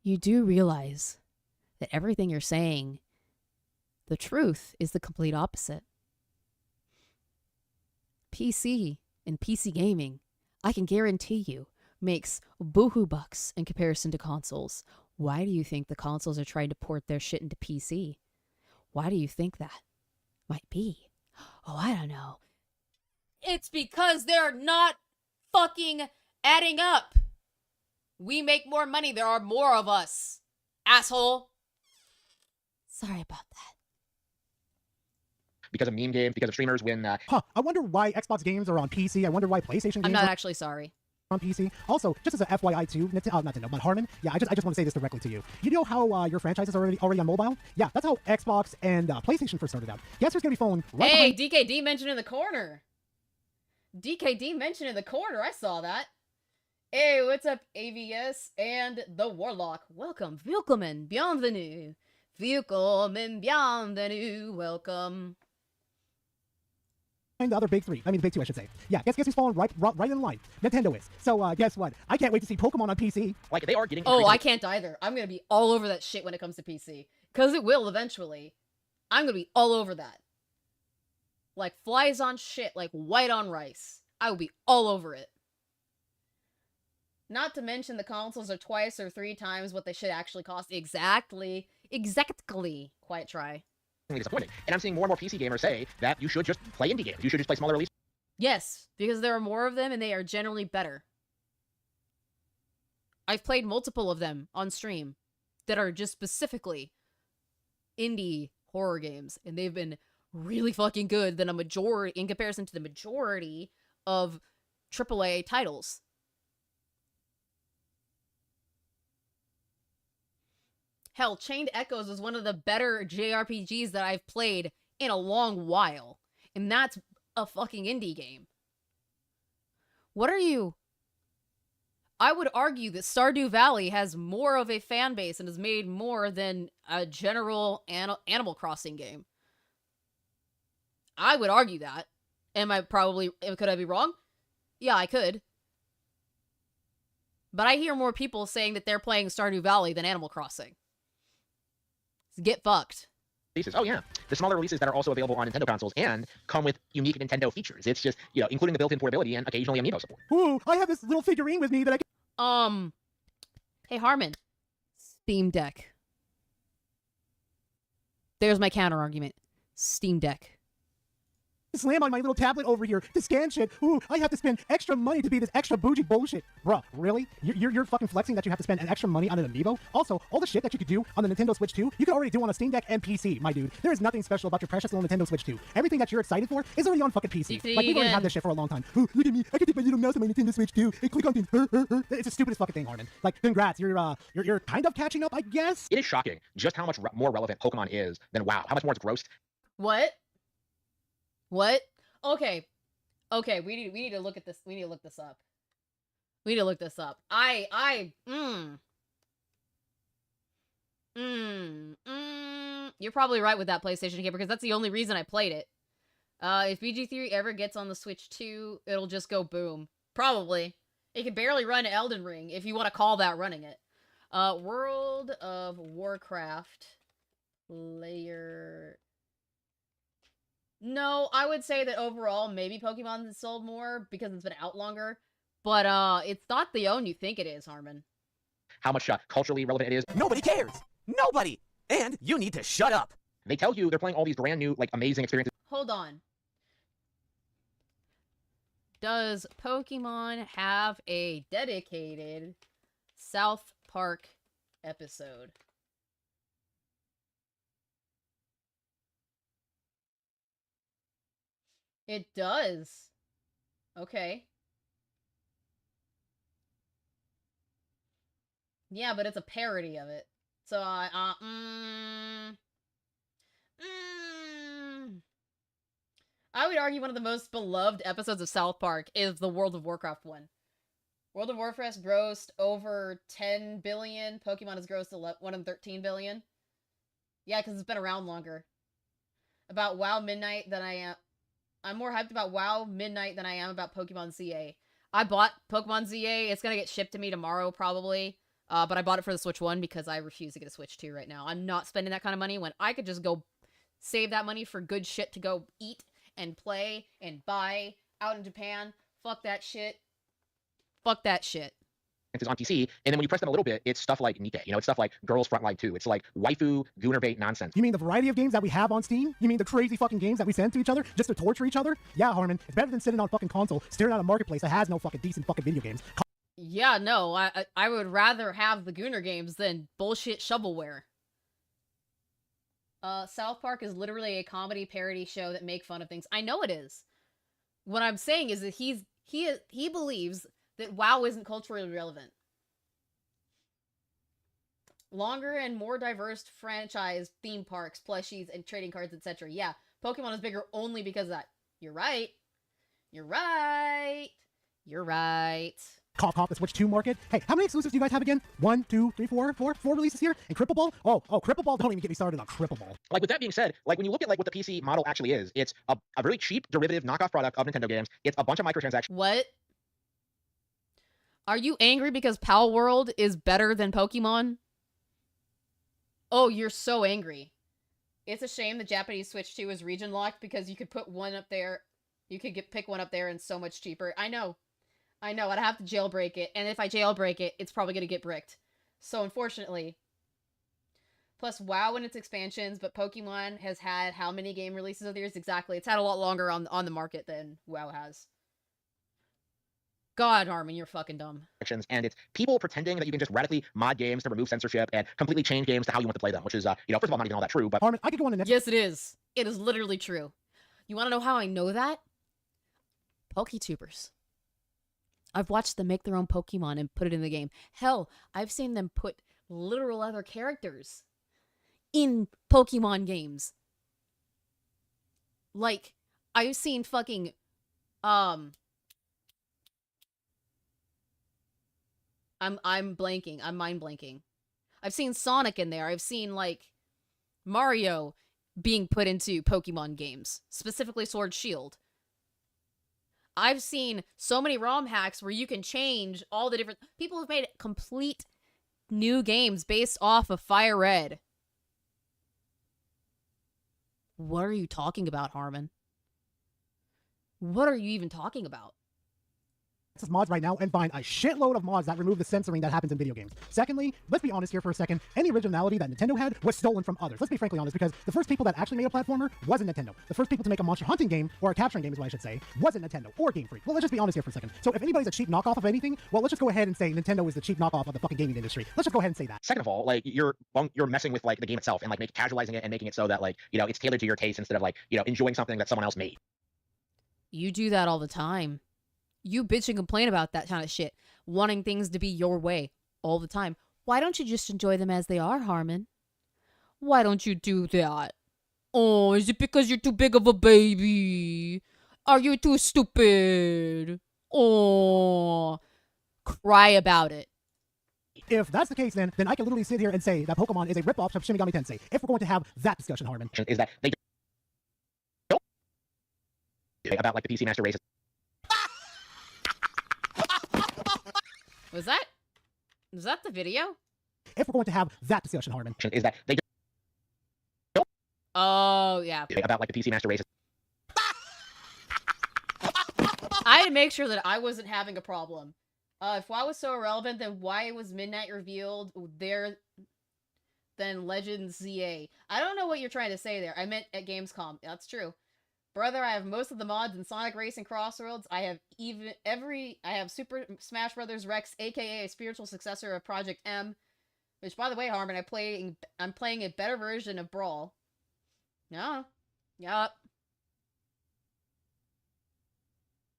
You do realize that everything you're saying, the truth is the complete opposite. PC and PC gaming, I can guarantee you, makes boohoo bucks in comparison to consoles. Why do you think the consoles are trying to port their shit into PC? Why do you think that might be? Oh, I don't know. It's because they're not fucking adding up. We make more money. There are more of us. Asshole. Sorry about that. Because of meme games, because of streamers, when Huh, I wonder why Xbox games are on PC. I wonder why PlayStation games I'm not are actually sorry. on PC. Also, just as a FYI too, not Nintendo, but Harmon, yeah, I just want to say this directly to you. You know how your franchises are already on mobile? Yeah, that's how Xbox and PlayStation first started out. Guess who's gonna be falling right Hey, behind? DKD mentioned in the corner. DKD mentioned in the corner. I saw that. Hey, what's up, AVS and the Warlock? Welcome, willkommen, bienvenue. Willkommen, bienvenue, welcome. The other big three. I mean, the big two, I should say. Yeah, guess who's falling right in line? Nintendo is. So, guess what? I can't wait to see Pokemon on PC. like they are getting. Oh, I can't either. I'm gonna be all over that shit when it comes to PC. Because it will eventually. I'm gonna be all over that. Like flies on shit, like white on rice. I will be all over it. Not to mention the consoles are twice or 3 times what they should actually cost. Exactly. Exactly. Quiet try. disappointed. And I'm seeing more and more PC gamers say that you should just play indie games. You should just play smaller releases. Yes, because there are more of them and they are generally better. I've played multiple of them on stream that are just specifically indie horror games, and they've been really fucking good than a majority in comparison to the majority of AAA titles. Hell, Chained Echoes was one of the better JRPGs that I've played in a long while. And that's a fucking indie game. What are you? I would argue that Stardew Valley has more of a fan base and has made more than a general Animal Crossing game. I would argue that. Could I be wrong? Yeah, I could. But I hear more people saying that they're playing Stardew Valley than Animal Crossing. Get fucked. Oh yeah, the smaller releases that are also available on Nintendo consoles and come with unique Nintendo features. It's just, including the built-in portability and occasionally amiibo support. Ooh, I have this little figurine with me that I can... Hey Harmon. Steam Deck. There's my counter argument. Steam Deck. slam on my little tablet over here to scan shit. Ooh, I have to spend extra money to be this extra bougie bullshit. Bruh, really? You're fucking flexing that you have to spend an extra money on an amiibo? Also, all the shit that you could do on the Nintendo Switch 2, you could already do on a Steam Deck and PC, my dude. There is nothing special about your precious little Nintendo Switch 2. Everything that you're excited for is already on fucking PC. Like, we've already had this shit for a long time. Ooh, look at me. I can take my little mouse on my Nintendo Switch 2 and click on things. It's the stupidest fucking thing, Harmon. Like, congrats. You're kind of catching up, I guess? It is shocking just how much more relevant Pokemon is than WoW. How much more it's grossed. What? Okay, we need to look at this. We need to look this up. You're probably right with that PlayStation gamer, because that's the only reason I played it. If BG3 ever gets on the Switch 2, it'll just go boom. Probably. It can barely run Elden Ring, if you want to call that running it. World of Warcraft layer... No, I would say that overall, maybe Pokemon has sold more because it's been out longer. But, it's not the own you think it is, Harmon. How much culturally relevant it is. Nobody cares! Nobody! And you need to shut up! They tell you they're playing all these brand new, amazing experiences. Hold on. Does Pokemon have a dedicated South Park episode? It does. Okay. Yeah, but it's a parody of it. So, I would argue one of the most beloved episodes of South Park is the World of Warcraft one. World of Warcraft grossed over 10 billion. Pokemon has grossed 113 billion. Yeah, because it's been around longer. About WoW Midnight than I am. I'm more hyped about WoW Midnight than I am about Pokemon ZA. I bought Pokemon ZA. It's gonna get shipped to me tomorrow, probably. But I bought it for the Switch 1 because I refuse to get a Switch 2 right now. I'm not spending that kind of money when I could just go save that money for good shit to go eat and play and buy out in Japan. Fuck that shit. Fuck that shit. It's on PC, and then when you press them a little bit, it's stuff like Nikke. You know, it's stuff like Girls Frontline 2. It's like waifu, gooner bait nonsense. You mean the variety of games that we have on Steam? You mean the crazy fucking games that we send to each other just to torture each other? Yeah, Harmon, it's better than sitting on a fucking console, staring at a marketplace that has no fucking decent fucking video games. Yeah, no, I would rather have the Gooner games than bullshit shovelware. South Park is literally a comedy parody show that make fun of things. I know it is. What I'm saying is that he believes that WoW isn't culturally relevant. Longer and more diverse franchise, theme parks, plushies, and trading cards, etc. Yeah, Pokemon is bigger only because of that. You're right. You're right. You're right. Cough, cough, the Switch 2 market. Hey, how many exclusives do you guys have again? 1, 2, 3, 4 releases here? And Cripple Ball? Oh, Cripple Ball, don't even get me started on Cripple Ball. Like, with that being said, like, when you look at, like, what the PC model actually is, it's a really cheap derivative knockoff product of Nintendo games. It's a bunch of microtransactions. What? Are you angry because Pal World is better than Pokemon? Oh, you're so angry. It's a shame the Japanese Switch 2 is region locked because you could put one up there. You could pick one up there and so much cheaper. I know. I'd have to jailbreak it, and if I jailbreak it, it's probably going to get bricked. So, unfortunately. Plus, WoW and its expansions, but Pokemon has had how many game releases of theirs? Exactly. It's had a lot longer on the market than WoW has. God, Harmon, you're fucking dumb. And it's people pretending that you can just radically mod games to remove censorship and completely change games to how you want to play them, which is, you know, first of all, not even all that true, but... Harmon, I could go on the next... Yes, it is. It is literally true. You want to know how I know that? PokeTubers. I've watched them make their own Pokemon and put it in the game. Hell, I've seen them put literal other characters in Pokemon games. Like, I've seen fucking, I'm blanking. I'm mind blanking. I've seen Sonic in there. I've seen, like, Mario being put into Pokemon games. Specifically Sword Shield. I've seen so many ROM hacks where you can change all the different... People have made complete new games based off of Fire Red. What are you talking about, Harmon? What are you even talking about? Mods right now and find a shitload of mods that remove the censoring that happens in video games. Secondly, let's be honest here for a second, any originality that Nintendo had was stolen from others. Let's be frankly honest, because the first people that actually made a platformer wasn't Nintendo. The first people to make a monster hunting game, or a capturing game is what I should say, wasn't Nintendo or Game Freak. Well, let's just be honest here for a second. So if anybody's a cheap knockoff of anything, well, let's just go ahead and say Nintendo is the cheap knockoff of the fucking gaming industry. Let's just go ahead and say that. Second of all, like, you're messing with, like, the game itself and, like, casualizing it and making it so that, like, you know, it's tailored to your taste instead of, like, you know, enjoying something that someone else made. You do that all the time. You bitch and complain about that kind of shit. Wanting things to be your way all the time. Why don't you just enjoy them as they are, Harmon? Why don't you do that? Oh, is it because you're too big of a baby? Are you too stupid? Oh, cry about it. If that's the case, then I can literally sit here and say that Pokemon is a ripoff of Shin Megami Tensei. If we're going to have that discussion, Harmon. Is that they don't about, like, the PC Master Race. Was that the video? If we're going to have that discussion, Harmon. Is that they don't Oh, yeah. about, like, the PC Master Race. I had to make sure that I wasn't having a problem. If WoW was so irrelevant, then why was Midnight revealed there than Legends ZA? I don't know what you're trying to say there. I meant at Gamescom. That's true. Brother, I have most of the mods in Sonic Race and Crossroads. I have Super Smash Bros. Rex, aka a spiritual successor of Project M. Which, by the way, Harmon, I'm playing a better version of Brawl. Yeah. Yup.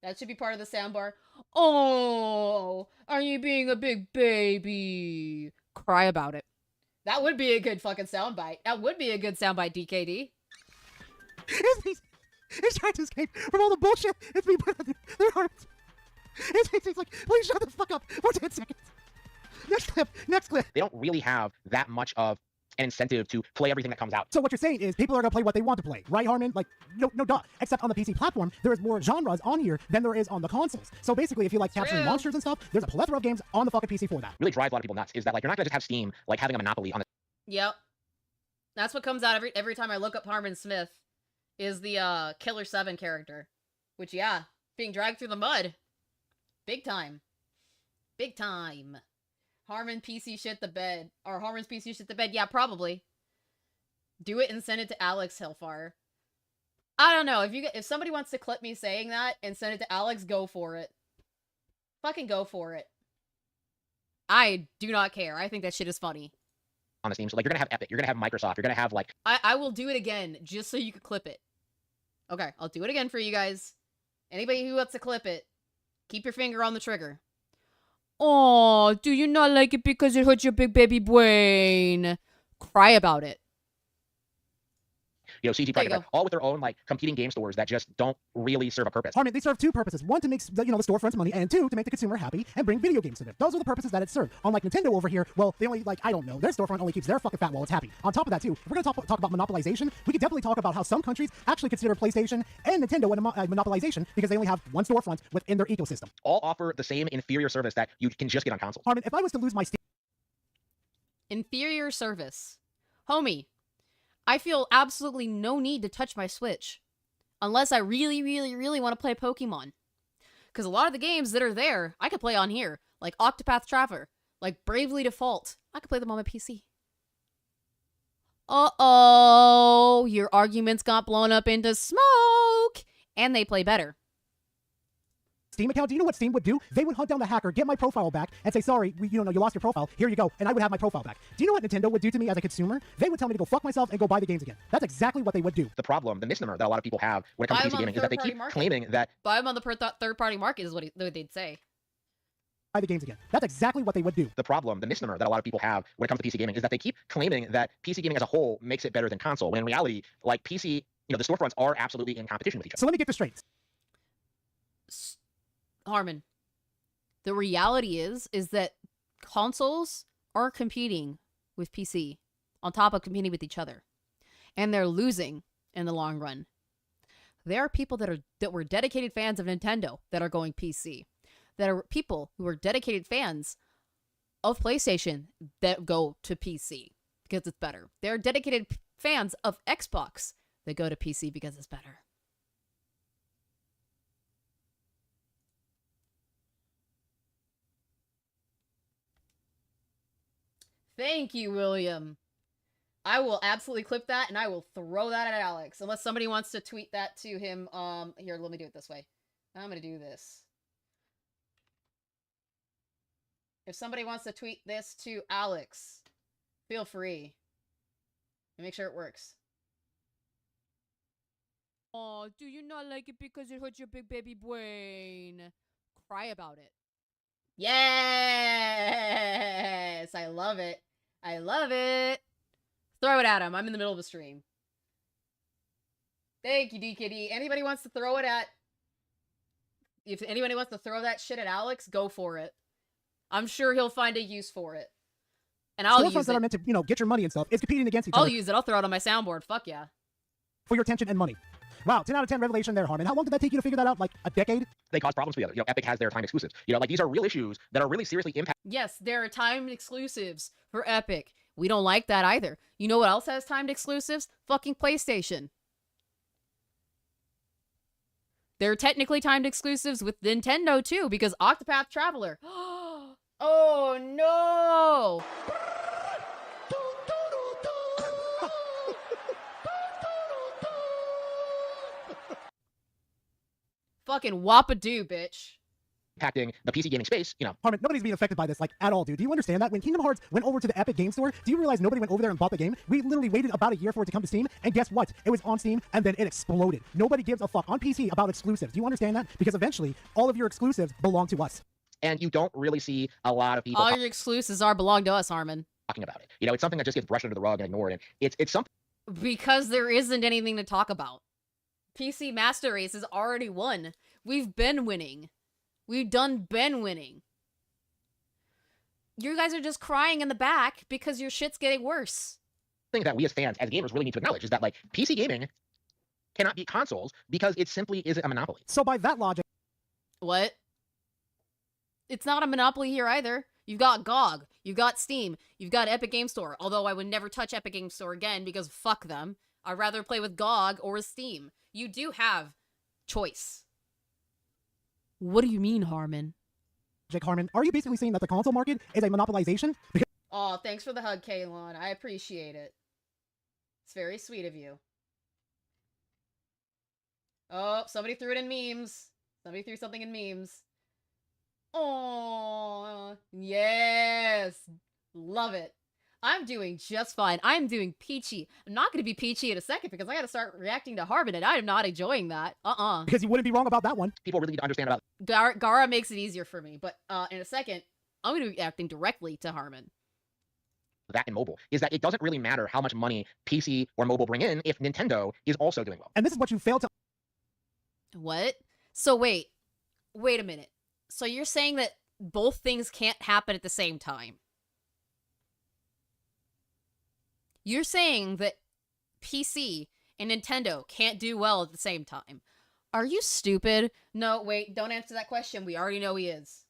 That should be part of the soundbar. Oh, are you being a big baby? Cry about it. That would be a good fucking soundbite. That would be a good soundbite, DKD. He's trying to escape from all the bullshit that's being put on their hearts. It's like, please shut the fuck up for 10 seconds. Next clip, next clip. They don't really have that much of an incentive to play everything that comes out. So what you're saying is people are going to play what they want to play, right, Harmon? Like, no duh. Except on the PC platform, there is more genres on here than there is on the consoles. So basically, if you like capturing monsters and stuff, there's a plethora of games on the fucking PC for that. Really drives a lot of people nuts is that, like, you're not going to just have Steam, like, having a monopoly on the... Yep. That's what comes out every time I look up Harmon Smith, is the Killer 7 character. Which, yeah, being dragged through the mud. Big time. Big time. Harmon PC shit the bed. Or Harmon's PC shit the bed. Yeah, probably. Do it and send it to Alex Hellfire. I don't know. If somebody wants to clip me saying that and send it to Alex, go for it. Fucking go for it. I do not care. I think that shit is funny. On the Steam. So, like, you're going to have Epic. You're going to have Microsoft. You're going to have, like... I will do it again, just so you can clip it. Okay, I'll do it again for you guys. Anybody who wants to clip it, keep your finger on the trigger. Oh, do you not like it because it hurts your big baby brain? Cry about it. You know, CG Projekt, all with their own, like, competing game stores that just don't really serve a purpose. Harmon, they serve two purposes. One, to make, the storefronts money, and two, to make the consumer happy and bring video games to them. Those are the purposes that it served. Unlike Nintendo over here, well, they only, like, I don't know, their storefront only keeps their fucking fat wallets happy. On top of that, too, if we're gonna talk about monopolization, we could definitely talk about how some countries actually consider PlayStation and Nintendo a monopolization because they only have one storefront within their ecosystem. All offer the same inferior service that you can just get on consoles. Harmon, if I was to lose my Steam... Inferior service. Homie. I feel absolutely no need to touch my Switch. Unless I really, really, really want to play Pokemon. Because a lot of the games that are there, I could play on here. Like Octopath Traveler. Like Bravely Default. I could play them on my PC. Uh-oh. Your arguments got blown up into smoke. And they play better. Steam account, do you know what Steam would do? They would hunt down the hacker, get my profile back, and say, sorry, you lost your profile, here you go, and I would have my profile back. Do you know what Nintendo would do to me as a consumer? They would tell me to go fuck myself and go buy the games again. That's exactly what they would do. The problem, the misnomer that a lot of people have when it comes to PC gaming is that they keep claiming that... Buy them on the third-party market is what they'd say. Buy the games again. That's exactly what they would do. The problem, the misnomer that a lot of people have when it comes to PC gaming is that they keep claiming that PC gaming as a whole makes it better than console, when in reality, like PC, the storefronts are absolutely in competition with each other. So let me get this straight. Harmon, the reality is that consoles are competing with PC on top of competing with each other, and they're losing in the long run. There are people that were dedicated fans of Nintendo that are going PC. There are people who are dedicated fans of PlayStation that go to PC because it's better. There are dedicated fans of Xbox that go to PC because it's better. Thank you, William. I will absolutely clip that, and I will throw that at Alex. Unless somebody wants to tweet that to him. Here, let me do it this way. I'm going to do this. If somebody wants to tweet this to Alex, feel free. And make sure it works. Oh, do you not like it because it hurts your big baby brain? Cry about it. Yes! I love it. I love it. Throw it at him. I'm in the middle of a stream. Thank you, DKD. Anybody wants to throw it at... If anybody wants to throw that shit at Alex, go for it. I'm sure he'll find a use for it. And I'll use it. That are meant to, get your money and stuff. It's competing against each other. I'll use it. I'll throw it on my soundboard. Fuck yeah. For your attention and money. Wow, 10 out of 10 revelation there, Harmon. How long did that take you to figure that out? Like a decade? They cause problems together. Epic has their time exclusives. Like, these are real issues that are really seriously impacting. Yes, there are timed exclusives for Epic. We don't like that either. You know what else has timed exclusives? Fucking PlayStation. There are technically timed exclusives with Nintendo too, because Octopath Traveler. Oh no! Fucking whoop-a-doo, bitch. Impacting the PC gaming space, Harmon, nobody's being affected by this, like, at all, dude. Do you understand that? When Kingdom Hearts went over to the Epic Game Store, do you realize nobody went over there and bought the game? We literally waited about a year for it to come to Steam, and guess what? It was on Steam, and then it exploded. Nobody gives a fuck on PC about exclusives. Do you understand that? Because eventually, all of your exclusives belong to us. and you don't really see a lot of people All your exclusives are belong to us, Harmon. talking about it. You know, it's something that just gets brushed under the rug and ignored, and it's something. Because there isn't anything to talk about. PC Master Race has already won. We've been winning. We've been winning. You guys are just crying in the back because your shit's getting worse. Thing that we as fans, as gamers, really need to acknowledge is that, like, PC gaming cannot beat consoles because it simply isn't a monopoly. So by that logic... What? It's not a monopoly here either. You've got GOG, you've got Steam, you've got Epic Game Store, although I would never touch Epic Game Store again because fuck them. I'd rather play with GOG or with Steam. You do have choice. What do you mean, Harmon? Jake Harmon, are you basically saying that the console market is a monopolization? Because Oh, thanks for the hug, Kaylon. I appreciate it. It's very sweet of you. Oh, somebody threw it in memes. Somebody threw something in memes. Oh, yes. Love it. I'm doing just fine. I'm doing peachy. I'm not going to be peachy in a second because I got to start reacting to Harmon, and I am not enjoying that. Because you wouldn't be wrong about that one. People really need to understand about Gara makes it easier for me, but in a second, I'm going to be acting directly to Harmon. that in mobile, is that it doesn't really matter how much money PC or mobile bring in if Nintendo is also doing well. And this is what you fail to... What? So wait a minute. So you're saying that both things can't happen at the same time? You're saying that PC and Nintendo can't do well at the same time. Are you stupid? No, wait, don't answer that question. We already know he is.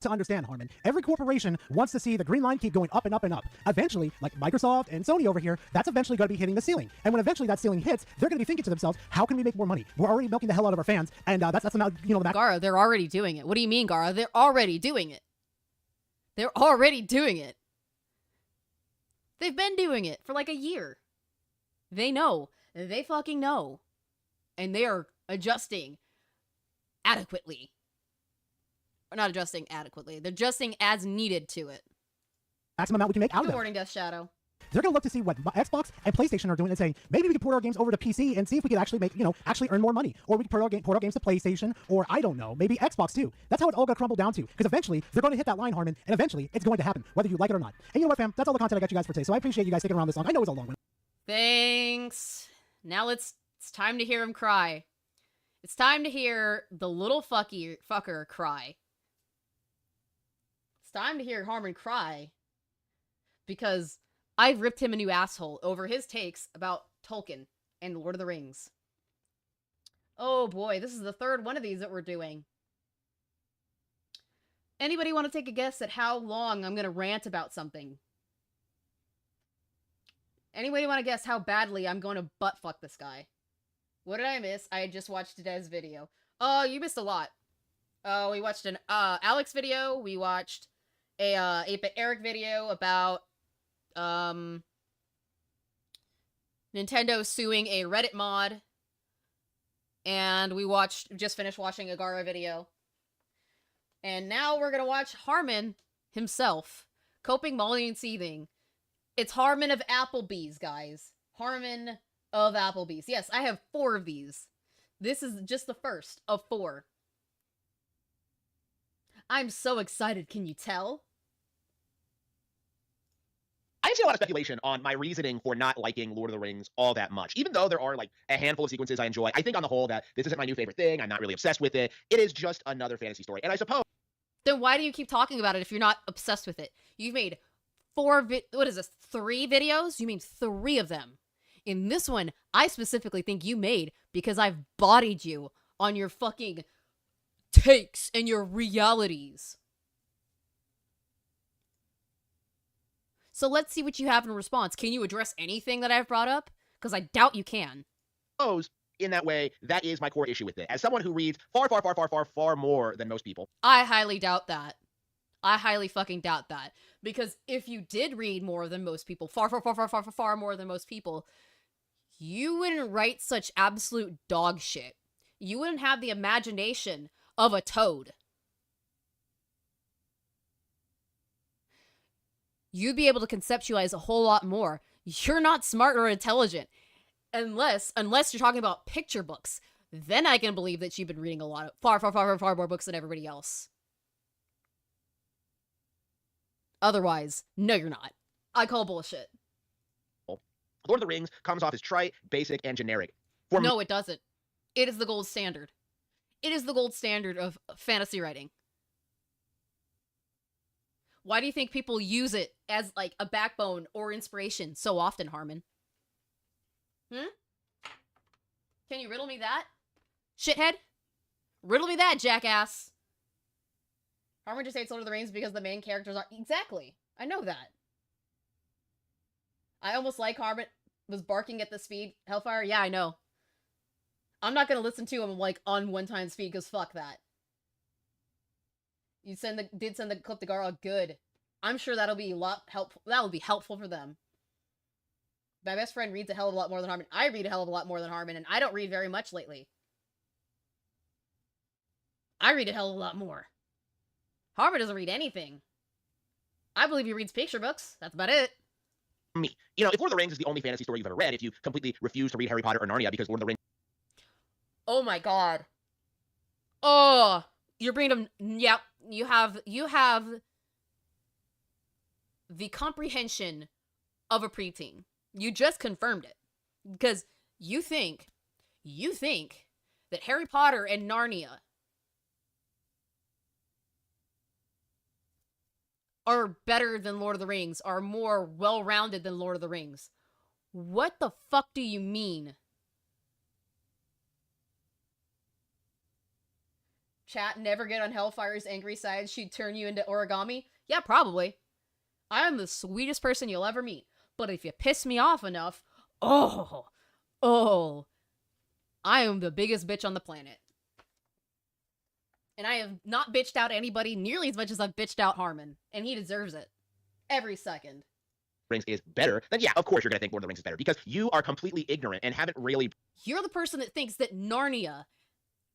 To understand, Harmon, every corporation wants to see the green line keep going up and up and up. Eventually, like Microsoft and Sony over here, that's eventually going to be hitting the ceiling. And when eventually that ceiling hits, they're going to be thinking to themselves, how can we make more money? We're already milking the hell out of our fans, and that's the amount, you know, the back... Gara, they're already doing it. What do you mean, Gara? They're already doing it. They're already doing it. They've been doing it for like a year. They know. They fucking know. And they are adjusting adequately. Or not adjusting adequately. They're adjusting as needed to it. Maximum amount we can make out of Good them. morning, Death Shadow. They're going to look to see what Xbox and PlayStation are doing and saying, maybe we could port our games over to PC and see if we could actually make, actually earn more money. Or we could port our games to PlayStation, or I don't know, maybe Xbox too. That's how it's all going to crumble down to. Because eventually, they're going to hit that line, Harmon, and eventually, it's going to happen, whether you like it or not. And you know what, fam? That's all the content I got you guys for today. So I appreciate you guys sticking around this long. I know it's a long one. Thanks. Now it's time to hear him cry. It's time to hear the little fucker cry. It's time to hear Harmon cry. Because I've ripped him a new asshole over his takes about Tolkien and Lord of the Rings. Oh boy, this is the third one of these that we're doing. Anybody want to take a guess at how long I'm going to rant about something? Anybody want to guess how badly I'm going to butt-fuck this guy? What did I miss? I had just watched today's video. Oh, you missed a lot. Oh, we watched an Alex video. We watched a 8-Bit Eric video about Nintendo suing a Reddit mod. And we just finished watching a Gara video. And now we're gonna watch Harmon himself. Coping, Molly, and Seething. It's Harmon of Applebee's, guys. Harmon of Applebee's. Yes, I have 4 of these. This is just the first of 4. I'm so excited, can you tell? I've seen a lot of speculation on my reasoning for not liking Lord of the Rings all that much. Even though there are like a handful of sequences I enjoy, I think on the whole that this isn't my new favorite thing. I'm not really obsessed with it. It is just another fantasy story. And I suppose... Then why do you keep talking about it if you're not obsessed with it? You've made 3 videos? You mean 3 of them. In this one, I specifically think you made because I've bodied you on your fucking takes and your realities. So let's see what you have in response. Can you address anything that I've brought up? Because I doubt you can. In that way, that is my core issue with it. As someone who reads far more than most people. I highly doubt that. I highly fucking doubt that. Because if you did read more than most people, far more than most people, you wouldn't write such absolute dog shit. You wouldn't have the imagination of a toad. You'd be able to conceptualize a whole lot more. You're not smart or intelligent. Unless you're talking about picture books. Then I can believe that you've been reading a lot of far more books than everybody else. Otherwise, no, you're not. I call bullshit. Lord of the Rings comes off as trite, basic, and generic. For No, it doesn't. It is the gold standard. It is the gold standard of fantasy writing. Why do you think people use it as, like, a backbone or inspiration so often, Harmon? Can you riddle me that? Shithead? Riddle me that, jackass! Harmon just hates Lord of the Rings because the main characters are... Exactly. I know that. I almost like Harmon was barking at the speed. Hellfire? Yeah, I know. I'm not gonna listen to him, like, on 1x speed, because fuck that. You did send the clip to Karl. Good. I'm sure that'll be helpful for them. My best friend reads a hell of a lot more than Harmon. I read a hell of a lot more than Harmon, and I don't read very much lately. I read a hell of a lot more. Harmon doesn't read anything. I believe he reads picture books. That's about it. Me. You know, if Lord of the Rings is the only fantasy story you've ever read, if you completely refuse to read Harry Potter or Narnia because Lord of the Rings... Oh my god. Oh, you're bringing them... Yep, you have the comprehension of a preteen. You just confirmed it. Because you think that Harry Potter and Narnia are better than Lord of the Rings, are more well-rounded than Lord of the Rings. What the fuck do you mean? Chat, never get on Hellfire's angry side. She'd turn you into origami. Yeah, probably. I am the sweetest person you'll ever meet. But if you piss me off enough, I am the biggest bitch on the planet. And I have not bitched out anybody nearly as much as I've bitched out Harmon. And he deserves it. Every second. Rings is better, then yeah, of course you're going to think Lord of the Rings is better, because you are completely ignorant and haven't really... You're the person that thinks that Narnia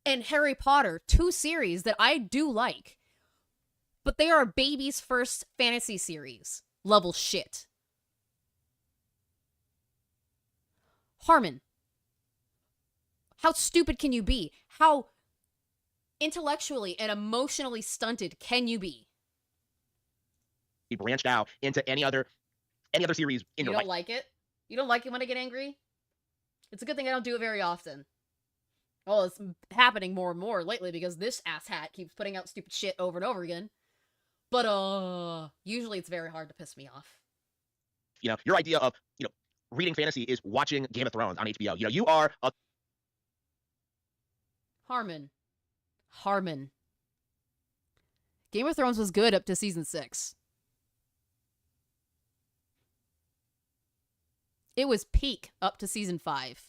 and Harry Potter, two series that I do like, but they are a baby's first fantasy series. Level shit. Harmon, how stupid can you be? How intellectually and emotionally stunted can you be? He branched out into any other series in You your don't life. like it? You don't like it when I get angry? It's a good thing I don't do it very often. Well, it's happening more and more lately because this asshat keeps putting out stupid shit over and over again. But, usually it's very hard to piss me off. You know, your idea of, reading fantasy is watching Game of Thrones on HBO. You know, you are a... Harmon. Game of Thrones was good up to season 6. It was peak up to season 5.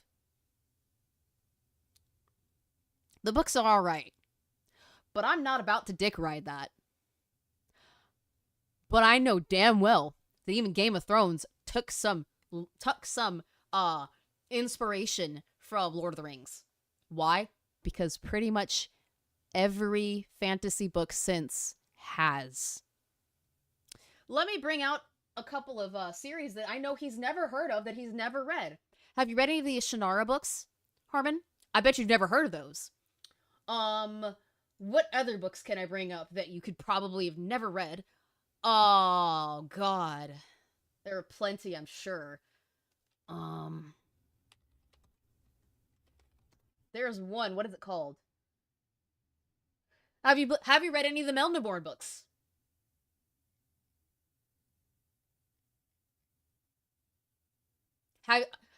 The books are alright. But I'm not about to dick ride that. But I know damn well that even Game of Thrones took some inspiration from Lord of the Rings. Why? Because pretty much every fantasy book since has. Let me bring out a couple of series that I know he's never heard of, that he's never read. Have you read any of the Shannara books, Harmon? I bet you've never heard of those. What other books can I bring up that you could probably have never read? Oh, God. There are plenty, I'm sure. There's one. What is it called? Have you read any of the Melniborn books?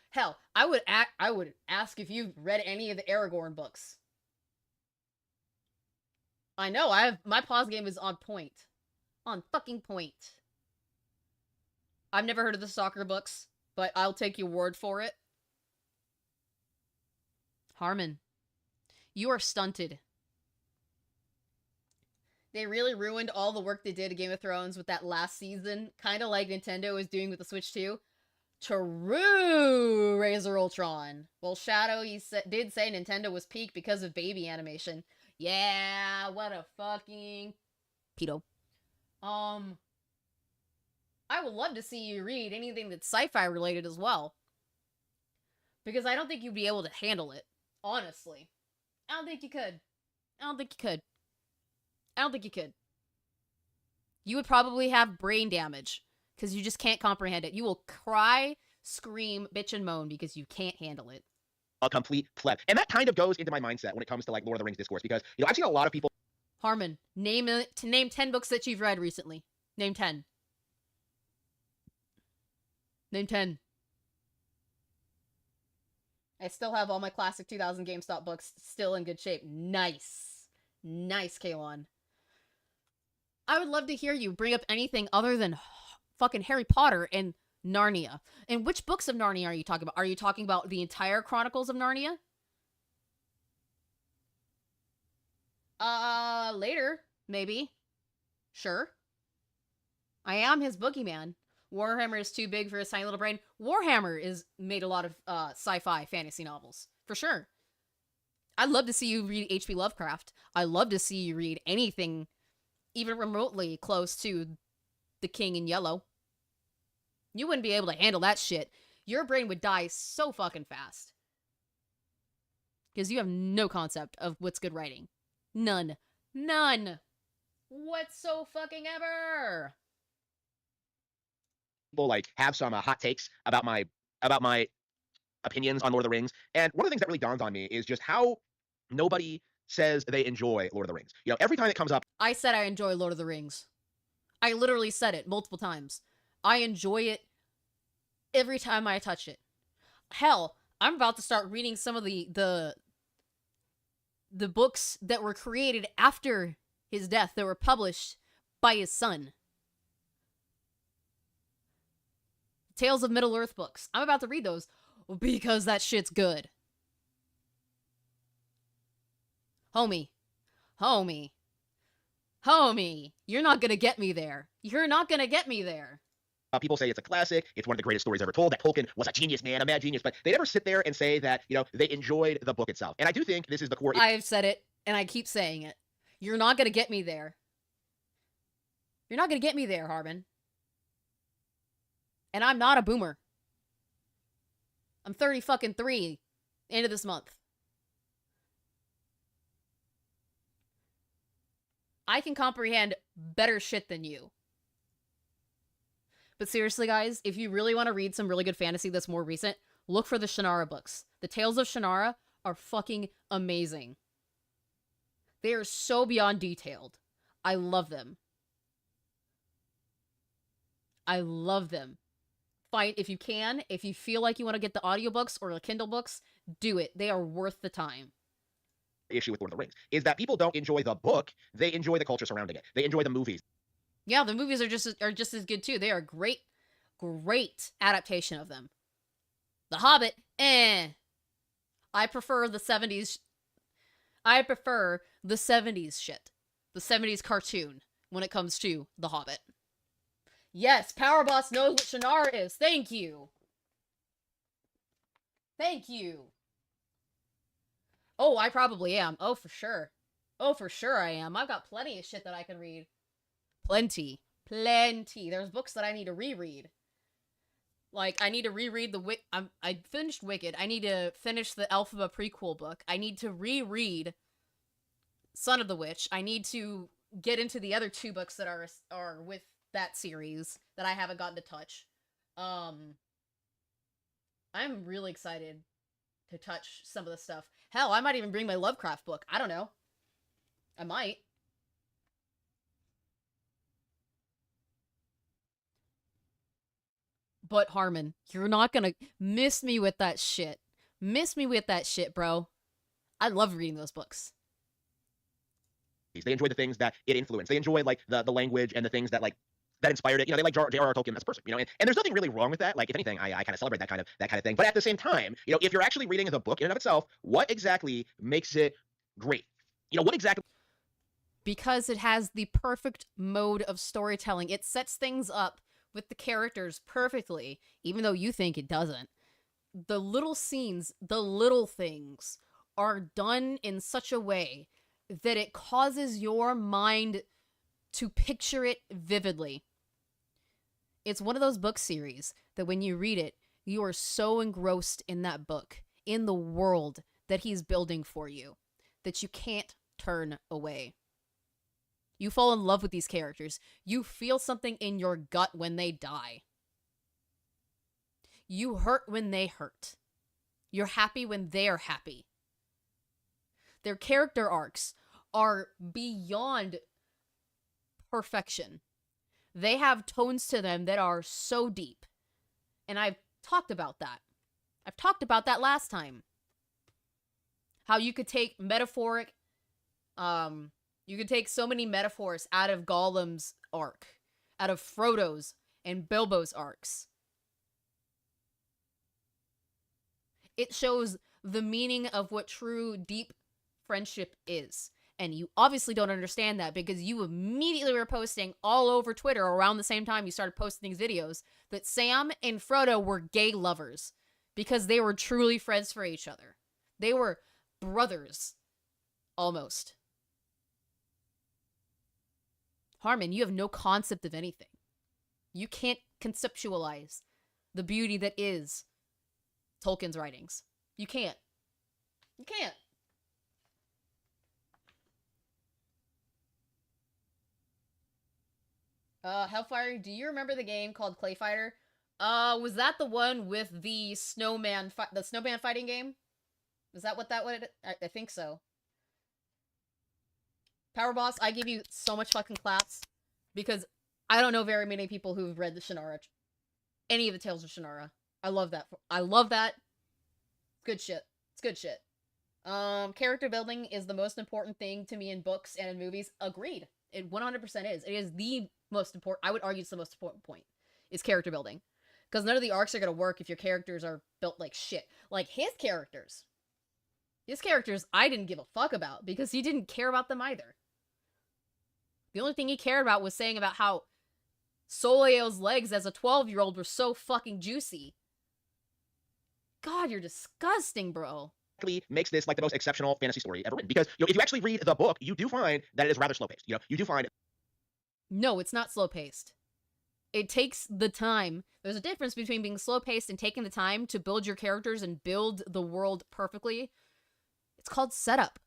Hell, I would ask if you've read any of the Aragorn books. I know, my pause game is on point. On fucking point. I've never heard of the soccer books, but I'll take your word for it. Harmon, you are stunted. They really ruined all the work they did at Game of Thrones with that last season, kind of like Nintendo is doing with the Switch 2. True, Razor Ultron. Well, Shadow, did say Nintendo was peak because of baby animation. Yeah, what a fucking pedo. I would love to see you read anything that's sci-fi related as well. Because I don't think you'd be able to handle it. Honestly. I don't think you could. You would probably have brain damage because you just can't comprehend it. You will cry, scream, bitch, and moan because you can't handle it. A complete pleb. And that kind of goes into my mindset when it comes to like Lord of the Rings discourse, because, you know, I've seen a lot of people. Harmon, name 10 books that you've read recently. Name 10. Name 10. I still have all my classic 2000 GameStop books still in good shape. Nice. Nice, Kalon. I would love to hear you bring up anything other than fucking Harry Potter and Narnia. And which books of Narnia are you talking about? Are you talking about the entire Chronicles of Narnia? Later, maybe. Sure. I am his boogeyman. Warhammer is too big for his tiny little brain. Warhammer is made a lot of sci-fi fantasy novels, for sure. I'd love to see you read H.P. Lovecraft. I'd love to see you read anything even remotely close to The King in Yellow. You wouldn't be able to handle that shit. Your brain would die so fucking fast. Because you have no concept of what's good writing. None. None. Whatso-fucking-ever. People like have some hot takes about my opinions on Lord of the Rings, and one of the things that really dawns on me is just how nobody says they enjoy Lord of the Rings. You know, every time it comes up, I said I enjoy Lord of the Rings. I literally said it multiple times. I enjoy it every time I touch it. Hell, I'm about to start reading some of the books that were created after his death, that were published by his son. Tales of Middle-earth books. I'm about to read those because that shit's good. Homie. You're not gonna get me there. You're not gonna get me there. People say it's a classic, it's one of the greatest stories ever told, that Tolkien was a genius, man, a mad genius, but they never sit there and say that, you know, they enjoyed the book itself. And I do think this is the core. I've said it, and I keep saying it. You're not gonna get me there. You're not gonna get me there, Harmon. And I'm not a boomer. I'm 30-fucking-3 end of this month. I can comprehend better shit than you. But seriously, guys, if you really want to read some really good fantasy that's more recent, look for the Shannara books. The Tales of Shannara are fucking amazing. They are so beyond detailed. I love them. I love them. Find, if you can, if you feel like you want to get the audiobooks or the Kindle books, do it. They are worth the time. Issue with Lord of the Rings is that people don't enjoy the book, they enjoy the culture surrounding it. They enjoy the movies. Yeah, the movies are just as good too. They are great adaptation of them. The Hobbit, I prefer the 70s. I prefer the 70s shit. The 70s cartoon when it comes to The Hobbit. Yes, Power Boss knows what Shannara is. Thank you. Thank you. Oh, I probably am. Oh, for sure. Oh, for sure I am. I've got plenty of shit that I can read. Plenty. There's books that I need to reread. Like, I need to reread I finished Wicked. I need to finish the Elphaba prequel book. I need to reread Son of the Witch. I need to get into the other two books that are with that series that I haven't gotten to touch. I'm really excited to touch some of the stuff. Hell, I might even bring my Lovecraft book. I don't know. I might. But Harmon, you're not gonna miss me with that shit. Miss me with that shit, bro. I love reading those books. They enjoy the things that it influenced. They enjoy, like, the language and the things that, like, that inspired it. You know, they like J.R.R. Tolkien as a person, you know, and there's nothing really wrong with that. Like, if anything, I kind of celebrate that kind of thing. But at the same time, you know, if you're actually reading the book in and of itself, what exactly makes it great? You know, what exactly? Because it has the perfect mode of storytelling. It sets things up with the characters perfectly, even though you think it doesn't. The little scenes, the little things are done in such a way that it causes your mind to picture it vividly. It's one of those book series that when you read it, you are so engrossed in that book, in the world that he's building for you, that you can't turn away. You fall in love with these characters. You feel something in your gut when they die. You hurt when they hurt. You're happy when they're happy. Their character arcs are beyond perfection. They have tones to them that are so deep. And I've talked about that. I've talked about that last time. How you could take metaphoric, you could take so many metaphors out of Gollum's arc, out of Frodo's and Bilbo's arcs. It shows the meaning of what true deep friendship is. And you obviously don't understand that because you immediately were posting all over Twitter around the same time you started posting these videos that Sam and Frodo were gay lovers because they were truly friends for each other. They were brothers. Almost. Harmon, you have no concept of anything. You can't conceptualize the beauty that is Tolkien's writings. You can't. You can't. Hellfire, do you remember the game called Clay Fighter? Was that the one with the snowman fighting game? Is that what that was? I think so. Power Boss, I give you so much fucking claps because I don't know very many people who've read the Shannara, any of the Tales of Shannara. I love that. I love that. Good shit. It's good shit. Character building is the most important thing to me in books and in movies. Agreed. It 100% is. It is the most important. I would argue it's the most important point. Is character building. Because none of the arcs are going to work if your characters are built like shit. Like his characters. His characters I didn't give a fuck about because he didn't care about them either. The only thing he cared about was saying about how Soleil's legs as a 12-year-old were so fucking juicy. God, you're disgusting, bro. Makes this like the most exceptional fantasy story ever written. Because if you actually read the book, you do find that it is rather slow-paced. You do find... No, it's not slow-paced. It takes the time. There's a difference between being slow-paced and taking the time to build your characters and build the world perfectly. It's called setup.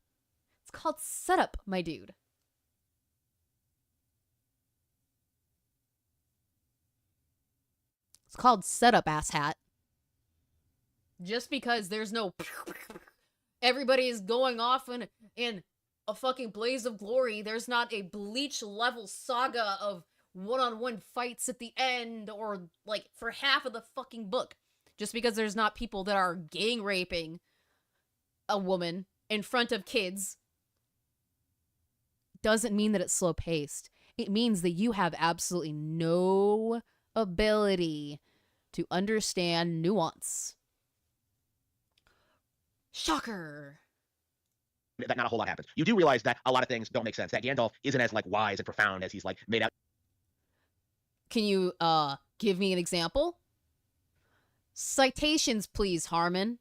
It's called setup, my dude. It's called setup, asshat. Just because there's no... Everybody is going off in a fucking blaze of glory. There's not a Bleach-level saga of one-on-one fights at the end or, like, for half of the fucking book. Just because there's not people that are gang raping a woman in front of kids doesn't mean that it's slow-paced. It means that you have absolutely no ability to understand nuance. Shocker. That not a whole lot happens. You do realize that a lot of things don't make sense. That Gandalf isn't as like wise and profound as he's like made out. Can you give me an example? Citations, please, Harmon.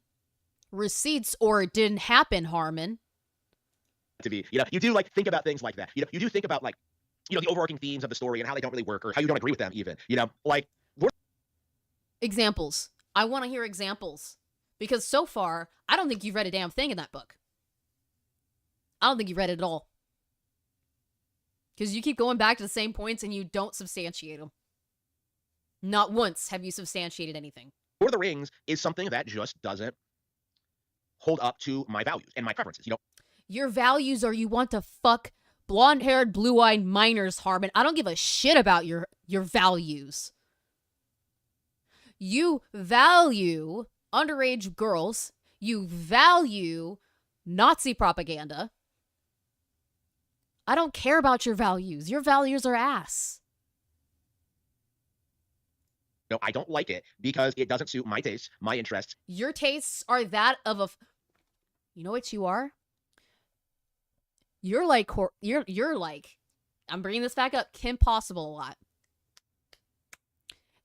Receipts or it didn't happen, Harmon. To be, you do like think about things like that. You do think about like, the overarching themes of the story and how they don't really work or how you don't agree with them even. Like examples. I want to hear examples. Because so far, I don't think you've read a damn thing in that book. I don't think you've read it at all. Because you keep going back to the same points and you don't substantiate them. Not once have you substantiated anything. Lord of the Rings is something that just doesn't hold up to my values and my preferences, Your values are you want to fuck blonde-haired, blue-eyed minors, Harmon. I don't give a shit about your values. You value underage girls. You value Nazi propaganda. I don't care about your values. Your values are ass. No, I don't like it because it doesn't suit my tastes, my interests. Your tastes are that of a... You know what you are? You're like... You're like... I'm bringing this back up. Kim Possible a lot.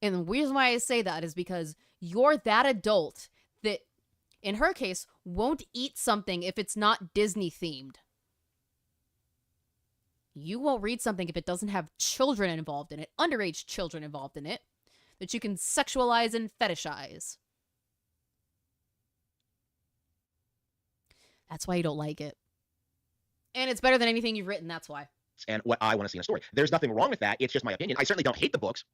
And the reason why I say that is because you're that adult that, in her case, won't eat something if it's not Disney themed. You won't read something if it doesn't have children involved in it, underage children involved in it, that you can sexualize and fetishize. That's why you don't like it. And it's better than anything you've written, that's why. and what I want to see in a story. There's nothing wrong with that. It's just my opinion. I certainly don't hate the books,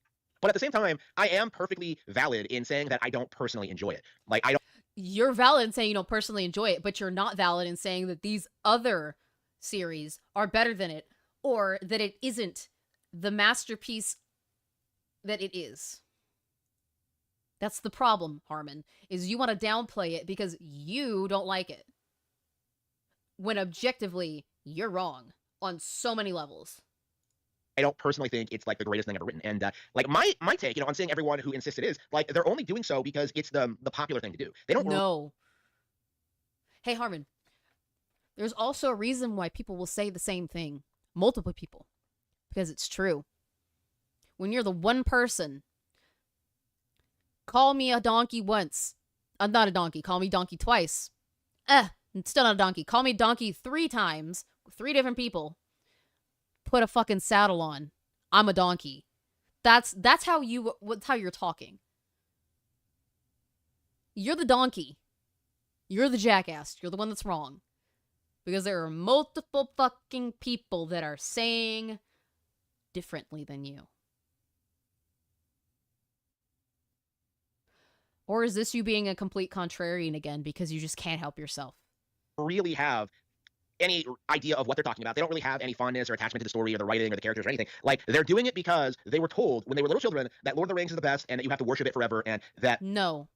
but at the same time, I am perfectly valid in saying that I don't personally enjoy it. Like, I don't. You're valid in saying you don't personally enjoy it, but you're not valid in saying that these other series are better than it, or that it isn't the masterpiece that it is. That's the problem, Harmon, is you want to downplay it because you don't like it. When objectively, you're wrong on so many levels. I don't personally think it's like the greatest thing ever written. And like my take, on seeing everyone who insists it is, like, they're only doing so because it's the popular thing to do. They don't know. Hey, Harmon, there's also a reason why people will say the same thing. Multiple people. Because it's true. When you're the one person, call me a donkey once. I'm not a donkey. Call me donkey twice. Still not a donkey. Call me donkey 3 times. 3 different people. Put a fucking saddle on. I'm a donkey. That's how you're talking. You're the donkey. You're the jackass. You're the one that's wrong. Because there are multiple fucking people that are saying differently than you. Or is this you being a complete contrarian again because you just can't help yourself? really have any idea of what they're talking about. They don't really have any fondness or attachment to the story or the writing or the characters or anything. Like, they're doing it because they were told when they were little children that Lord of the Rings is the best and that you have to worship it forever, and that... No.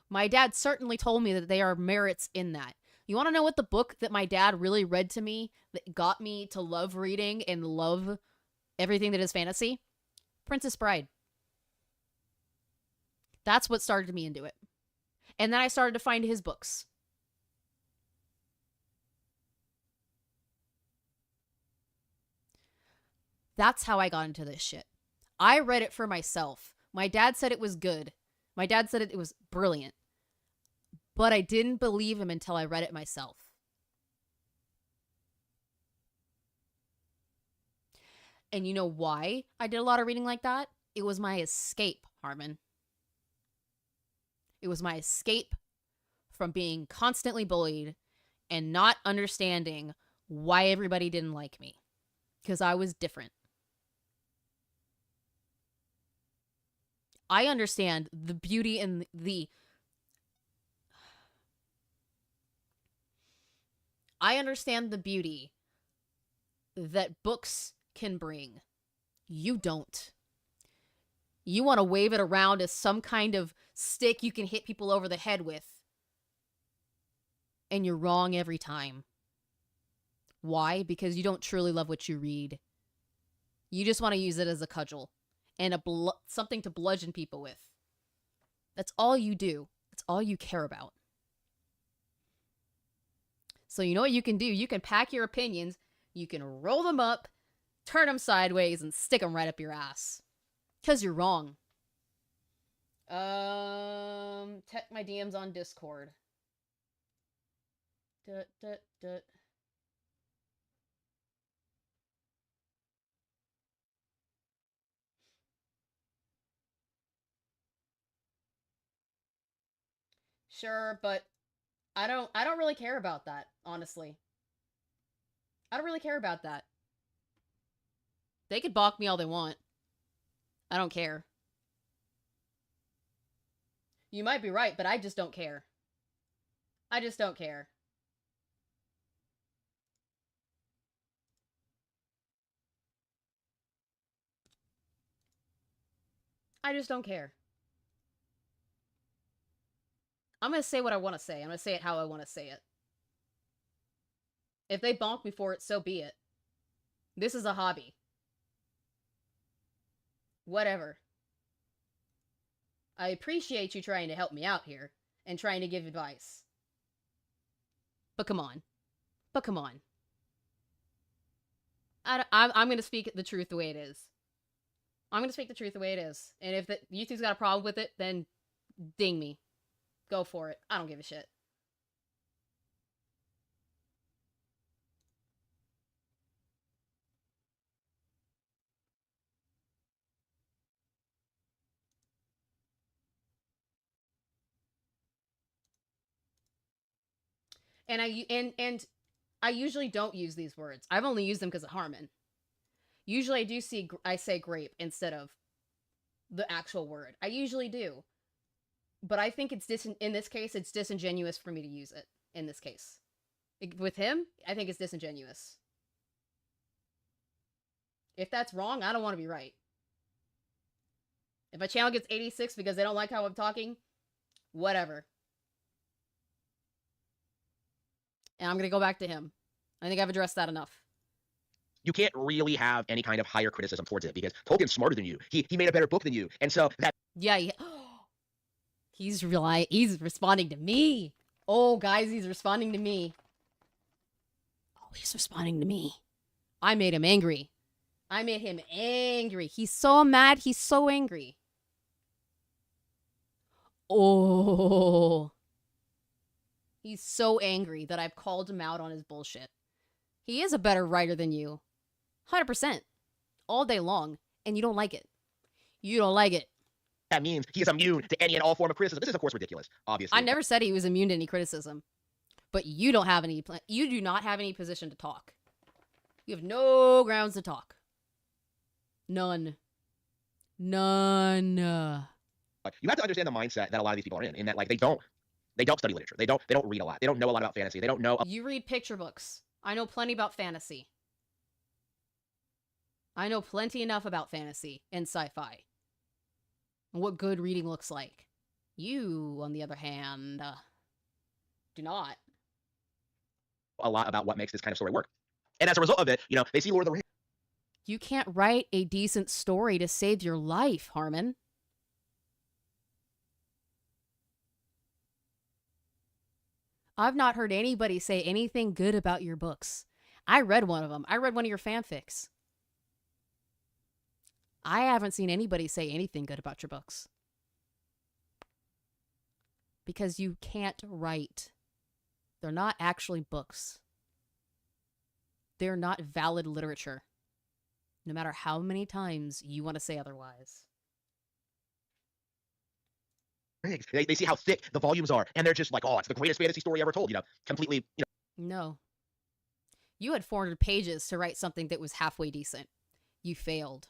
My dad certainly told me that there are merits in that. You want to know what the book that my dad really read to me that got me to love reading and love everything that is fantasy? Princess Bride. That's what started me into it. And then I started to find his books. That's how I got into this shit. I read it for myself. My dad said it was good. My dad said it was brilliant. But I didn't believe him until I read it myself. And you know why I did a lot of reading like that? It was my escape, Harmon. It was my escape from being constantly bullied and not understanding why everybody didn't like me. Because I was different. I understand the beauty and I understand the beauty that books can bring. You don't. You want to wave it around as some kind of stick you can hit people over the head with. And you're wrong every time. Why? Because you don't truly love what you read. You just want to use it as a cudgel and something to bludgeon people with. That's all you do. That's all you care about. So you know what you can do? You can pack your opinions, you can roll them up, turn them sideways, and stick them right up your ass. Because you're wrong. Check my DMs on Discord. Sure, but I don't really care about that, honestly. I don't really care about that. They could balk me all they want. I don't care. You might be right, but I just don't care. I just don't care. I just don't care. I'm going to say what I want to say. I'm going to say it how I want to say it. If they bonk me for it, so be it. This is a hobby. Whatever. I appreciate you trying to help me out here and trying to give advice. But come on. But come on. I'm going to speak the truth the way it is. I'm going to speak the truth the way it is. And if YouTube's got a problem with it, then ding me. Go for it. I don't give a shit. And I usually don't use these words. I've only used them because of Harmon. Usually I say grape instead of the actual word. I usually do. But I think in this case, it's disingenuous for me to use it. In this case. With him, I think it's disingenuous. If that's wrong, I don't want to be right. If my channel gets 86 because they don't like how I'm talking, whatever. And I'm going to go back to him. I think I've addressed that enough. You can't really have any kind of higher criticism towards it because Tolkien's smarter than you. He made a better book than you. And so that... Yeah, he's responding to me. Oh, guys, he's responding to me. Oh, he's responding to me. I made him angry. I made him angry. He's so mad. He's so angry. Oh. He's so angry that I've called him out on his bullshit. He is a better writer than you. 100%. All day long. And you don't like it. You don't like it. That means he is immune to any and all form of criticism. This is, of course, ridiculous, obviously. I never said he was immune to any criticism. But you don't have any... You do not have any position to talk. You have no grounds to talk. None. None. You have to understand the mindset that a lot of these people are in that, like, they don't study literature. They don't read a lot. They don't know a lot about fantasy. They don't know... You read picture books. I know plenty about fantasy. I know plenty enough about fantasy and sci-fi. And what good reading looks like. You, on the other hand, do not. A lot about what makes this kind of story work. And as a result of it, you know, they see Lord of the Rings. You can't write a decent story to save your life, Harmon. I've not heard anybody say anything good about your books. I read one of them. I read one of your fanfics. I haven't seen anybody say anything good about your books. Because you can't write. They're not actually books. They're not valid literature. No matter how many times you want to say otherwise. They see how thick the volumes are, and they're just like, oh, it's the greatest fantasy story ever told, you know, completely, you know. No. You had 400 pages to write something that was halfway decent. You failed.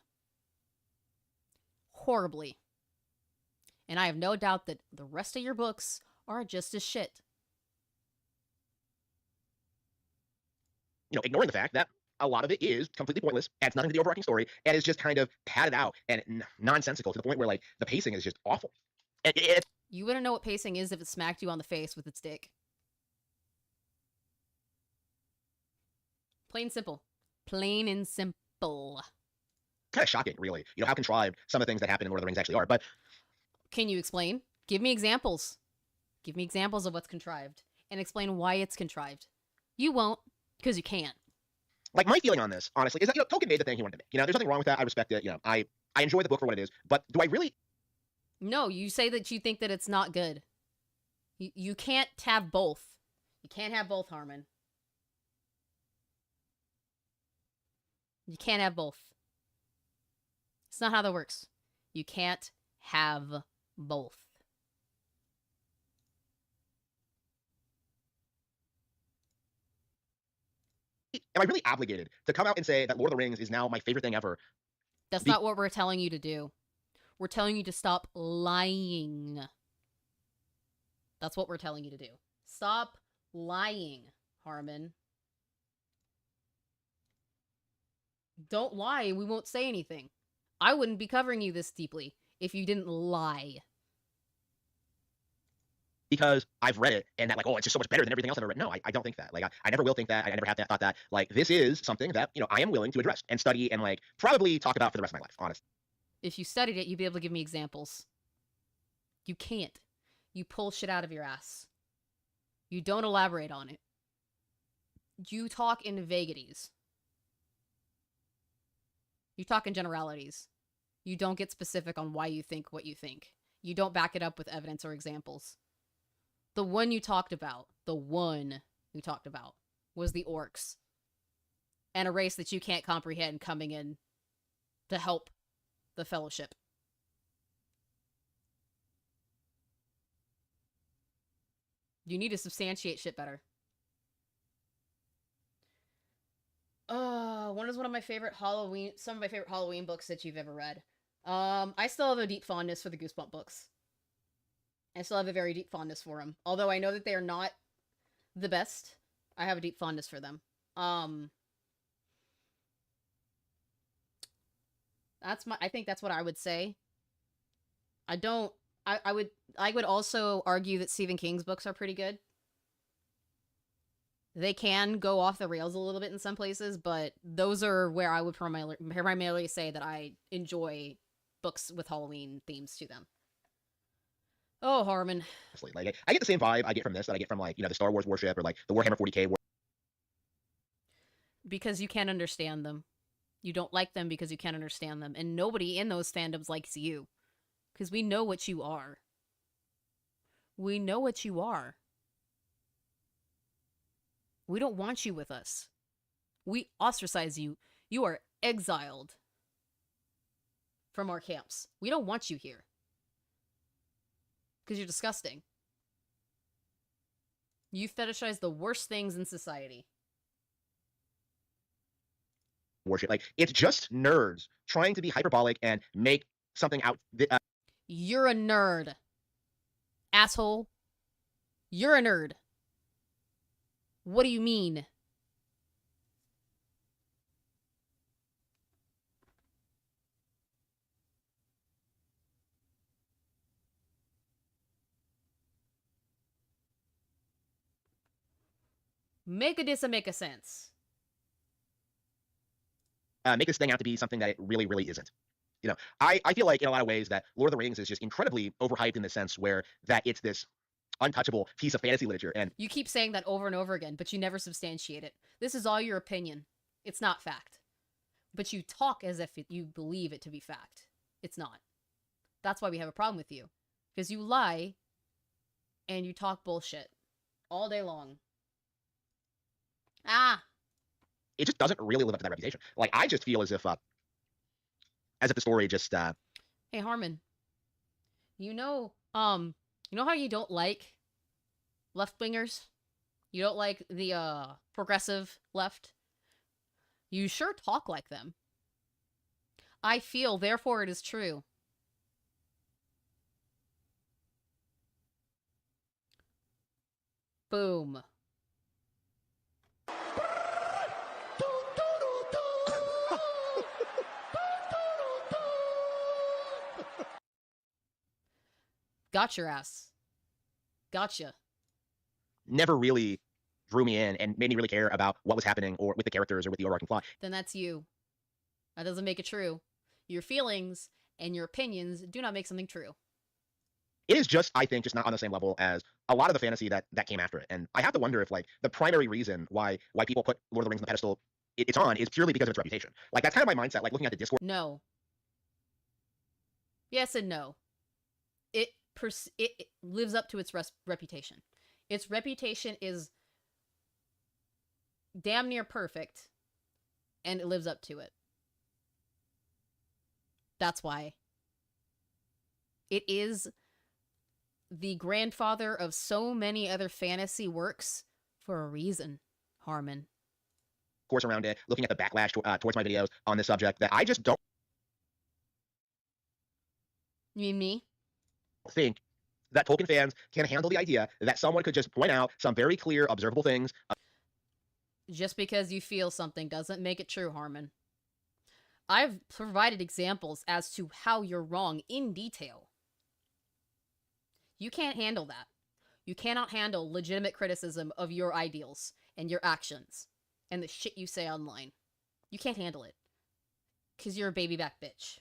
Horribly. And I have no doubt that the rest of your books are just as shit. You know, ignoring the fact that a lot of it is completely pointless, adds nothing to the overarching story, and is just kind of padded out and nonsensical to the point where, like, the pacing is just awful. You wouldn't know what pacing is if it smacked you on the face with its dick. Plain simple. Plain and simple. Kind of shocking, really. You know, how contrived some of the things that happen in Lord of the Rings actually are. But can you explain? Give me examples. Give me examples of what's contrived. And explain why it's contrived. You won't, because you can't. Like, my feeling on this, honestly, is that, you know, Tolkien made the thing he wanted to make. You know, there's nothing wrong with that. I respect it. You know, I enjoy the book for what it is. But do I really... No, you say that you think that it's not good. You can't have both. You can't have both, Harmon. You can't have both. It's not how that works. You can't have both. Am I really obligated to come out and say that Lord of the Rings is now my favorite thing ever? That's not what we're telling you to do. We're telling you to stop lying. That's what we're telling you to do. Stop lying, Harmon. Don't lie. We won't say anything. I wouldn't be covering you this deeply if you didn't lie. Because I've read it and that, like, oh, it's just so much better than everything else I've ever read. No, I don't think that. Like, I never will think that. I never have thought that. Like, this is something that, you know, I am willing to address and study and, like, probably talk about for the rest of my life, honestly. If you studied it, you'd be able to give me examples. You can't. You pull shit out of your ass. You don't elaborate on it. You talk in vagaries. You talk in generalities. You don't get specific on why you think what you think. You don't back it up with evidence or examples. The one you talked about was the orcs. And a race that you can't comprehend coming in to help the Fellowship. You need to substantiate shit better. One is one of my favorite some of my favorite Halloween books that you've ever read. I still have a deep fondness for the Goosebump books. I still have a very deep fondness for them. Although I know that they are not the best, I have a deep fondness for them. I think that's what I would say. I would also argue that Stephen King's books are pretty good. They can go off the rails a little bit in some places, but those are where I would primarily say that I enjoy books with Halloween themes to them. Oh, Harmon. Like, I get the same vibe I get from this that I get from, like, the Star Wars Warship or, like, the Warhammer 40k. Because you can't understand them. You don't like them because you can't understand them. And nobody in those fandoms likes you. Because we know what you are. We know what you are. We don't want you with us. We ostracize you. You are exiled from our camps. We don't want you here. Because you're disgusting. You fetishize the worst things in society. Worship. Like, it's just nerds trying to be hyperbolic and make something out. You're a nerd. Asshole. You're a nerd. What do you mean? Make a sense. Make this thing out to be something that it really, really isn't. I feel like in a lot of ways that Lord of the Rings is just incredibly overhyped in the sense where that it's this untouchable piece of fantasy literature. And you keep saying that over and over again, but you never substantiate it. This is all your opinion. It's not fact. But you talk as if you believe it to be fact. It's not. That's why we have a problem with you. Because you lie and you talk bullshit all day long. It just doesn't really live up to that reputation. Like, I just feel as if the story just Hey, Harmon. You know how you don't like left-wingers? You don't like the progressive left? You sure talk like them. I feel, therefore it is true. Boom. Got your ass. Gotcha. never really drew me in and made me really care about what was happening or with the characters or with the overarching plot. Then that's you. That doesn't make it true. Your feelings and your opinions do not make something true. It is just, I think, just not on the same level as a lot of the fantasy that came after it. And I have to wonder if, like, the primary reason why people put Lord of the Rings on the pedestal it's on is purely because of its reputation. Like, that's kind of my mindset, like, looking at the Discord. No. Yes and no. It lives up to its reputation. Its reputation is damn near perfect, and it lives up to it. That's why. It is the grandfather of so many other fantasy works for a reason, Harmon. Course around it, looking at the backlash towards my videos on this subject, that I just don't You mean me? think that Tolkien fans can handle the idea that someone could just point out some very clear, observable things. Just because you feel something doesn't make it true, Harmon. I've provided examples as to how you're wrong in detail. You can't handle that. You cannot handle legitimate criticism of your ideals and your actions and the shit you say online. You can't handle it. Because you're a baby back bitch.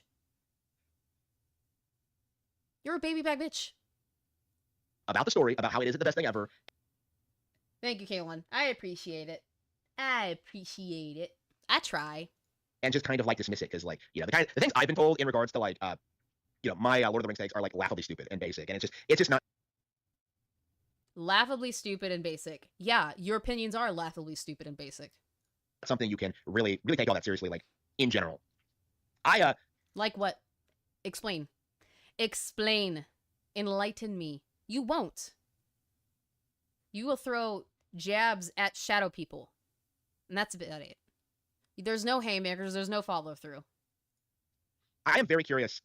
You're a baby back bitch. About the story, about how it isn't the best thing ever. Thank you, Kaylin. I appreciate it. I appreciate it. I try. And just kind of like dismiss it because, like, you know, the things I've been told in regards to, like, you know, my Lord of the Rings takes are, like, laughably stupid and basic, and it's just not laughably stupid and basic. Yeah, your opinions are laughably stupid and basic. Something you can really take all that seriously, like, in general. Like what? Explain. Explain. Enlighten me. You won't. You will throw jabs at shadow people. And that's about it. There's no haymakers, there's no follow through. I am very curious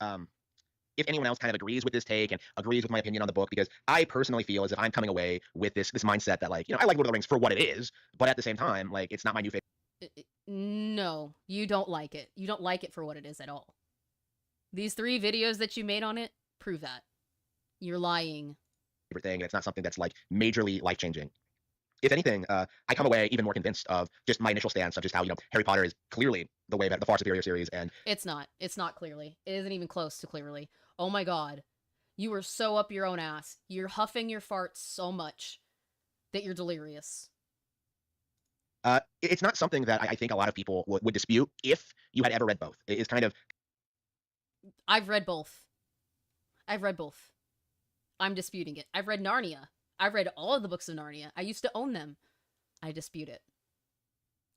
if anyone else kind of agrees with this take and agrees with my opinion on the book, because I personally feel as if I'm coming away with this mindset that, like, you know, I like Lord of the Rings for what it is, but at the same time, like, it's not my new favorite No, you don't like it. You don't like it for what it is at all. These 3 videos that you made on it prove that. You're lying. thing, and it's not something that's like majorly life-changing. If anything, I come away even more convinced of just my initial stance of just how, you know, Harry Potter is clearly the far superior series, and It's not. It's not clearly. It isn't even close to clearly. Oh my god. You are so up your own ass. You're huffing your farts so much that you're delirious. it's not something that I think a lot of people would dispute if you had ever read both. It's kind of... I've read both. I've read both. I'm disputing it. I've read Narnia. I've read all of the books of Narnia. I used to own them. I dispute it.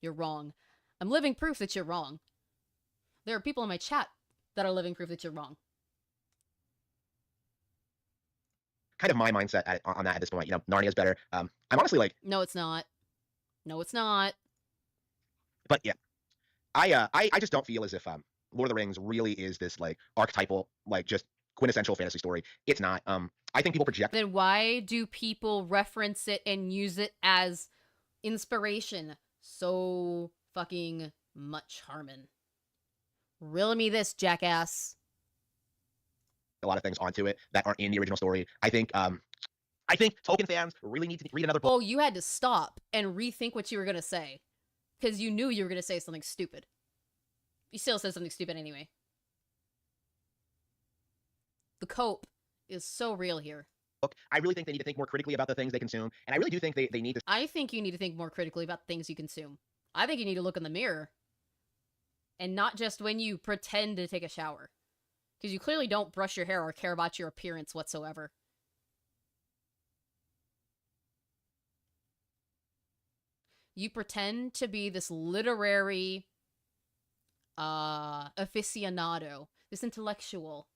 You're wrong. I'm living proof that you're wrong. There are people in my chat that are living proof that you're wrong. kind of my mindset on that at this point. You know, Narnia's better. I'm honestly like... No, it's not. No, it's not. But yeah, I just don't feel as if Lord of the Rings really is this like archetypal, like just quintessential fantasy story. It's not. I think people project... Then why do people reference it and use it as inspiration so fucking much, Harmon? Riddle me this, jackass. A lot of things onto it that aren't in the original story. I think Tolkien fans really need to read another book. Oh, you had to stop and rethink what you were gonna say, because you knew you were gonna say something stupid. You still said something stupid anyway. The cope is so real here. I really think they need to think more critically about the things they consume, and I really do think they need to... I think you need to think more critically about the things you consume. I think you need to look in the mirror. And not just when you pretend to take a shower. Because you clearly don't brush your hair or care about your appearance whatsoever. You pretend to be this literary aficionado, this intellectual.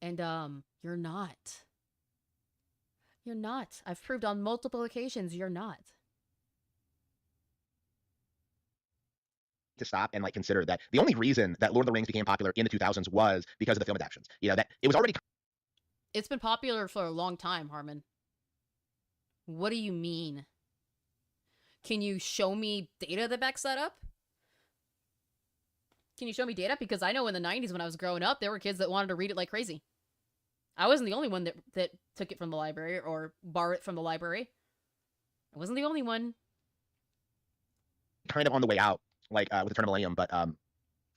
And you're not. You're not. I've proved on multiple occasions you're not. To stop and like consider that the only reason that Lord of the Rings became popular in the 2000s was because of the film adaptations. You know, that it was already... It's been popular for a long time, Harmon. What do you mean? Can you show me data that backs that up? Can you show me data? Because I know in the 90s when I was growing up, there were kids that wanted to read it like crazy. I wasn't the only one that took it from the library or borrowed it from the library. I wasn't the only one. Kind of on the way out, like with the Turn of Millennium, but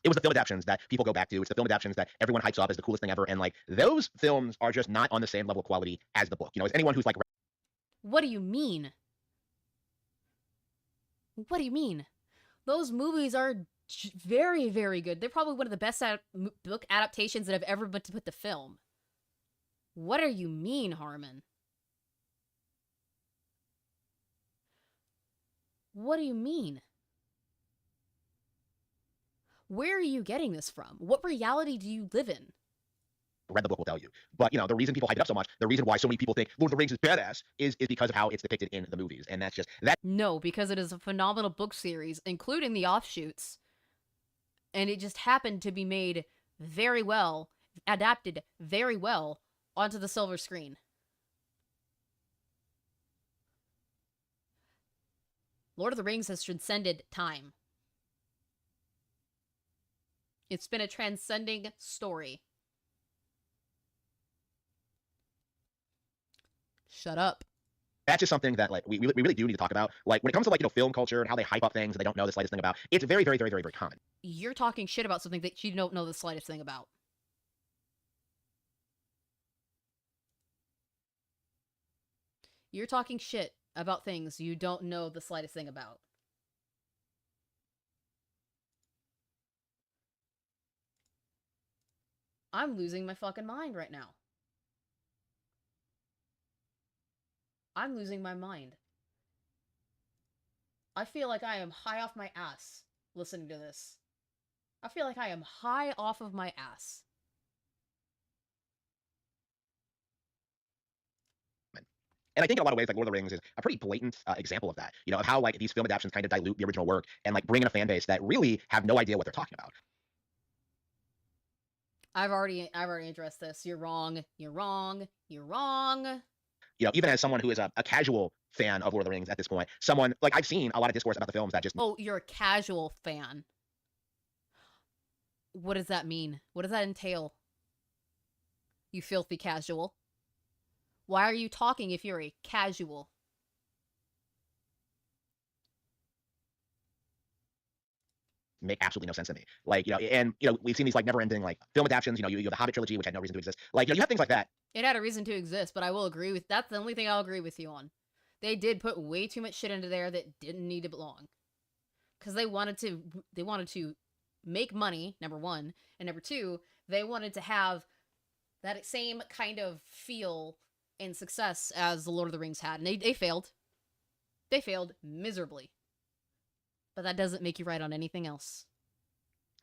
it was the film adaptations that people go back to. It's the film adaptations that everyone hypes up as the coolest thing ever, and like those films are just not on the same level of quality as the book. You know, as anyone who's like... What do you mean? What do you mean? Those movies are very, very good. They're probably one of the best book adaptations that have ever been to put to film. What do you mean, Harmon? What do you mean? Where are you getting this from? What reality do you live in? Read the book will tell you. But, you know, the reason people hype it up so much, the reason why so many people think Lord of the Rings is badass is because of how it's depicted in the movies. And that's just... that. No, because it is a phenomenal book series, including the offshoots. And it just happened to be made very well, adapted very well onto the silver screen. Lord of the Rings has transcended time. It's been a transcending story. Shut up. That's just something that like we really do need to talk about. Like when it comes to like, you know, film culture and how they hype up things that they don't know the slightest thing about, it's very, very, very, very, very common. You're talking shit about something that you don't know the slightest thing about. You're talking shit about things you don't know the slightest thing about. I'm losing my fucking mind right now. I'm losing my mind. I feel like I am high off my ass listening to this. I feel like I am high off of my ass. And I think in a lot of ways, like Lord of the Rings is a pretty blatant example of that. Of how like these film adaptations kind of dilute the original work and like bring in a fan base that really have no idea what they're talking about. I've already addressed this. You're wrong. You're wrong. You're wrong. Even as someone who is a casual fan of Lord of the Rings at this point, someone like I've seen a lot of discourse about the films that just Oh, you're a casual fan. What does that mean? What does that entail? You filthy casual. Why are you talking if you're a casual? make absolutely no sense to me. Like, and we've seen these like never-ending like film adaptations. You have the Hobbit trilogy, which had no reason to exist. Like, you have things like that. It had a reason to exist, but I will agree with that's the only thing I'll agree with you on. They did put way too much shit into there that didn't need to belong. Because they wanted to make money, number one, and number two, they wanted to have that same kind of feel and success as the Lord of the Rings had, and they failed. They failed miserably. But that doesn't make you right on anything else.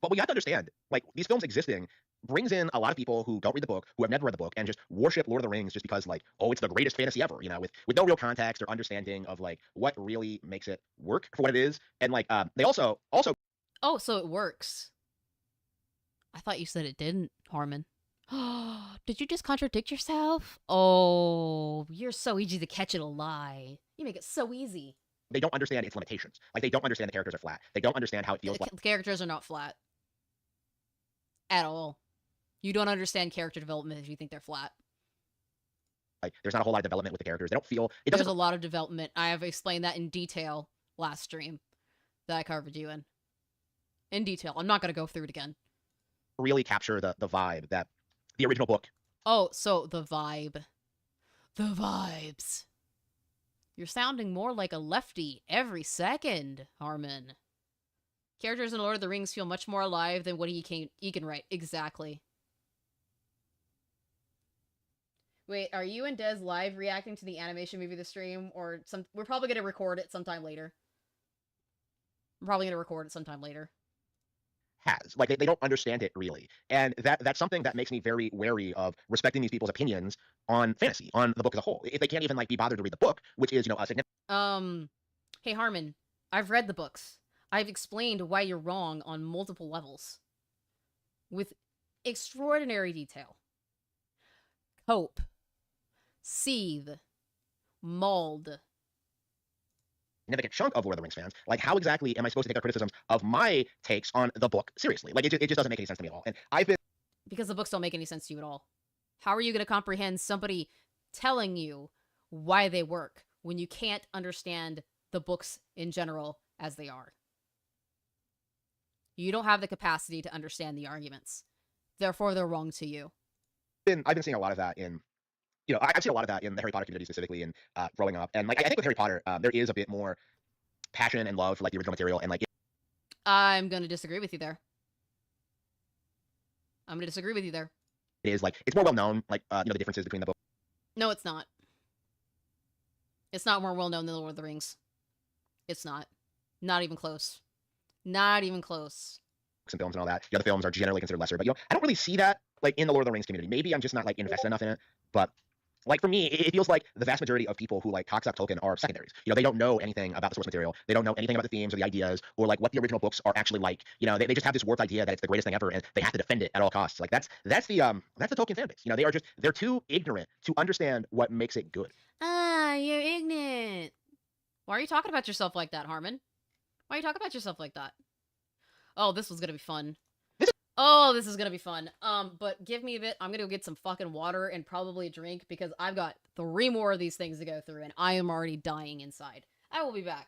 But we have to understand, like, these films existing brings in a lot of people who don't read the book, who have never read the book, and just worship Lord of the Rings just because, like, oh, it's the greatest fantasy ever, with no real context or understanding of, like, what really makes it work for what it is. And, like, they also... Oh, so it works. I thought you said it didn't, Harmon. Did you just contradict yourself? Oh, you're so easy to catch it a lie. You make it so easy. They don't understand its limitations. Like, they don't understand the characters are flat. They don't understand how it feels like... The characters are not flat. At all. You don't understand character development if you think they're flat. Like, there's not a whole lot of development with the characters. They don't feel... There's a lot of development. I have explained that in detail last stream that I covered you in. In detail. I'm not going to go through it again. Really capture the vibe that the original book... Oh, so the vibe. The vibes. You're sounding more like a lefty every second, Harmon. Characters in Lord of the Rings feel much more alive than what he can write. Exactly. Wait, are you and Des live reacting to the animation movie this stream? Or we're probably going to record it sometime later. I'm probably going to record it sometime later. Has. Like, they don't understand it, really. And that's something that makes me very wary of respecting these people's opinions on fantasy, on the book as a whole. If they can't even, like, be bothered to read the book, which is, a significant... Hey, Harmon, I've read the books. I've explained why you're wrong on multiple levels. With extraordinary detail. Cope. Seethe. Mauled. Significant chunk of Lord of the Rings fans, like, how exactly am I supposed to take our criticisms of my takes on the book seriously? Like, it just doesn't make any sense to me at all. And I've been... Because the books don't make any sense to you at all. How are you going to comprehend somebody telling you why they work when you can't understand the books in general as they are? You don't have the capacity to understand the arguments. Therefore, they're wrong to you. I've been seeing a lot of that in... I've seen a lot of that in the Harry Potter community specifically and growing up. And, like, I think with Harry Potter, there is a bit more passion and love for, like, the original material. And, like... I'm going to disagree with you there. It is, like, it's more well-known, like, the differences between the book. No, it's not. It's not more well-known than The Lord of the Rings. It's not. Not even close. Not even close. And films and all that. The other films are generally considered lesser. But, I don't really see that, like, in the Lord of the Rings community. Maybe I'm just not, like, invested enough in it. But... like, for me, it feels like the vast majority of people who, like, cocksuck Tolkien are secondaries. They don't know anything about the source material. They don't know anything about the themes or the ideas or, like, what the original books are actually like. They just have this warped idea that it's the greatest thing ever and they have to defend it at all costs. Like, that's the Tolkien fan base. They're too ignorant to understand what makes it good. You're ignorant. Why are you talking about yourself like that, Harmon? Why are you talking about yourself like that? Oh, this was gonna be fun. This is gonna be fun. But give me a bit. I'm gonna go get some fucking water and probably a drink because I've got 3 more of these things to go through and I am already dying inside. I will be back.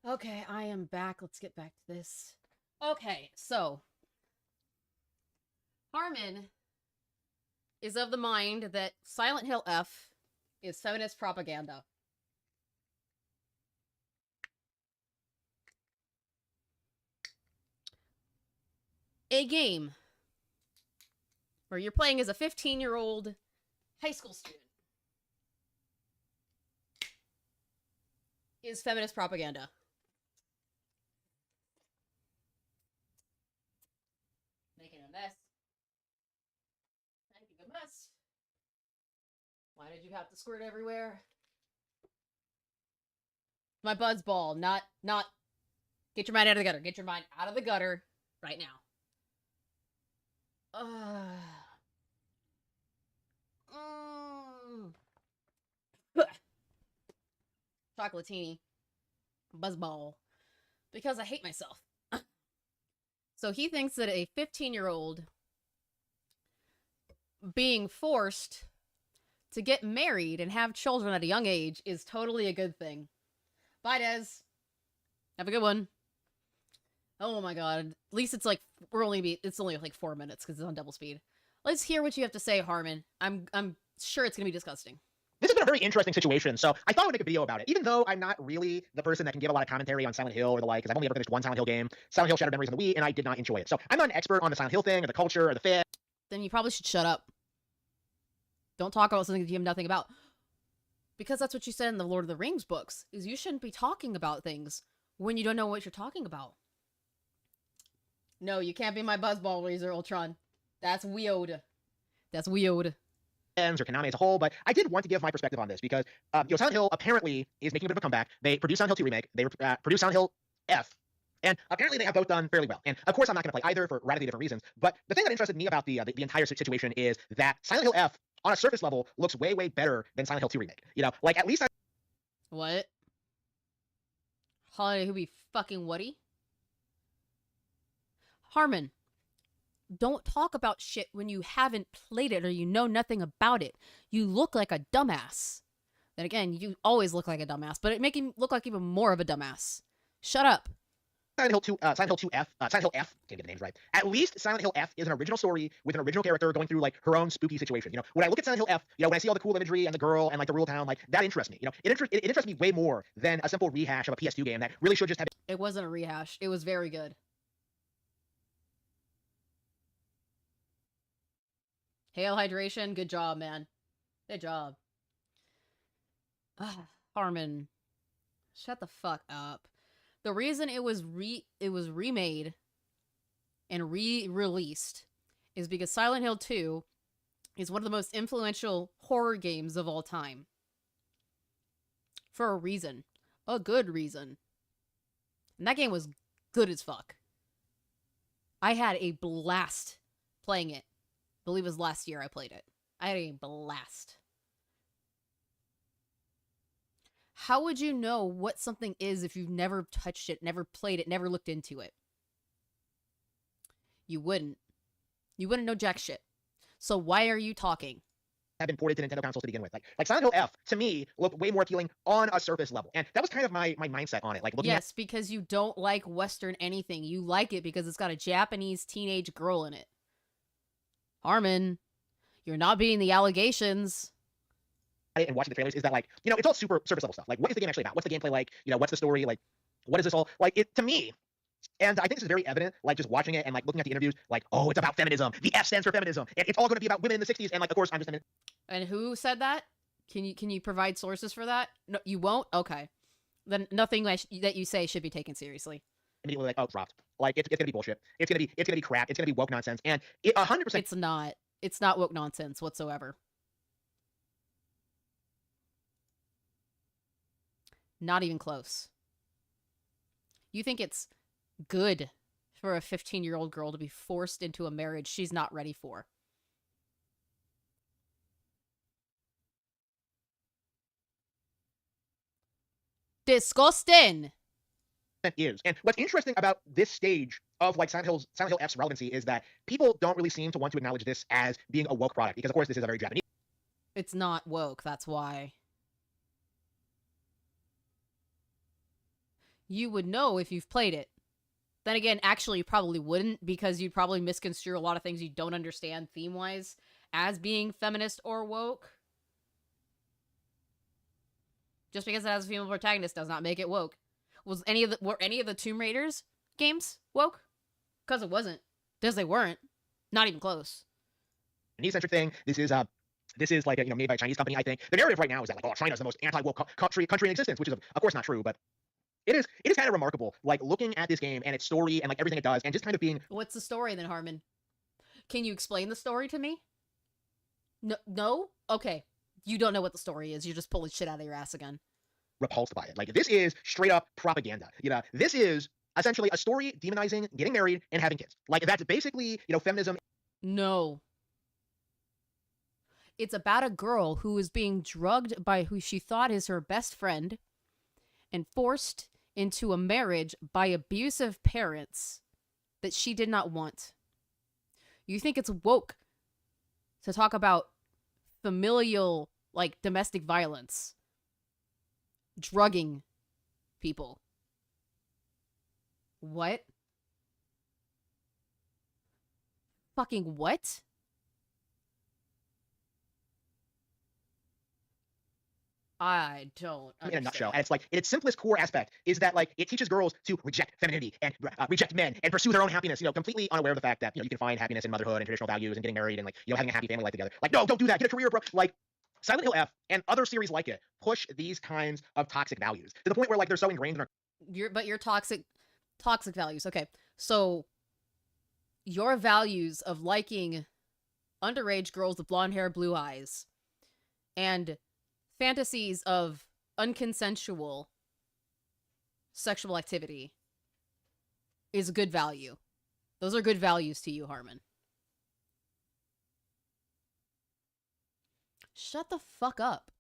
Okay, I am back. Let's get back to this. Okay, so Harmon is of the mind that Silent Hill F is feminist propaganda. A game where you're playing as a 15-year-old high school student is feminist propaganda. Making a mess. Making a mess. Why did you have to squirt everywhere? My buzz ball, not. Get your mind out of the gutter. Get your mind out of the gutter right now. Chocolatini. Buzzball. Because I hate myself. So he thinks that a 15-year-old being forced to get married and have children at a young age is totally a good thing. Bye, Des. Have a good one. Oh my god. At least it's like, it's only like 4 minutes because it's on double speed. Let's hear what you have to say, Harmon. I'm sure it's gonna be disgusting. This has been a very interesting situation, so I thought I would make a video about it. Even though I'm not really the person that can give a lot of commentary on Silent Hill or the like, because I've only ever finished one Silent Hill game, Silent Hill Shattered Memories on the Wii, and I did not enjoy it. So I'm not an expert on the Silent Hill thing, or the culture, or the fan. Then you probably should shut up. Don't talk about something that you have nothing about. Because that's what you said in the Lord of the Rings books, is you shouldn't be talking about things when you don't know what you're talking about. No, you can't be my buzzball, Razor Ultron. That's weird. That's weird. Or Konami as a whole, but I did want to give my perspective on this because Silent Hill apparently is making a bit of a comeback. They produced Silent Hill 2 Remake, they produced Silent Hill F, and apparently they have both done fairly well. And of course I'm not going to play either for radically different reasons, but the thing that interested me about the entire situation is that Silent Hill F, on a surface level, looks way, way better than Silent Hill 2 Remake. You know, like at least What? Holiday who be fucking Woody? Harmon. Don't talk about shit when you haven't played it or you know nothing about it. You look like a dumbass. Then again, you always look like a dumbass, but it makes him look like even more of a dumbass. Shut up. Silent Hill 2F, Silent Hill F, can't get the names right. At least Silent Hill F is an original story with an original character going through like her own spooky situation. You know, when I look at Silent Hill F, you know, when I see all the cool imagery and the girl and like the rural town, like that interests me. You know, it interests me way more than a simple rehash of a PS2 game that really should just have. It wasn't a rehash. It was very good. Hail Hydration, good job, man. Good job. Harmon, shut the fuck up. The reason it was remade and re-released is because Silent Hill 2 is one of the most influential horror games of all time. For a reason. A good reason. And that game was good as fuck. I had a blast playing it. I believe it was last year I played it. I had a blast. How would you know what something is if you've never touched it, never played it, never looked into it? You wouldn't. You wouldn't know jack shit. So why are you talking? Have been ported to Nintendo consoles to begin with. Like Silent Hill F, to me, looked way more appealing on a surface level. And that was kind of my mindset on it. Like looking Yes, because you don't like Western anything. You like it because it's got a Japanese teenage girl in it. Harmon, you're not beating the allegations. And watching the trailers is that like, you know, it's all super surface level stuff. Like what is the game actually about? What's the gameplay like? You know, what's the story? Like, what is this all? Like it to me, and I think this is very evident, like just watching it and like looking at the interviews, like, oh, it's about feminism. The F stands for feminism. And it's all going to be about women in the 60s. And like, of course, I'm just And who said that? Can you provide sources for that? No, you won't? Okay. Then nothing that you say should be taken seriously. Immediately like, oh, it's dropped. Like it's gonna be bullshit. It's gonna be crap. It's gonna be woke nonsense. And it 100%. It's not. It's not woke nonsense whatsoever. Not even close. You think it's good for a 15-year-old girl to be forced into a marriage she's not ready for? Disgusting. Is. And what's interesting about this stage of like Silent Hill F's relevancy is that people don't really seem to want to acknowledge this as being a woke product because of course this is a very Japanese. It's not woke, that's why. you would know if you've played it. Then again, actually, you probably wouldn't, because you'd probably misconstrue a lot of things you don't understand theme-wise as being feminist or woke. Just because it has a female protagonist does not make it woke. Were any of the Tomb Raiders games woke? Because it wasn't. Because they weren't. Not even close. Chinese-centric thing. This is like a, made by a Chinese company. I think the narrative right now is that like, oh, China's the most anti-woke country in existence, which is of course not true, but it is kind of remarkable. Like looking at this game and its story and like everything it does, and just kind of being. What's the story then, Harmon? Can you explain the story to me? No? Okay. You don't know what the story is. You're just pulling shit out of your ass again. Repulsed by it. Like this is straight up propaganda. This is essentially a story demonizing getting married and having kids. Like that's basically, feminism. No. It's about a girl who is being drugged by who she thought is her best friend and forced into a marriage by abusive parents that she did not want. You think it's woke to talk about familial, like, domestic violence, drugging people. What? Fucking what? I don't understand. In a nutshell, and it's like in its simplest core aspect is that like it teaches girls to reject femininity and reject men and pursue their own happiness. Completely unaware of the fact that you can find happiness in motherhood and traditional values and getting married and like having a happy family life together. Like no, don't do that. Get a career, bro. Like Silent Hill F and other series like it push these kinds of toxic values to the point where like they're so ingrained in our. Your toxic values. Okay, so your values of liking underage girls with blonde hair, blue eyes, and fantasies of unconsensual sexual activity is a good value. Those are good values to you, Harmon. Shut the fuck up.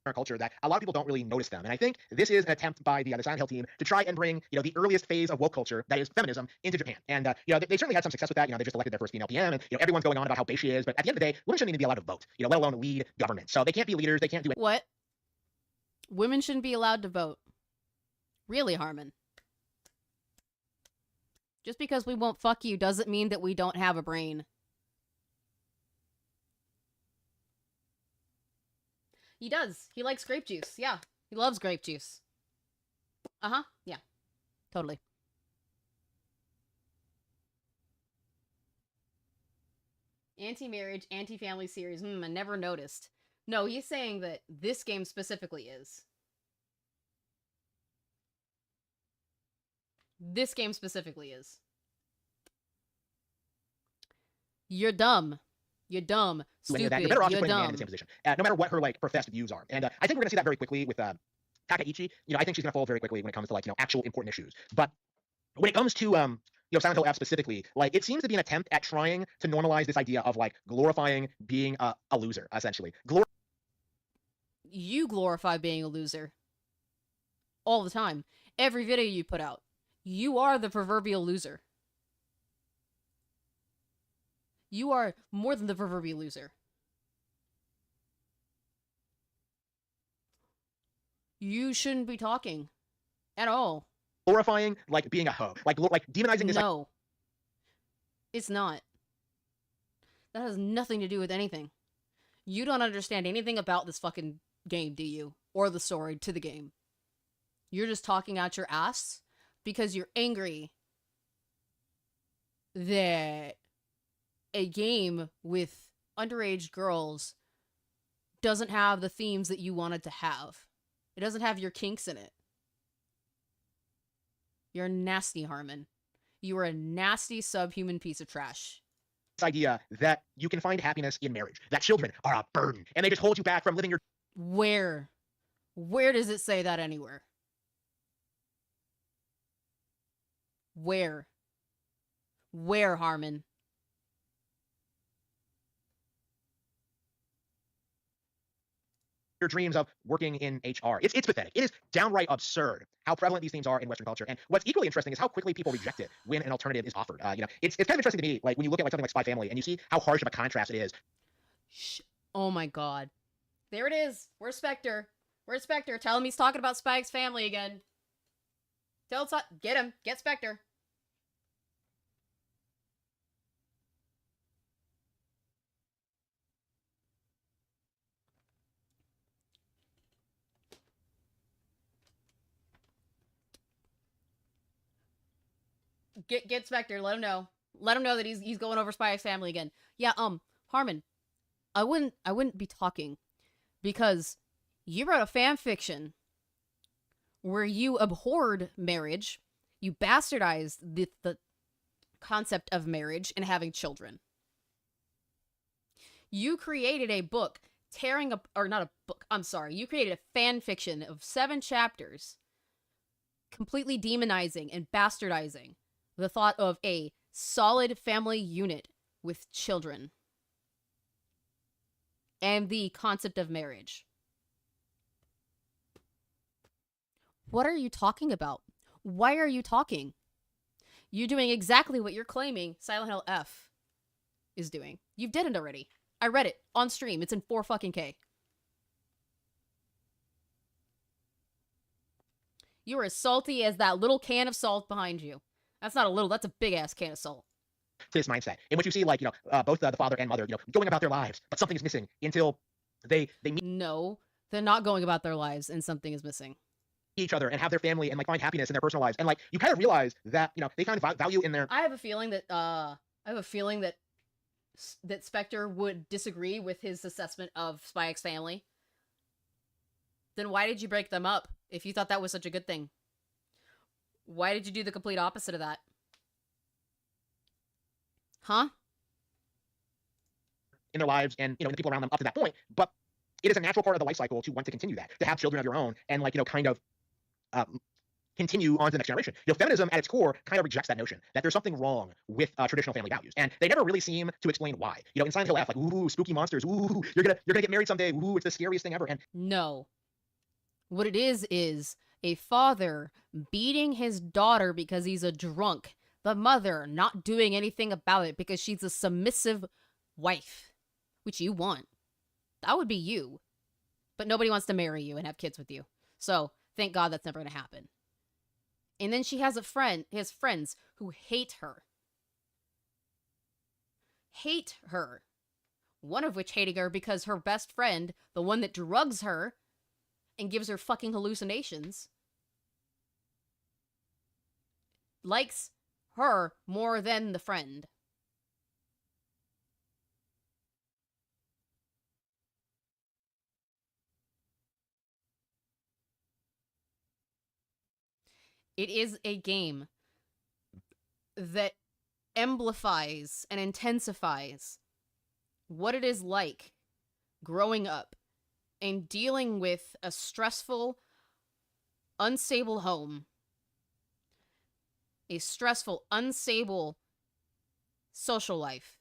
Our culture that a lot of people don't really notice them, and I think this is an attempt by the Silent Hill team to try and bring the earliest phase of woke culture, that is feminism, into Japan. And they certainly had some success with that. They just elected their first female PM, and everyone's going on about how base she is. But at the end of the day, women shouldn't even be allowed to vote, let alone lead government. So they can't be leaders. They can't do it. What? Women shouldn't be allowed to vote. Really, Harmon? Just because we won't fuck you doesn't mean that we don't have a brain. He does. He likes grape juice. Yeah. He loves grape juice. Uh-huh. Yeah. Totally. Anti-marriage, anti-family series. I never noticed. No, he's saying that this game specifically is. This game specifically is. You're dumb. You're dumb, stupid, you're better off just you're putting a man dumb. in the same position, no matter what her professed views are. And I think we're gonna see that very quickly with Takaichi. I think she's gonna fall very quickly when it comes to actual important issues. But when it comes to Silent Hill F specifically, it seems to be an attempt at trying to normalize this idea of glorifying being a loser, essentially. You glorify being a loser all the time. Every video you put out, you are the proverbial loser. You are more than the proverbial loser. You shouldn't be talking at all. Glorifying being a hoe, like demonizing this. No, it's not. That has nothing to do with anything. You don't understand anything about this fucking game, do you? Or the story to the game. You're just talking out your ass because you're angry that a game with underage girls doesn't have the themes that you wanted to have. It doesn't have your kinks in it. You're nasty, Harmon. You are a nasty subhuman piece of trash. This idea that you can find happiness in marriage, that children are a burden, and they just hold you back from living your... Where? Where does it say that anywhere? Where? Where, Harmon? Your dreams of working in HR. It's pathetic. It is downright absurd how prevalent these themes are in Western culture. And what's equally interesting is how quickly people reject it when an alternative is offered. It's kind of interesting to me, when you look at something like Spy Family and you see how harsh of a contrast it is. Oh my god. There it is. Where's Spectre? Where's Spectre? Tell him he's talking about Spike's family again. Tell us, get him. Get Spectre. Get Spectre. Let him know. Let him know that he's going over Spy X Family again. Yeah, Harmon, I wouldn't be talking because you wrote a fan fiction where you abhorred marriage, you bastardized the concept of marriage and having children. You created a book tearing up, or not a book, I'm sorry, you created a fan fiction of 7 chapters completely demonizing and bastardizing the thought of a solid family unit with children and the concept of marriage. What are you talking about? Why are you talking? You're doing exactly what you're claiming Silent Hill F is doing. You did it already. I read it on stream. It's in 4K. You are as salty as that little can of salt behind you. That's not a little, that's a big ass can of salt. To this mindset in which you see, like, both the father and mother, going about their lives, but something is missing until they meet. No, they're not going about their lives and something is missing. Each other and have their family and like find happiness in their personal lives, and like you kind of realize that they find value in their. I have a feeling that that Spectre would disagree with his assessment of Spy X Family. Then why did you break them up if you thought that was such a good thing? Why did you do the complete opposite of that? Huh? In their lives and the people around them up to that point, but it is a natural part of the life cycle to want to continue that, to have children of your own, and like kind of continue on to the next generation. Feminism at its core kind of rejects that notion that there's something wrong with traditional family values, and they never really seem to explain why. In Silent Hill F, like, ooh, spooky monsters, ooh, you're gonna get married someday, ooh, it's the scariest thing ever. And no, what it is a father beating his daughter because he's a drunk. The mother not doing anything about it because she's a submissive wife, which you want. That would be you. But nobody wants to marry you and have kids with you. So, thank God that's never going to happen. And then she has friends who hate her. Hate her. One of which hating her because her best friend, the one that drugs her and gives her fucking hallucinations, likes her more than the friend. It is a game that amplifies and intensifies what it is like growing up and dealing with a stressful, unstable home, a stressful, unstable social life,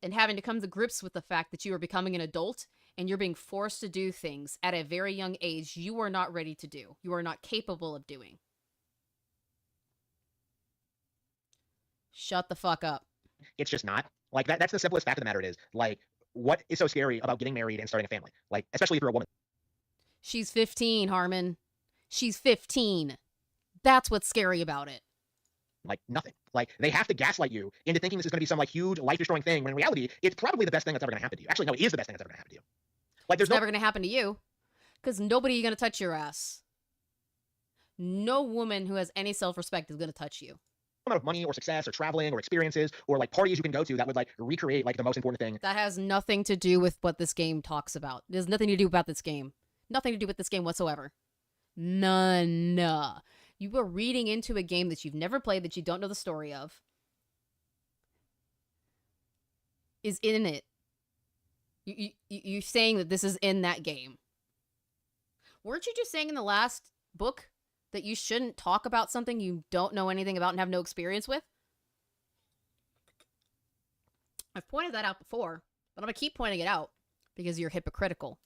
and having to come to grips with the fact that you are becoming an adult and you're being forced to do things at a very young age you are not ready to do. You are not capable of doing. Shut the fuck up. It's just not. Like, that's the simplest fact of the matter. It is, like, what is so scary about getting married and starting a family? Like, especially if you're a woman. She's 15, Harmon. She's 15. That's what's scary about it. Like, nothing. Like, they have to gaslight you into thinking this is going to be some, like, huge, life-destroying thing, when in reality, it's probably the best thing that's ever going to happen to you. Actually, no, it is the best thing that's ever going to happen to you. Like, there's never going to happen to you, because nobody's going to touch your ass. No woman who has any self-respect is going to touch you. Amount of money or success or traveling or experiences or like parties you can go to that would like recreate like the most important thing. That has nothing to do with what this game talks about. There's nothing to do about this game. Nothing to do with this game whatsoever. None. You are reading into a game that you've never played, that you don't know the story of, is in it. You're saying that this is in that game. Weren't you just saying in the last book that you shouldn't talk about something you don't know anything about and have no experience with? I've pointed that out before, but I'm going to keep pointing it out because you're hypocritical.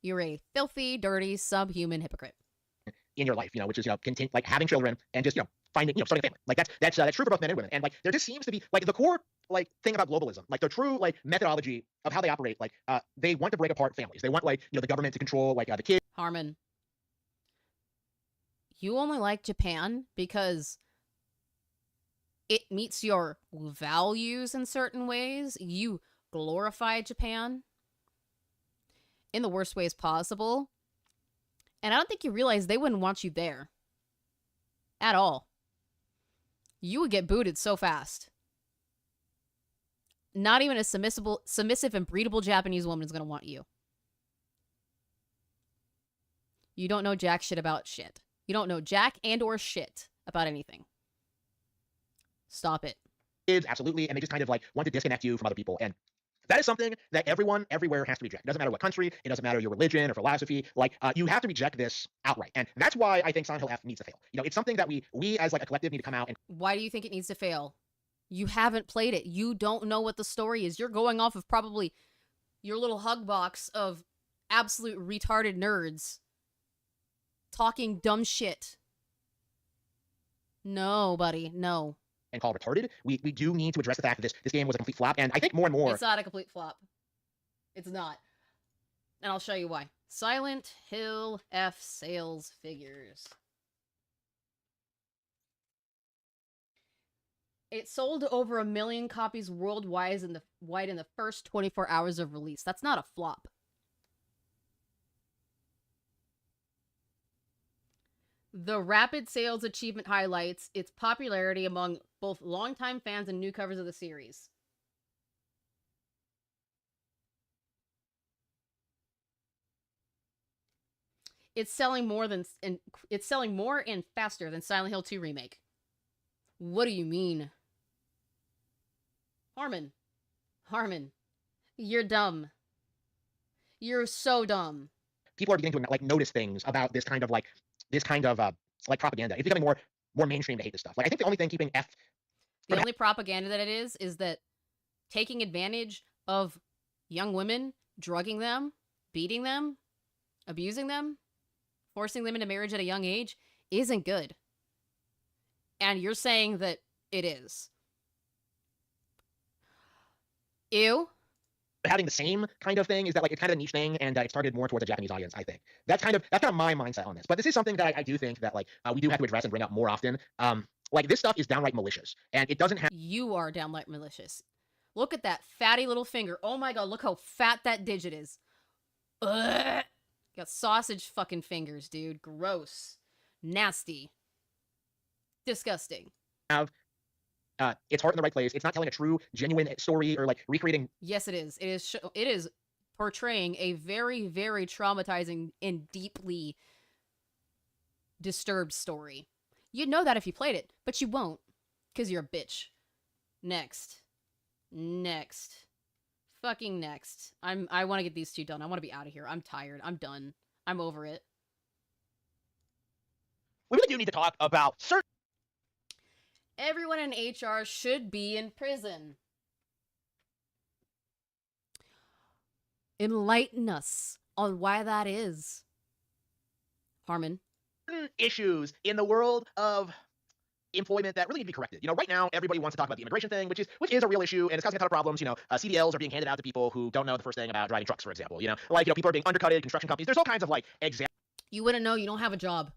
You're a filthy, dirty, subhuman hypocrite. In your life, which is, continue, like having children and just, finding, starting a family. Like that's true for both men and women. And like, there just seems to be like the core, like thing about globalism, like the true, like methodology of how they operate. Like, they want to break apart families. They want like, the government to control like the kids. Harmon, You only like Japan because it meets your values in certain ways. You glorify Japan in the worst ways possible. And I don't think you realize they wouldn't want you there. At all. You would get booted so fast. Not even a submissive and breedable Japanese woman is going to want you. You don't know jack shit about shit. You don't know jack and or shit about anything. Stop it. Kids, absolutely, and they just kind of like want to disconnect you from other people. And that is something that everyone, everywhere has to reject. It doesn't matter what country, it doesn't matter your religion or philosophy. Like, you have to reject this outright. And that's why I think Silent Hill F needs to fail. You know, it's something that we as like a collective need to come out and... Why do you think it needs to fail? You haven't played it. You don't know what the story is. You're going off of probably your little hug box of absolute retarded nerds talking dumb shit. No, buddy, no. And call retarded. We do need to address the fact that this game was a complete flop, and I think more and more... It's not a complete flop. It's not. And I'll show you why. Silent Hill F sales figures. It sold over 1 million copies worldwide in the first 24 hours of release. That's not a flop. The rapid sales achievement highlights its popularity among both longtime fans and new covers of the series. It's selling more and faster than Silent Hill 2 Remake. What do you mean? Harmon, you're dumb. You're so dumb. People are beginning to like notice things about this kind of propaganda. It's becoming more mainstream to hate this stuff. Like, I think the only thing keeping F... The only propaganda that it is that taking advantage of young women, drugging them, beating them, abusing them, forcing them into marriage at a young age isn't good. And you're saying that it is. Ew. Having the same kind of thing is that like it's kind of a niche thing, and it's targeted more towards a Japanese audience. I think that's kind of my mindset on this. But this is something that I do think that like we do have to address and bring up more often. Like, this stuff is downright malicious, and it doesn't have... You are downright malicious. Look at that fatty little finger. Oh my god, look how fat that digit is. Ugh. Got sausage fucking fingers, dude. Gross. Nasty. Disgusting. Have its heart in the right place. It's not telling a true, genuine story or like recreating... Yes, it is. It is portraying a very, very traumatizing and deeply disturbed story. You'd know that if you played it, but you won't, because you're a bitch. Next. Fucking next. I want to get these two done. I want to be out of here. I'm tired. I'm done. I'm over it. We really do need to talk about certain... Everyone in HR should be in prison. Enlighten us on why that is. Harmon. Issues in the world of employment that really need to be corrected. You know, right now everybody wants to talk about the immigration thing, which is a real issue, and it's causing a ton of problems. You know, CDLs are being handed out to people who don't know the first thing about driving trucks, for example. You know, like, you know, people are being undercutted, construction companies. There's all kinds of like examples. You wouldn't know. You don't have a job.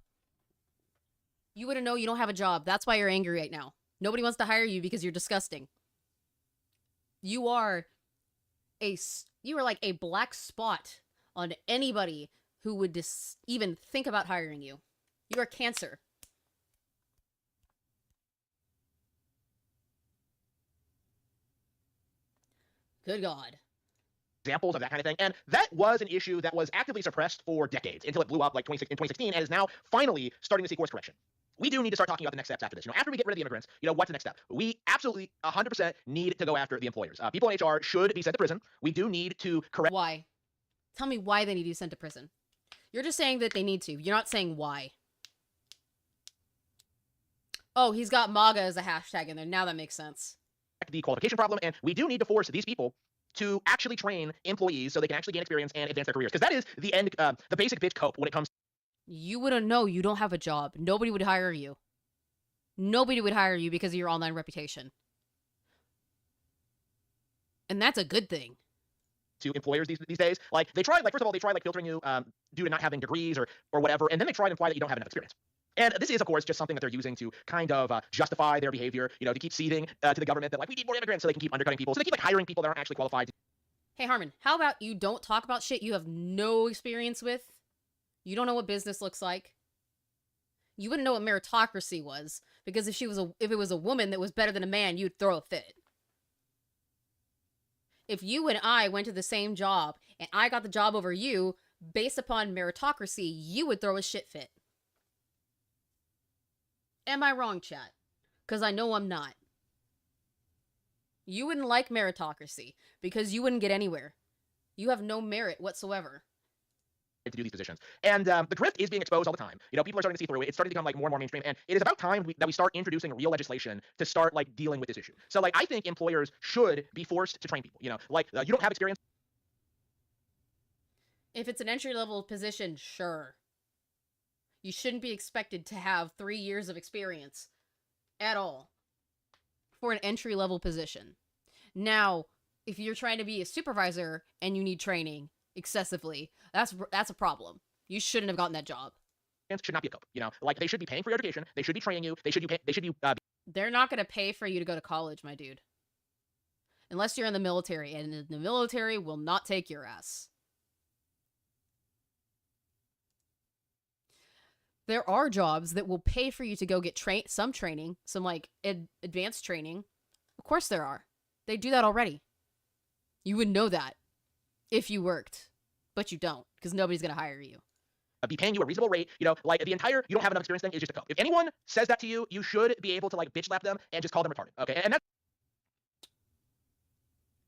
You wouldn't know. You don't have a job. That's why you're angry right now. Nobody wants to hire you because you're disgusting. You are like a black spot on anybody who would even think about hiring you. You are cancer. Good God. Examples of that kind of thing, and that was an issue that was actively suppressed for decades until it blew up like in 2016 and is now finally starting to see course correction. We do need to start talking about the next steps after this. You know, after we get rid of the immigrants, you know, what's the next step? We absolutely 100% need to go after the employers. People in HR should be sent to prison. We do need to correct... Why? Tell me why they need to be sent to prison. You're just saying that they need to. You're not saying why. Oh, he's got MAGA as a hashtag in there. Now that makes sense. The qualification problem, and we do need to force these people to actually train employees so they can actually gain experience and advance their careers. Because that is the end, the basic bitch cope when it comes... You wouldn't know. You don't have a job. Nobody would hire you. Nobody would hire you because of your online reputation. And that's a good thing. To employers these days, like, they try, like, first of all, they try, like, filtering you due to not having degrees or whatever, and then they try to imply that you don't have enough experience. And this is, of course, just something that they're using to kind of justify their behavior, you know, to keep seeding to the government that, like, we need more immigrants so they can keep undercutting people. So they keep, like, hiring people that aren't actually qualified. Hey, Harmon, how about you don't talk about shit you have no experience with? You don't know what business looks like. You wouldn't know what meritocracy was, because if it was a woman that was better than a man, you'd throw a fit. If you and I went to the same job, and I got the job over you, based upon meritocracy, you would throw a shit fit. Am I wrong, chat? Because I know I'm not. You wouldn't like meritocracy, because you wouldn't get anywhere. You have no merit whatsoever to do these positions. And the grift is being exposed all the time. You know, people are starting to see through it. It's starting to become, like, more and more mainstream. And it is about time that we start introducing real legislation to start, like, dealing with this issue. So, like, I think employers should be forced to train people. You know, like, you don't have experience. If it's an entry-level position, sure. You shouldn't be expected to have 3 years of experience at all for an entry-level position. Now, if you're trying to be a supervisor and you need training excessively, that's a problem. You shouldn't have gotten that job. Should not be a cope. You know, like, they should be paying for your education. They should be training you. They should be. They're not going to pay for you to go to college, my dude. Unless you're in the military, and the military will not take your ass. There are jobs that will pay for you to go get some training, some, like, advanced training. Of course there are. They do that already. You would know that if you worked, but you don't, because nobody's going to hire you. Be paying you a reasonable rate, you know, like, the entire you don't have enough experience thing is just a cope. If anyone says that to you, you should be able to, like, bitch slap them and just call them retarded, okay? And that's...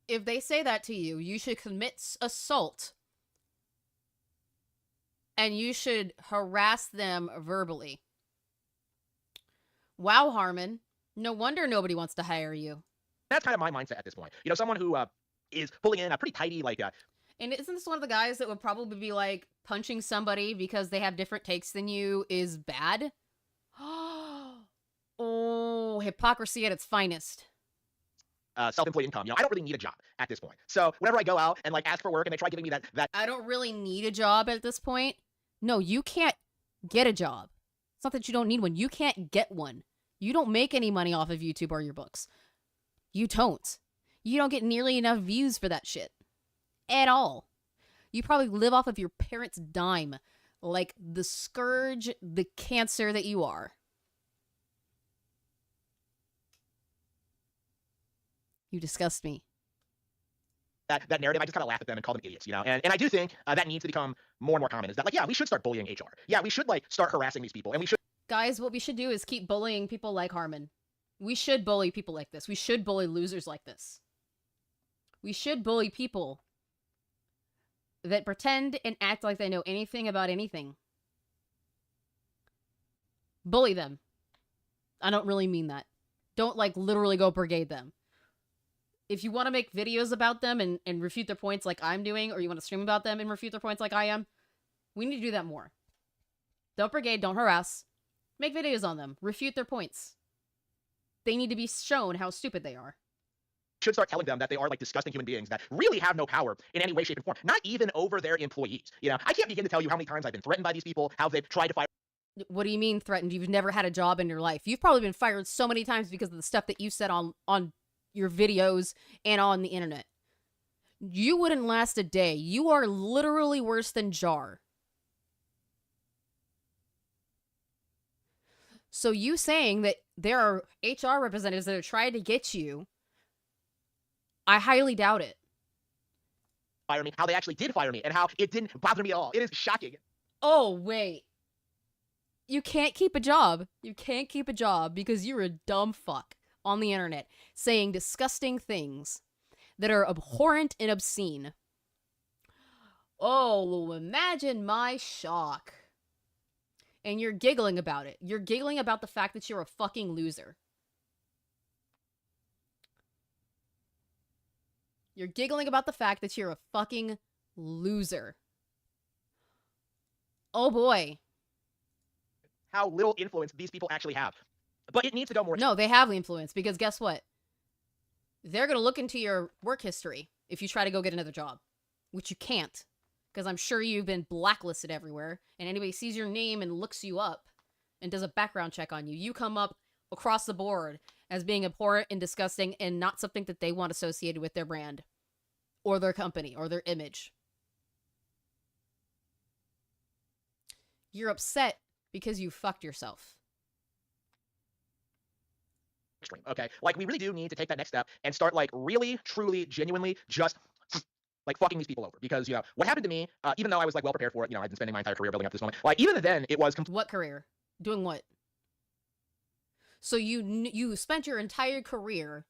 If they say that to you, you should commit assault. And you should harass them verbally. Wow, Harmon. No wonder nobody wants to hire you. That's kind of my mindset at this point. You know, someone who is pulling in a pretty tidy, like... And isn't this one of the guys that would probably be, like, punching somebody because they have different takes than you is bad? Oh, hypocrisy at its finest. Self-employed income. You know, I don't really need a job at this point. So whenever I go out and, like, ask for work and they try giving me that... I don't really need a job at this point. No, you can't get a job. It's not that you don't need one. You can't get one. You don't make any money off of YouTube or your books. You don't. You don't get nearly enough views for that shit. At all. You probably live off of your parents' dime. Like the scourge, the cancer that you are. You disgust me. That narrative, I just kind of laugh at them and call them idiots, you know? And I do think that needs to become more and more common, is that, like, yeah, we should start bullying HR. Yeah, we should, like, start harassing these people, and we should... Guys, what we should do is keep bullying people like Harmon. We should bully people like this. We should bully losers like this. We should bully people that pretend and act like they know anything about anything. Bully them. I don't really mean that. Don't, like, literally go brigade them. If you want to make videos about them and refute their points like I'm doing, or you want to stream about them and refute their points like I am, we need to do that more. Don't brigade, don't harass. Make videos on them. Refute their points. They need to be shown how stupid they are. Should start telling them that they are, like, disgusting human beings that really have no power in any way, shape, and form. Not even over their employees. You know, I can't begin to tell you how many times I've been threatened by these people, how they've tried to fire... What do you mean threatened? You've never had a job in your life. You've probably been fired so many times because of the stuff that you said on your videos and on the internet. You wouldn't last a day. You are literally worse than Jar. So you saying that there are HR representatives that are trying to get you, I highly doubt it. Fire me, how they actually did fire me, and how it didn't bother me at all. It is shocking. Oh, wait. You can't keep a job. You can't keep a job because you're a dumb fuck on the internet saying disgusting things that are abhorrent and obscene. Oh, imagine my shock. And you're giggling about it. You're giggling about the fact that you're a fucking loser. You're giggling about the fact that you're a fucking loser. Oh boy. How little influence these people actually have. But it needs to go more... No, they have influence, because guess what? They're going to look into your work history if you try to go get another job. Which you can't. Because I'm sure you've been blacklisted everywhere, and anybody sees your name and looks you up and does a background check on you. You come up across the board as being abhorrent and disgusting and not something that they want associated with their brand or their company or their image. You're upset because you fucked yourself. Extreme, okay? Like, we really do need to take that next step and start, like, really, truly, genuinely just, like, fucking these people over. Because, you know, what happened to me, even though I was, like, well prepared for it, you know, I've been spending my entire career building up to this moment, like, even then, it was... What career? Doing what? So you spent your entire career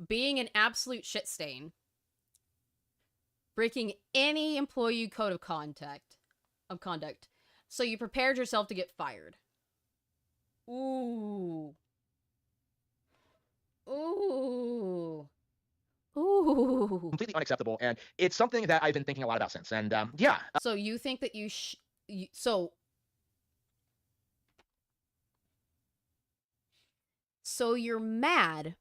being an absolute shit stain, breaking any employee code of conduct. So you prepared yourself to get fired. Ooh. Ooh. Ooh. Completely unacceptable, and it's something that I've been thinking a lot about since, and, yeah. So you think that So you're mad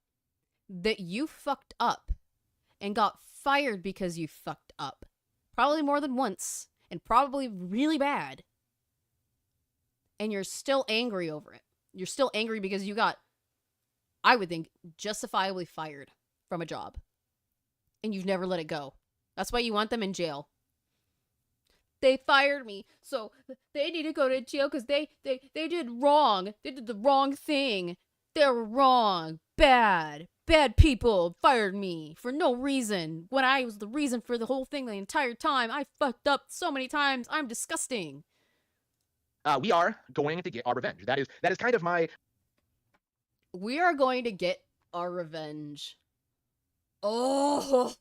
that you fucked up and got fired because you fucked up. Probably more than once, and probably really bad. And you're still angry over it. You're still angry because you got, I would think, justifiably fired from a job. And you've never let it go. That's why you want them in jail. They fired me, so they need to go to jail because they did wrong. They did the wrong thing. They were wrong. Bad people fired me for no reason when I was the reason for the whole thing the entire time. I fucked up so many times. I'm disgusting. We are going to get our revenge. That is kind of my... We are going to get our revenge. Oh,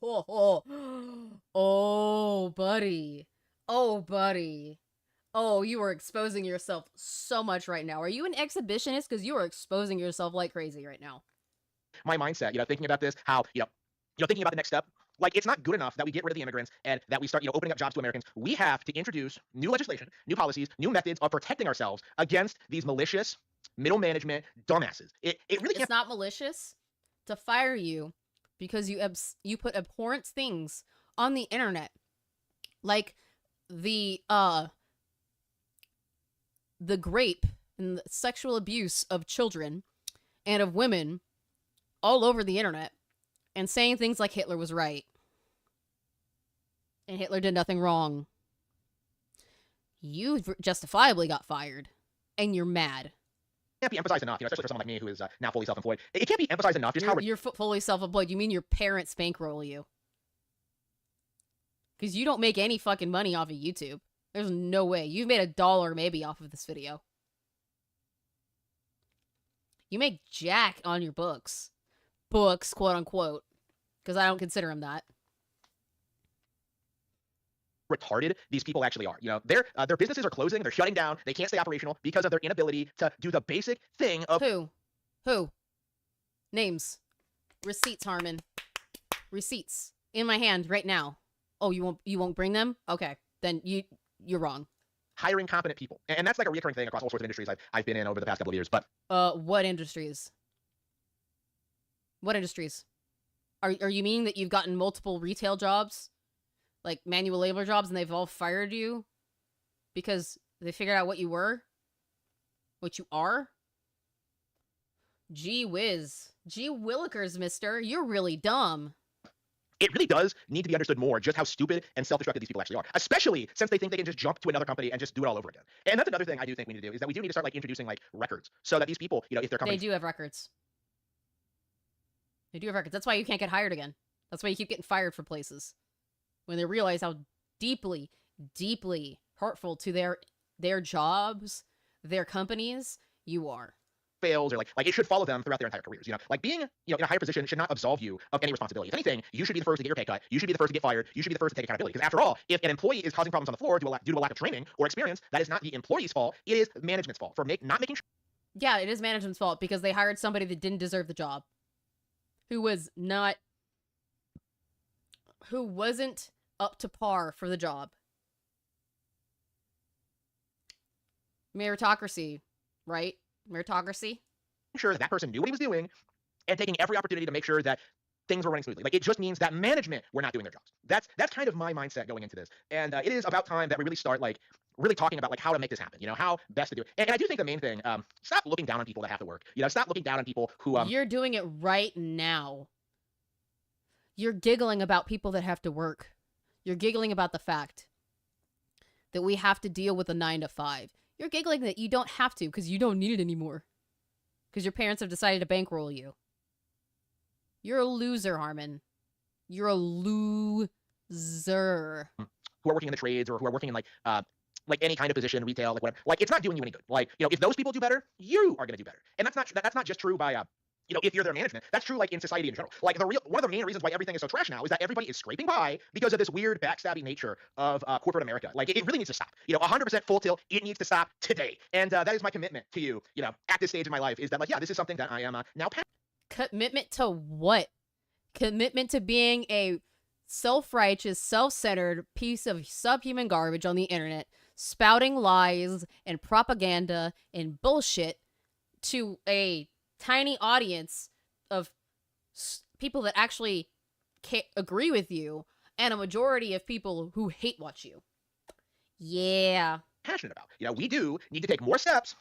buddy. Oh, buddy. Oh, you are exposing yourself so much right now. Are you an exhibitionist? Because you are exposing yourself like crazy right now. My mindset, you know, thinking about this, how, you know, thinking about the next step, like, it's not good enough that we get rid of the immigrants and that we start, you know, opening up jobs to Americans. We have to introduce new legislation, new policies, new methods of protecting ourselves against these malicious middle management dumbasses. It really can't... It's not malicious to fire you because you put abhorrent things on the internet, like the rape and the sexual abuse of children and of women all over the internet, and saying things like Hitler was right and Hitler did nothing wrong. You justifiably got fired, and you're mad. Can't be emphasized enough, you know, especially for someone like me who is now fully self-employed. It can't be emphasized enough just how... You're fully self-employed. You mean your parents bankroll you? Because you don't make any fucking money off of YouTube. There's no way. You've made $1 maybe off of this video. You make jack on your books. Books, quote unquote. Because I don't consider them that. Retarded these people actually are. You know, their businesses are closing, they're shutting down, they can't stay operational because of their inability to do the basic thing of... Who? Names. Receipts, Harmon. Receipts. In my hand right now. Oh, you won't bring them? Okay. Then you're wrong. Hiring competent people. And that's like a recurring thing across all sorts of industries I've been in over the past couple of years, but... What industries? What industries? Are you meaning that you've gotten multiple retail jobs? Like manual labor jobs, and they've all fired you? Because they figured out what you were? What you are? Gee whiz. Gee willikers, mister. You're really dumb. It really does need to be understood more just how stupid and self-destructive these people actually are, especially since they think they can just jump to another company and just do it all over again. And that's another thing I do think we need to do, is that we do need to start, like, introducing, like, records so that these people, you know, if their companies... They do have records. They do have records. That's why you can't get hired again. That's why you keep getting fired from places. When they realize how deeply, deeply hurtful to their jobs, their companies, you are. Fails, or like it should follow them throughout their entire careers. You know, like being, you know, in a higher position should not absolve you of any responsibility. If anything, you should be the first to get your pay cut. You should be the first to get fired. You should be the first to take accountability. Because after all, if an employee is causing problems on the floor due to a lack of training or experience, that is not the employee's fault. It is management's fault for not making sure. Yeah, it is management's fault because they hired somebody that didn't deserve the job, who wasn't up to par for the job. Meritocracy, right? Meritocracy? Sure that person knew what he was doing and taking every opportunity to make sure that things were running smoothly. Like, it just means that management were not doing their jobs. That's kind of my mindset going into this. And it is about time that we really start, like, really talking about like how to make this happen, how best to do it. And I do think the main thing, stop looking down on people that have to work. Stop looking down on people who You're doing it right now. You're giggling about people that have to work. You're giggling about the fact that we have to deal with a 9 to 5. You're giggling that you don't have to because you don't need it anymore. Because your parents have decided to bankroll you. You're a loser, Harmon. You're a loser. who are working in the trades or who are working in like any kind of position, retail, like whatever. Like it's not doing you any good. Like, if those people do better, you are going to do better. And that's not just true by if you're their management. That's true like in society in general. Like one of the main reasons why everything is so trash now is that everybody is scraping by because of this weird backstabbing nature of corporate America. Like it really needs to stop. 100% full tilt. It needs to stop today. And that is my commitment to you. At this stage in my life is that like, yeah, this is something that I am now. Commitment to what? Commitment to being a self-righteous, self-centered piece of subhuman garbage on the internet, spouting lies and propaganda and bullshit to a tiny audience of people that actually agree with you and a majority of people who hate watch you. Yeah. Passionate about. We do need to take more steps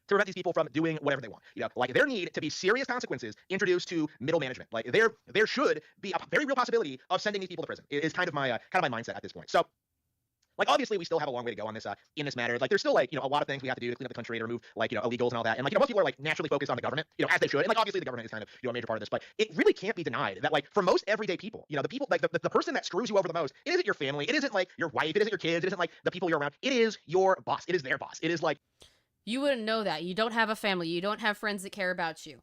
to prevent these people from doing whatever they want. Like there need to be serious consequences introduced to middle management. Like there should be a very real possibility of sending these people to prison. It is kind of my mindset at this point. So, like obviously we still have a long way to go on this in this matter. Like there's still like a lot of things we have to do to clean up the country, to remove like illegals and all that. And like most people are like naturally focused on the government, as they should. And like obviously the government is kind of a major part of this, but it really can't be denied that like for most everyday people, the people like the person that screws you over the most, it isn't your family, it isn't like your wife, it isn't your kids, it isn't like the people you're around. It is your boss. It is their boss. It is like. You wouldn't know that. You don't have a family. You don't have friends that care about you.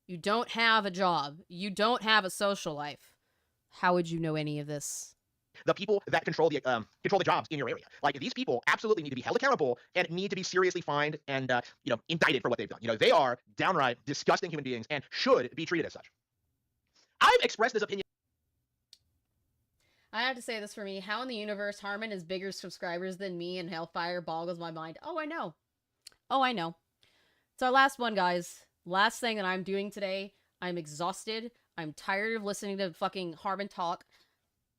You don't have a job. You don't have a social life. How would you know any of this? The people that control the jobs in your area. Like these people absolutely need to be held accountable and need to be seriously fined and indicted for what they've done. They are downright disgusting human beings and should be treated as such. I've expressed this opinion. I have to say this for me. How in the universe Harmon has bigger subscribers than me and Hellfire boggles my mind. Oh, I know. It's our last one, guys. Last thing that I'm doing today. I'm exhausted. I'm tired of listening to fucking Harmon talk.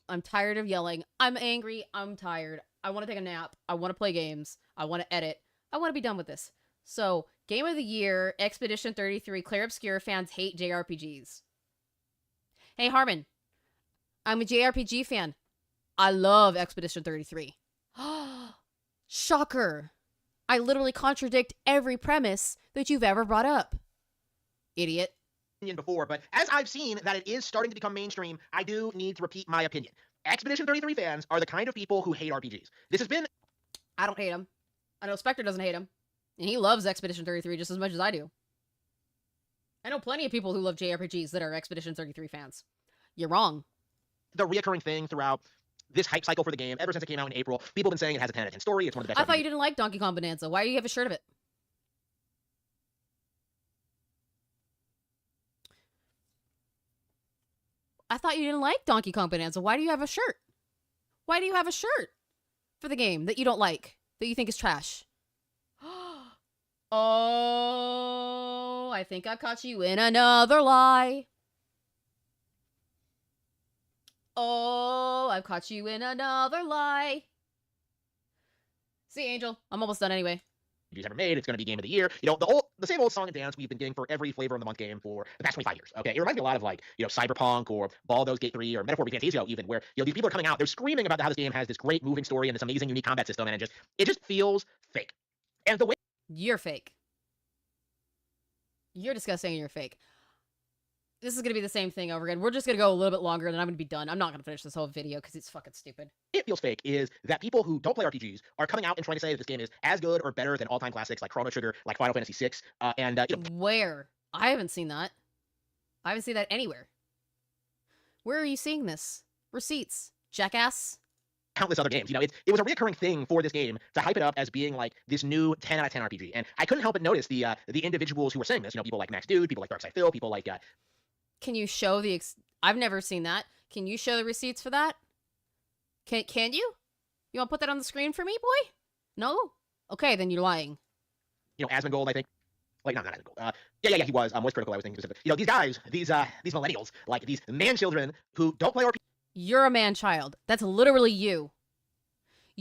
I'm tired of yelling. I'm angry. I'm tired. I want to take a nap. I want to play games. I want to edit. I want to be done with this. So, Game of the Year, Expedition 33, Clear Obscure fans hate JRPGs. Hey, Harmon. I'm a JRPG fan. I love Expedition 33. Shocker. I literally contradict every premise that you've ever brought up. Idiot. Before, but as I've seen that it is starting to become mainstream, I do need to repeat my opinion. Expedition 33 fans are the kind of people who hate RPGs. This has been... I don't hate him. I know Spectre doesn't hate him. And he loves Expedition 33 just as much as I do. I know plenty of people who love JRPGs that are Expedition 33 fans. You're wrong. The reoccurring thing throughout this hype cycle for the game, ever since it came out in April, people have been saying it has a 10 out of 10 story, it's one of the best I thought RPGs. you didn't like Donkey Kong Bonanza. Why do you have a shirt of it? I thought you didn't like Donkey Kong Bonanza. Why do you have a shirt? Why do you have a shirt for the game that you don't like, that you think is trash? Oh, I think I caught you in another lie. Oh, I've caught you in another lie. See, Angel, I'm almost done anyway. Ever made. It's going to be Game of the Year. The same old song and dance we've been getting for every flavor of the month game for the past 25 years. Okay, it reminds me a lot of like Cyberpunk or Baldur's Gate 3 or Metaphor Fantasio even, where these people are coming out, they're screaming about how this game has this great moving story and this amazing unique combat system, and it just feels fake. And the way you're fake. You're disgusting and you're fake. This is going to be the same thing over again. We're just going to go a little bit longer and then I'm going to be done. I'm not going to finish this whole video because it's fucking stupid. It feels fake is that people who don't play RPGs are coming out and trying to say that this game is as good or better than all-time classics like Chrono Trigger, like Final Fantasy VI, Where? I haven't seen that. I haven't seen that anywhere. Where are you seeing this? Receipts. Jackass? Countless other games. It was a recurring thing for this game to hype it up as being like this new 10 out of 10 RPG. And I couldn't help but notice the individuals who were saying this. People like Max Dude, people like Darkside Phil, people like... Can you show the... I've never seen that. Can you show the receipts for that? Can you? You want to put that on the screen for me, boy? No? Okay, then you're lying. Asmongold, I think. Like, not Asmongold. Yeah, he was. Voice Critical, I was thinking specifically. These guys, these millennials, like these man-children who don't play RPG. You're a man-child. That's literally you.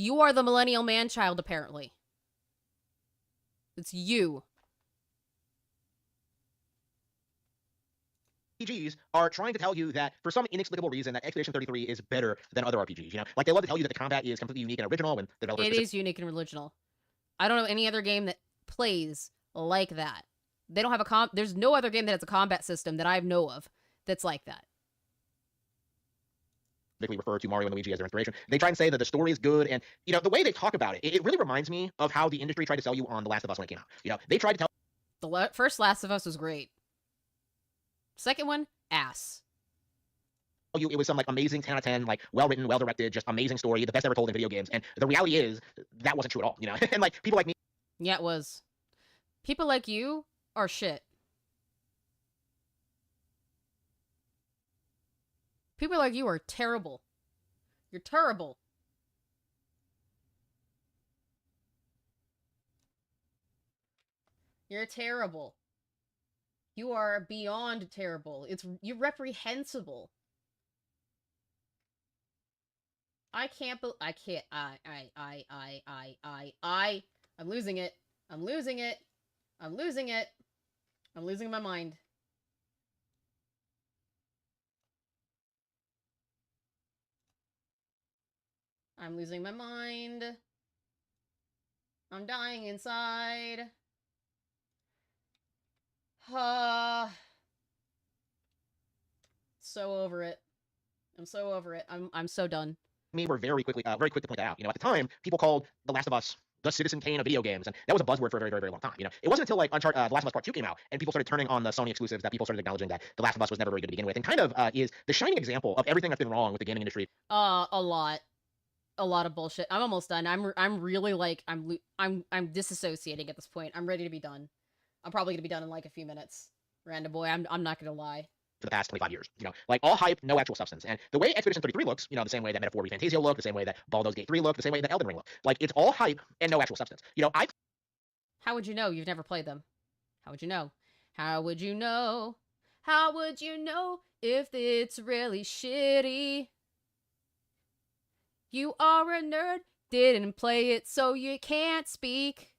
You are the millennial man-child, apparently. It's you. RPGs are trying to tell you that for some inexplicable reason that Expedition 33 is better than other RPGs. You know, like they love to tell you that the combat is completely unique and original, and the developers It is unique and original. I don't know any other game that plays like that. They don't have a there's no other game that has a combat system that I know of that's like that. Refer to Mario and Luigi as their inspiration. They try and say that the story is good, and you know the way they talk about it, it really reminds me of how the industry tried to sell you on The Last of Us when it came out. You know, they tried to tell The first Last of Us was great. Second one, ass. you it was some like amazing 10 out of 10, like well written, well directed, just amazing story, the best ever told in video games. And the reality is that wasn't true at all. You know, and like people like me. Yeah, it was. People like you are shit. People like you are terrible. You're terrible. You're terrible. You are beyond terrible. You're reprehensible. I'm losing it. I'm losing it. I'm losing it. I'm losing my mind. I'm losing my mind. I'm dying inside. So over it. I'm so over it. I'm so done. Me were very quick to point that out. You know, at the time, people called The Last of Us the Citizen Kane of video games, and that was a buzzword for a very, very, very long time. You know, it wasn't until like The Last of Us Part 2 came out, and people started turning on the Sony exclusives that people started acknowledging that The Last of Us was never very good to begin with, and kind of is the shining example of everything that's been wrong with the gaming industry. A lot of bullshit. I'm almost done. I'm really like I'm disassociating at this point. I'm ready to be done. I'm probably gonna be done in like a few minutes. Random boy, I'm not gonna lie. For the past 25 years, you know, like all hype, no actual substance. And the way Expedition 33 looks, you know, the same way that Metaphor ReFantazio looked, the same way that Baldur's Gate 3 looked, the same way that Elden Ring looked. Like, it's all hype and no actual substance. You know, How would you know? You've never played them. How would you know? How would you know? How would you know if it's really shitty? You are a nerd, didn't play it, so you can't speak.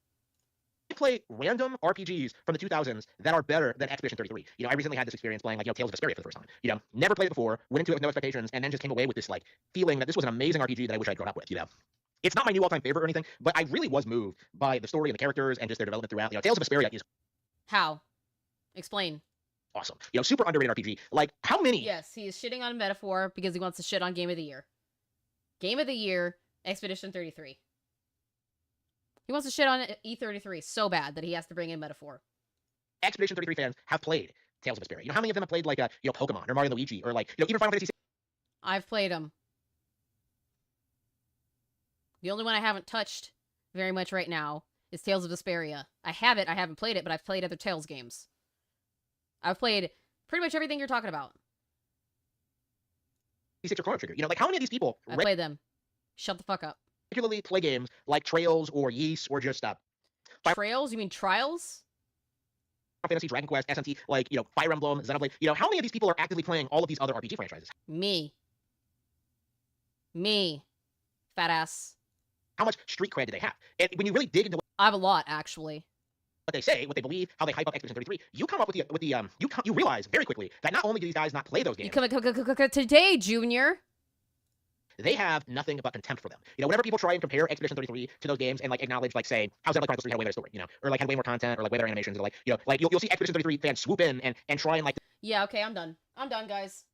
play random RPGs from the 2000s that are better than Expedition 33. You know, I recently had this experience playing, like, you know, Tales of Vesperia for the first time. You know, never played it before, went into it with no expectations, and then just came away with this, like, feeling that this was an amazing RPG that I wish I'd grown up with, you know? It's not my new all-time favorite or anything, but I really was moved by the story and the characters and just their development throughout. You know, Tales of Vesperia is... How? Explain. Awesome. You know, super underrated RPG. Like, how many... Yes, he is shitting on Metaphor because he wants to shit on Game of the Year. Game of the Year, Expedition 33. He wants to shit on E33 so bad that he has to bring in Metaphor. Expedition 33 fans have played Tales of Vesperia. You know how many of them have played, like, you know, Pokemon or Mario and Luigi or, like, you know, even Final Fantasy VI? I've played them. The only one I haven't touched very much right now is Tales of Vesperia. I haven't played it, but I've played other Tales games. I've played pretty much everything you're talking about. Or Chrono Trigger. You know, like, how many of these people... I played them. Shut the fuck up. ...regularly play games like Trails or Ys or just... Trails? You mean Trials? Final Fantasy, Dragon Quest, SMT, like, you know, Fire Emblem, Xenoblade. You know, how many of these people are actively playing all of these other RPG franchises? Me. Fat ass. How much street cred do they have? And when you really dig into I have a lot, actually. What they say, what they believe, how they hype up Expedition 33, you come up with the you realize very quickly that not only do these guys not play those games, today, Junior, they have nothing but contempt for them. You know, whenever people try and compare Expedition 33 to those games and, like, acknowledge, like, say, how Xenoblade Chronicles 3 had a way better story, you know, or, like, had way more content, or, like, way better animations, or, like, you know, like, you'll see Expedition 33 fans swoop in and try and, like... Yeah, okay, I'm done. I'm done, guys.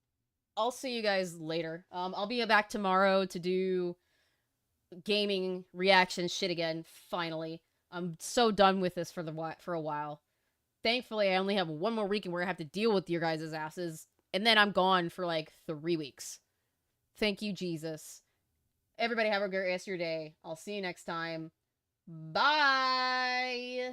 I'll see you guys later. I'll be back tomorrow to do gaming reaction shit again, finally. I'm so done with this for a while. Thankfully, I only have one more week where I have to deal with your guys' asses, and then I'm gone for, like, 3 weeks. Thank you, Jesus. Everybody have a great rest of your day. I'll see you next time. Bye!